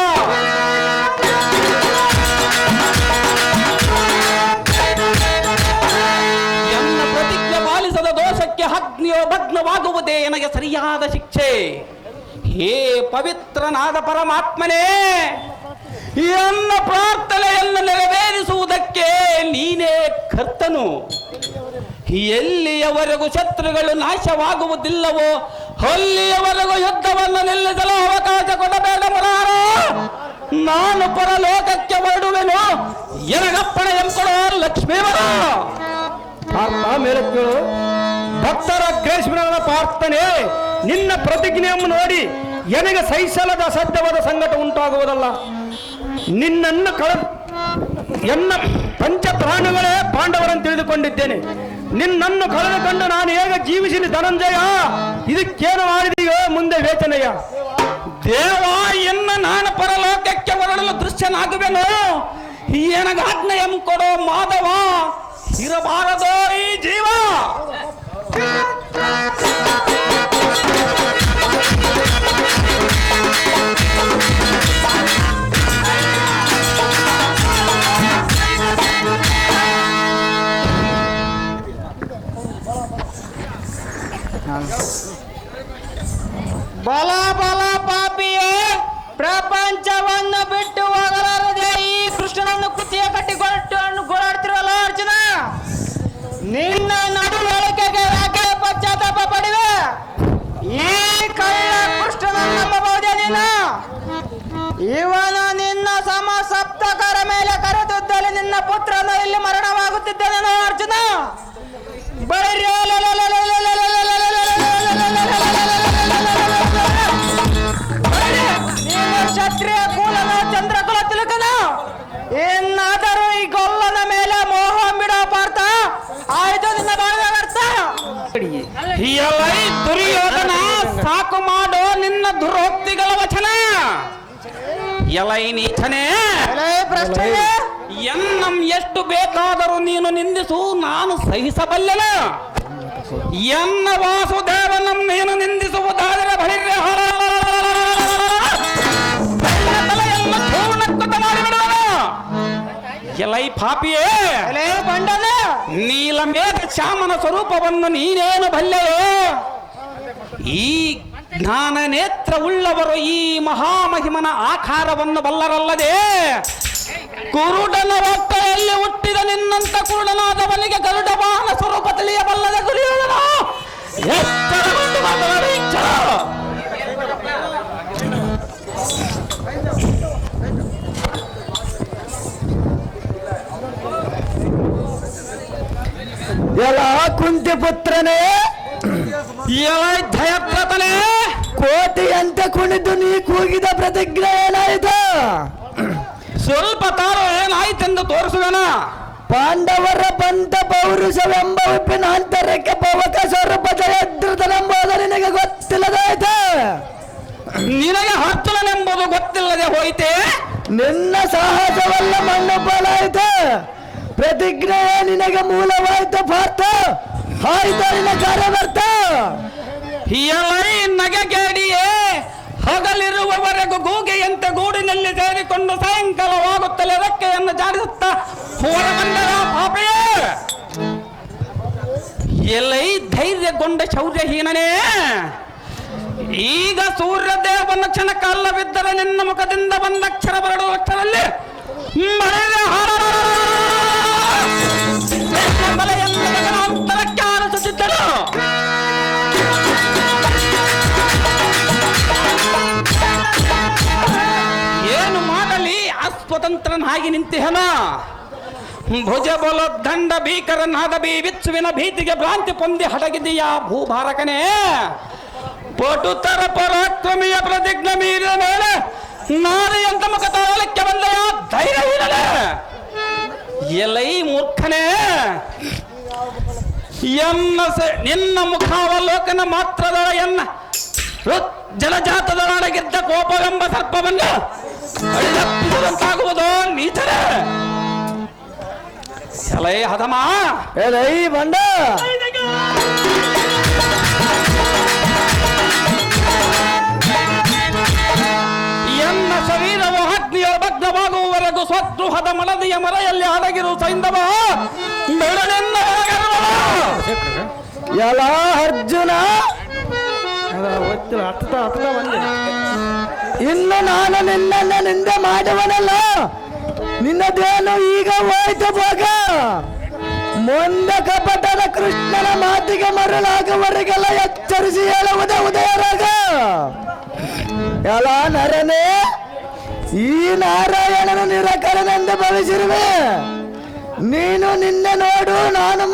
ಎನ್ನ ಪ್ರತಿಜ್ಞೆ ಪಾಲಿಸದ ದೋಷಕ್ಕೆ ಅಗ್ನಿಯೋ ಭಗ್ನವಾಗುವುದೇ ನನಗೆ ಸರಿಯಾದ ಶಿಕ್ಷೆ. ಹೇ ಪವಿತ್ರನಾದ ಪರಮಾತ್ಮನೇ, ಎನ್ನ ಪ್ರಾರ್ಥನೆಯನ್ನು ನೆರವೇರಿಸುವುದಕ್ಕೆ ನೀನೇ ಕರ್ತನು. ಎಲ್ಲಿಯವರೆಗೂ ಶತ್ರುಗಳು ನಾಶವಾಗುವುದಿಲ್ಲವೋ ಅಲ್ಲಿಯವರೆಗೂ ಯುದ್ಧವನ್ನು ನಿಲ್ಲಿಸಲು ಅವಕಾಶ ಕೊಡಬೇಡ ಮುರಾರ. ನಾನು ಪರಲೋಕಕ್ಕೆ ಹೊರಡುವೆನು. ಎನಗಪ್ಪಣೆ ಎಂಕೊಡೋ ಲಕ್ಷ್ಮೀವರ. ಪಾರ್ಥ ಮೇಲೆ ಕೇಳು. ಭಕ್ತರ ಗ್ರೇಷ್ಮನ ಪ್ರಾರ್ಥನೆ ನಿನ್ನ ಪ್ರತಿಜ್ಞೆಯನ್ನು ನೋಡಿ ನನಗೆ ಸಹಿಸಲದ ಅಸಾಧ್ಯವಾದ ಸಂಕಟ ಉಂಟಾಗುವುದಲ್ಲ. ನಿನ್ನನ್ನು ಎನ್ನ ಪಂಚ ಪ್ರಾಣಗಳೇ ಪಾಂಡವರನ್ನು ತಿಳಿದುಕೊಂಡಿದ್ದೇನೆ. ನಿನ್ನನ್ನು ಕಳೆದುಕೊಂಡು ನಾನು ಹೇಗೆ ಜೀವಿಸಲಿ ಧನಂಜಯ? ಇದಕ್ಕೇನು ಮಾಡಿದೆಯೋ ಮುಂದೆ ವೇತನಯ್ಯ. ದೇವ, ಎನ್ನ ನಾನು ಪರಲೋಕಕ್ಕೆ ಹೊರಡಲು ದೃಶ್ಯನಾಗುವೆನು. ನನಗಾಜ್ಞೆ ಕೊಡೋ ಮಾಧವ. ಇರಬಾರದೋ ಈ ಜೀವ? ಬಲ ಬಲ ಪಾಪಿಯೇ, ಪ್ರಪಂಚವನ್ನು ಬಿಟ್ಟು ಹೋಗಲಾರದೆ ಈ ಕೃಷ್ಣನನ್ನು ಕುತ್ತಿಗೆ ಕಟ್ಟಿಕೊಂಡು ಗೋಳಾಡ್ತಿರಲ್ಲ ಅರ್ಜುನ. ನಿನ್ನ ನಡುವಳಿಕೆಗೆ ಯಾಕೆ ಪಶ್ಚಾತ್ತಾಪ ಪಡಿವೆ? ಈ ಕಳ್ಳ ಕೃಷ್ಣನನ್ನು ನಂಬಬಹುದೇ ನೀನು? ಇವನ ನಿನ್ನ ಸಮ ಸಪ್ತಕರ ಮೇಲೆ ಕರೆದಿದ್ದಲ್ಲಿ ನಿನ್ನ ಪುತ್ರನು ಇಲ್ಲಿ ಮರಣವಾಗುತ್ತಿದ್ದೇನೆ ಅರ್ಜುನ. ಕ್ಷತ್ರಿಯ ಕುಲನ ಚಂದ್ರಕುಲ ತಿಲಕನ. ಇನ್ನಾದರೂ ಈ ಗೊಲ್ಲನ ಮೇಲೆ ಮೋಹ ಬಿಡೋ ಪಾರ್ಥ. ಆಯ್ತು ನಿನ್ನ ಬಾಳ್ವೆ ವ್ಯರ್ಥ. ದುರ್ಯೋಧನ, ಸಾಕು ಮಾಡೋ ನಿನ್ನ ದುರೋಕ್ತಿಗಳ ವಚನ. ಎಲೈ ನೀಚನೇ, ಎನ್ನಂ ಎಷ್ಟು ಬೇಕಾದರೂ ನೀನು ನಿಂದಿಸು, ನಾನು ಸಹಿಸಬಲ್ಲೆನ. ಎನ್ನ ವಾಸುದೇವನಂ ನೀನು ನಿಂದಿಸುವುದಾದರೆ ಬಹಿರ್ಯ ಎಲೈ ಪಾಪಿಯೇ, ನೀಲಮೇಘ ಶ್ಯಾಮನ ಸ್ವರೂಪವನ್ನು ನೀನೇನು ಬಲ್ಲೆಯೋ? ಈ ಜ್ಞಾನ ನೇತ್ರ ಉಳ್ಳವರು ಈ ಮಹಾಮಹಿಮನ ಆಕಾರವನ್ನು ಬಲ್ಲರಲ್ಲದೆ ಕುರುಡನ ಹೊಟ್ಟೆಯಲ್ಲಿ ಎಲ್ಲಿ ಹುಟ್ಟಿದ ನಿನ್ನಂತ ಕುರುಡನಾದವನಿಗೆ ಗರುಡ ವಾಹನ ಸ್ವರೂಪ ತಿಳಿಯಬಲ್ಲದ ಗುರಿಯೋದನು ಎಚ್ಚರಗೊಂಡು ಮಾತನಾಡಿ ಎಲ್ಲ ಕುಂತಿ ಪುತ್ರನೇ, ಜಯದ್ರಥನೇ, ಕೋಟಿಯಂತೆ ಕುಣಿದು ನೀ ಕೂಗಿದ ಪ್ರತಿಜ್ಞೆ ಏನಾಯಿತು? ಸ್ವಲ್ಪ ತಾರೋ ಏನಾಯ್ತೆಂದು ತೋರಿಸುವೆನ. ಪಾಂಡವರ ಪಂಥ ಪೌರುಷವೆಂಬ ಉಪ್ಪಿನ ಅಂತರಕ್ಕೆ ಪವಕ ಸ್ವರೂಪ ಜಯದ್ರಥನೆಂಬುದು ನಿನಗೆ ಗೊತ್ತಿಲ್ಲದಾಯ್ತು. ನಿನಗೆ ಅರ್ಜುನನೆಂಬುದು ಗೊತ್ತಿಲ್ಲದೆ ಹೋಯಿತೆ. ನಿನ್ನ ಸಾಹಸವಲ್ಲ ಮಣ್ಣು ಪಾಲಾಯಿತು. ಪ್ರತಿಜ್ಞೆ ನಿನಗೆ ಮೂಲವಾಯಿತು ಪಾರ್ಥ. ಆಯ್ತು ನಿನ್ನ ಕಾರ್ಯವರ್ತ. ಎಲೈ ನಗೆಗೇಡಿಯೇ, ಹಗಲಿರುವವರೆಗೂ ಗೂಗೆಯಂತೆ ಗೂಡಿನಲ್ಲಿ ಸೇರಿಕೊಂಡು ಸಾಯಂಕಾಲವಾಗುತ್ತಲೇ ರೆಕ್ಕೆಯನ್ನು ಜಾಡಿಸುತ್ತ ಹೊರಬಂದರ ಪಾಪೆಯೇ. ಎಲೈ ಧೈರ್ಯಗೊಂಡ ಶೌರ್ಯಹೀನನೇ, ಈಗ ಸೂರ್ಯದೇವನ ಕ್ಷಣಕಾಲವಿದ್ದರೆ ನಿನ್ನ ಮುಖದಿಂದ ಬಂದ ಅಕ್ಷರ ಬರಡು ಅಕ್ಷರಲ್ಲಿ ಅಂತರಕ್ಕೆ ಆರಿಸುತ್ತಿದ್ದರು. ಏನು ಮಾಡಲಿ, ಅಸ್ವತಂತ್ರನಾಗಿ ನಿಂತಿಹನ. ಭುಜಬಲ ದಂಡ ಭೀಕರನಾದ ಬಿಚ್ಚುವಿನ ಭೀತಿಗೆ ಭ್ರಾಂತಿ ಪೊಂದಿ ಹಡಗಿದೆಯ ಭೂಭಾರಕನೇ. ಪಟುತರ ಪರಾಕ್ರಮಿಯ ಪ್ರತಿಜ್ಞೆ ಮೀರಿದ ಮೇಲೆ ನಾರಿಯಂತ ಮುಖ ತಾಳಕ್ಕೆ ಬಂದೆಯ ಧೈರ್ಯ ಇರಲೇ. ಎಲೈ ಮೂರ್ಖನೇ, ನಿನ್ನ ಮುಖಾವಲೋಕನ ಮಾತ್ರದ ಎನ್ನ ಜಲಜಾತದೊಳಗಿದ್ದ ಕೋಪವೆಂಬ ಸರ್ಪವನ್ನು ಅಡಿದಪ್ಪಿಸುವಂತಾಗುವುದು ನೀಚರೇ. ಎಲೈ ಹದಮ, ಎಲೈ ಬಂಡ, ಎನ್ನ ಶರೀರವು ಅಗ್ನಿಯ ಭಗ್ನವಾಗುವವರೆಗೂ ಸ್ವಗೃಹದ ಮನದಿಯ ಮರೆಯಲ್ಲಿ ಅಡಗಿರು ಸೈಂಧವ ಬೆಳನೆನ್ನ ಎಲ್ಲ ಅರ್ಜುನ, ಇನ್ನು ನಾನು ನಿನ್ನನ್ನ ನಿಂದೆ ಮಾಡುವನಲ್ಲ. ನಿನ್ನದೇನು ಈಗ ಹೋಯ್ತು ಭೋಗ. ಮುಂದೆ ಕಪಟದ ಕೃಷ್ಣನ ಮಾತಿಗೆ ಮರಳಾಗುವವರೆಗೆಲ್ಲ ಎಚ್ಚರಿಸಿ ಹೇಳುವುದೇ ಉದಯರಾಗ. ಎಲ್ಲ ನರನೇ, ಈ ನಾರಾಯಣನು ನಿರಾಕರನೆಂದು ಭಾವಿಸಿರುವೆ. ನೀನು ನಿನ್ನೆ ನೋಡು, ನಾನು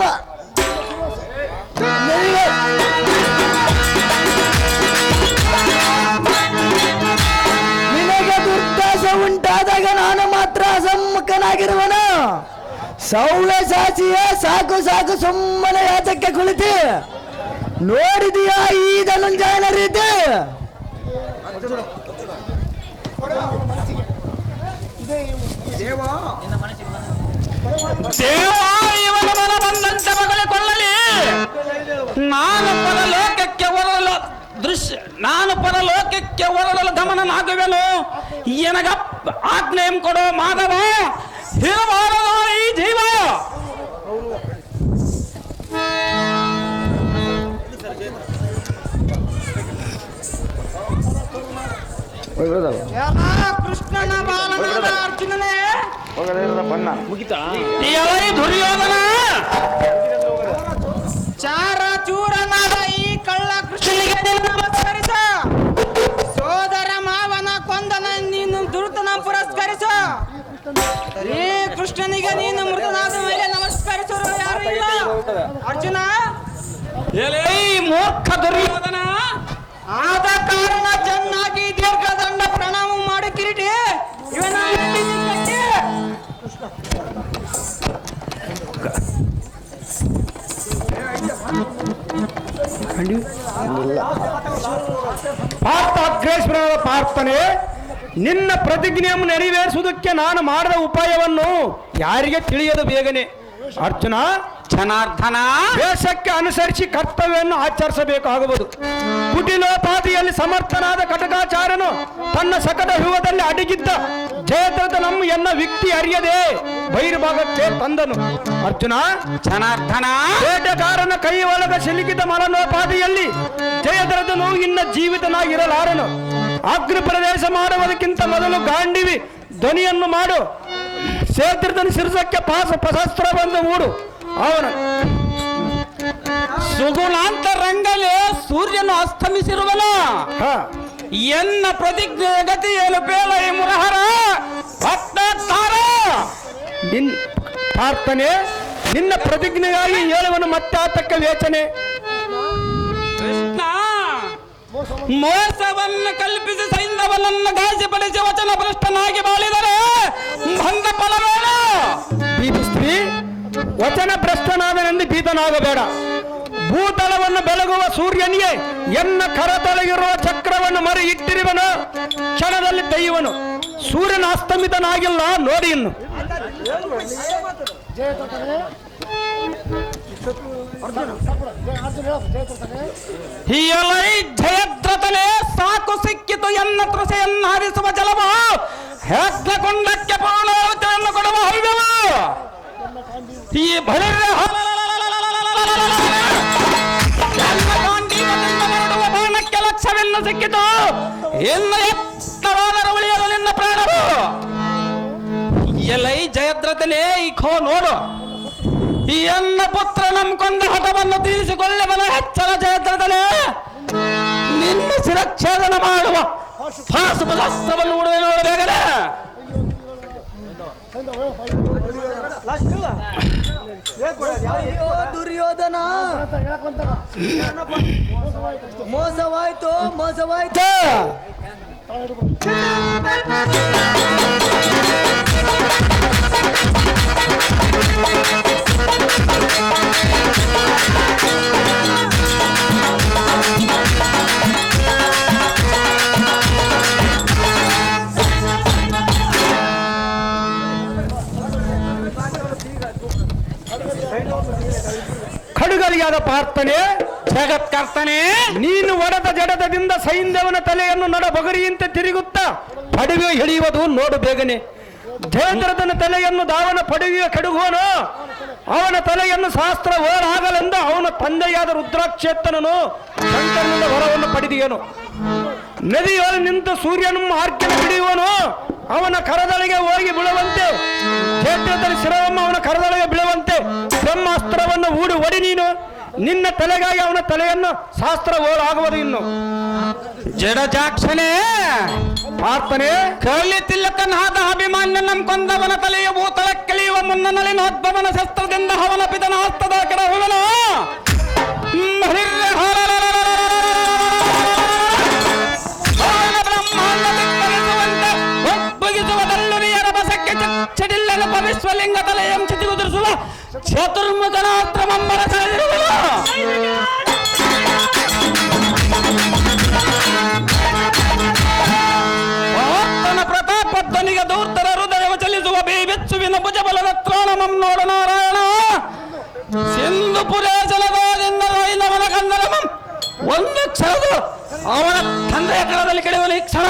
ನಿನಗೆ ದುರ್ದಾಸ ಉಂಟಾದಾಗ ನಾನು ಮಾತ್ರ ಅಸಮ್ಮುಖನಾಗಿರುವನು. ಸೌಳೆ ಸಾಚಿಯ ಸಾಕು ಸಾಕು ಸುಮ್ಮನೆ ಯಾತಕ್ಕೆ ಕುಳಿತಿ. ನೋಡಿದೀಯಾ ಈ ಧನುಂಜಯನ ರೀತಿ? ದೇವ ಇವನ ಮನ ಬಂದಂತೆ ಮಗಳ ಕೊಳ್ಳಲಿ. ನಾನು ಪರಲೋಕಕ್ಕೆ ಹೊರಡಲು ಗಮನನಾಗುವೆನು. ಎನಗ ಆಜ್ಞೆಯಂ ಕೊಡೋ ಮಾಧವ, ಇರಬಾರದು ಈ ಜೀವ. ಕೃಷ್ಣನ ಬಾಲನಾದ ಅರ್ಜುನನೇ, ಎಲೈ ದುರ್ಯೋಧನ, ಚಾರ ಚೂರನಾದ ಈ ಕಳ್ಳ ಕೃಷ್ಣನಿಗೆ ನಮಸ್ಕರಿಸ. ಸೋದರ ಮಾವನ ಕೊಂದನ ನೀನು ದುರ್ತನ ಪುರಸ್ಕರಿಸ. ಈ ಕೃಷ್ಣನಿಗೆ ನೀನು ಮೃತನಾದ ಮೇಲೆ ನಮಸ್ಕರಿಸರು ಯಾರು ಇಲ್ಲ. ಅರ್ಜುನ, ಎಲೈ ಮೂರ್ಖ ದುರ್ಯೋಧನ, ಆದ ಕಾರಣ ಚೆನ್ನಾಗಿ ದೀರ್ಘದಂಡ ಪ್ರಣಾಮ ಮಾಡಿ ಕಿರೀಟಿ ಇವನ ಪಾರ್ಥಾಗ್ರೇಶ್ವರನಾದ ಪಾರ್ಥನೆ, ನಿನ್ನ ಪ್ರತಿಜ್ಞೆಯನ್ನು ನೆರವೇರಿಸುವುದಕ್ಕೆ ನಾನು ಮಾಡಿದ ಉಪಾಯವನ್ನು ಯಾರಿಗೆ ತಿಳಿಯದು ಬೇಗನೆ. ಅರ್ಜುನ, ಜನಾರ್ದನ, ವೇಷಕ್ಕೆ ಅನುಸರಿಸಿ ಕರ್ತವ್ಯವನ್ನು ಆಚರಿಸಬೇಕಾಗುವುದು. ಕುಟಿಲೋಪಾದಿಯಲ್ಲಿ ಸಮರ್ಥನಾದ ಕಟಕಾಚಾರ್ಯನು ತನ್ನ ಸಕಟ ಹೃದಯದಲ್ಲಿ ಅಡಗಿದ್ದ ಜಯದ್ರಥನನ್ನು ಎನ್ನ ವ್ಯಕ್ತಿ ಅರಿಯದೆ ಬಹಿರ್ಭಾಗಕ್ಕೆ ತಂದನು. ಅರ್ಜುನ, ಜನಾರ್ದನ, ಬೇಟೆಗಾರನ ಕೈ ಒಳಗ ಸಿಲುಕಿದ ಮಲನೋಪಾದಿಯಲ್ಲಿ ಜಯದ್ರಥನು ಇನ್ನ ಜೀವಿತನಾಗಿರಲಾರನು. ಅಗ್ನಿ ಪ್ರದೇಶ ಮಾಡುವುದಕ್ಕಿಂತ ಮೊದಲು ಗಾಂಡಿವಿ ಧ್ವನಿಯನ್ನು ಮಾಡು. ಸೇದ್ರದನ ಶಿರಸಕ್ಕೆ ಪ್ರಶಸ್ತ್ರ ಬಂದು ಮೂಡು ಅವನ ಸುಗುಣಾಂತ ರಂಗಲೆ ಸೂರ್ಯನು ಅಸ್ತಮಿಸಿರುವನು. ಎನ್ನ ಪ್ರತಿಜ್ಞೆ ಗತಿಯಲು ಪೇಳ ಈ ಮುರಹರ ನಿನ್ ಪ್ರಾರ್ಥನೆ ನಿನ್ನ ಪ್ರತಿಜ್ಞೆಗಾಗಿ ಹೇಳುವನು ಮತ್ತೆ ಆತಕ್ಕ ವೇಚನೆ. ಕೃಷ್ಣ ಮೋಸವನ್ನು ಕಲ್ಪಿಸಿ ಸೈಂಧವನನ್ನು ಘಾಸಿಪಡಿಸಿ ವಚನ ಭ್ರಷ್ಟನಾಗಿ ಬಾಳಿದರೆ ಬಂದ ಫಲವೇನು? ಸ್ತ್ರೀ ವಚನ ಭ್ರಷ್ಟನಾದನೆಂದು ಭೀತನಾಗಬೇಡ. ಭೂತಳವನ್ನು ಬೆಳಗುವ ಸೂರ್ಯನಿಗೆ ಎನ್ನ ಕರತೊಳಗಿರುವ ಚಕ್ರವನ್ನು ಮರಿ ಇಟ್ಟಿರುವನು, ಕ್ಷಣದಲ್ಲಿ ತೆಯ್ಯುವನು. ಸೂರ್ಯನ ಅಸ್ತಮಿತನಾಗಿಲ್ಲ ನೋಡಿ ಇನ್ನು. ಜಯದ್ರತನೇ ಸಾಕು ಸಿಕ್ಕಿತು ಎನ್ನ ತೃಷೆಯನ್ನು ಹರಿಸುವ ಜಲವು, ಹೆಗ್ಲಕೊಂಡಕ್ಕೆ ಪೂರ್ಣಾಹುತಿಯನ್ನು ಕೊಡುವ ಹವ್ಯವು. ಈ ಬಳಿರೆ ಮಾಡುವ ಬಾಣಕ್ಕೆ ಲಕ್ಷ್ಯವೆನ್ನು ಸಿಕ್ಕಿತು. ಇನ್ನು ಎತ್ತವಾದರೂ ಉಳಿಯಲು ನಿನ್ನ ಪ್ರಾಣವು. ಎಲೈ ಜಯದ್ರತನೇ ಈ ಖೋ ನೋಡು, ಈ ಎನ್ನ ಪುತ್ರ ನಂಬಿಕೊಂಡ ಹಠವನ್ನು ತೀರಿಸಿಕೊಳ್ಳಬಲ ಹೆಚ್ಚಳ ಜಯದ್ರತನೇ ನಿನ್ನ ಶಿರಚ್ಛೇದನ ಮಾಡುವ ಪಾಶುಪದಾಸ್ತ್ರವನ್ನು ಉಡುವೆ ನೋಡಬೇಕನೆ. ದುರ್ಯೋಧನ ಮೋಸವಾಯ್ತು ಮೋಸವಾಯ್ತು. ಖಡುಗರಿಯಾದ ಪ್ರಾರ್ಥನೆ ಜಗತ್ಕರ್ತನೆ, ನೀನು ಒಡೆದ ಜಡದದಿಂದ ಸೈಂಧವನ ತಲೆಯನ್ನು ನಡಬಗರಿಯಂತೆ ತಿರುಗುತ್ತಾ ಪಡುವೆ ಹಿಡಿಯುವುದು ನೋಡು ಬೇಗನೆ. ಜಯದ್ರಥನ ತಲೆಯನ್ನು ದಾವನ ಪಡುವೆಯ ಕೆಡುಗುವನು, ಅವನ ತಲೆಯನ್ನು ಶಾಸ್ತ್ರ ಓಡಾಗಲೆಂದು ಅವನ ತಂದೆಯಾದ ರುದ್ರಾಕ್ಷೇತ್ರನನು ಶಂಕರನಿಂದ ವರವನ್ನು ಪಡೆದಿಯನು. ನದಿಯೊಳಗೆ ನಿಂತು ಸೂರ್ಯನನ್ನು ಆರ್ಕೆನ ಹಿಡಿಯುವನು, ಅವನ ಕರದೊಳಗೆ ಹೋಗಿ ಬೀಳುವಂತೆ. ಜಯದ್ರಥನ ಶಿರವನ್ನು ಅವನ ಕರದೊಳಗೆ ಬೀಳುವಂತೆ ಬ್ರಹ್ಮಾಸ್ತ್ರವನ್ನು ಒಡಿ ನೀನು. ನಿನ್ನ ತಲೆಗಾಗಿ ಅವನ ತಲೆಯನ್ನು ಶಾಸ್ತ್ರ ಓಡಾಗುವುದು. ಇನ್ನು ಜಡಜಾಕ್ಷನೇ ಪ್ರಾರ್ಥನೆ ಕಲಿ ತಿಲಕನಾದ ಅಭಿಮಾನ್ಯ ನಂಬ್ಕೊಂಡವನ ತಲೆಯ ಭೂತಳ ಕೆಳೆಯುವ ಮುನ್ನನಲಿನೋದ್ಭವನ ಶಸ್ತ್ರದಿಂದ ಹವನ ಪಿತನ ಹಸ್ತದ ಕೆಡ ಹೋಗಲು ಒಪ್ಪಗಿಸುವುದಲ್ಲುರಿಯರ ಬಸಕ್ಕೆ ಚಡಿಲ್ಲನ ಪವಿಶ್ವಲಿಂಗ ತಲೆಯಂ ಚಿತಿ ಉದುರಿಸುವ ಚತುರ್ಮುಖನಾಸ್ತ್ರ ಮಂಬರ ಸೆಳೆದಿರುವನು. ಪ್ರತಾಪಧ್ವನಿಗೆ ದೂರ್ತರ ಹೃದಯವ ಚಲಿಸುವ ಬೇಬೆಚ್ಚುವಿನ ಭುಜಬಲದ ತ್ರಾಣಮಂ ನೋಡ ನಾರಾಯಣ. ಸಿಂಧು ಪುರೇಶಲದಿಂದ ರೈನವನ ಕಂದರಮಂ ಒಂದು ಕ್ಷಣದ ಅವನ ತಂದೆಯ ಕಳದಲ್ಲಿ ಕೆಳೆಯುವ ಈ ಕ್ಷಣ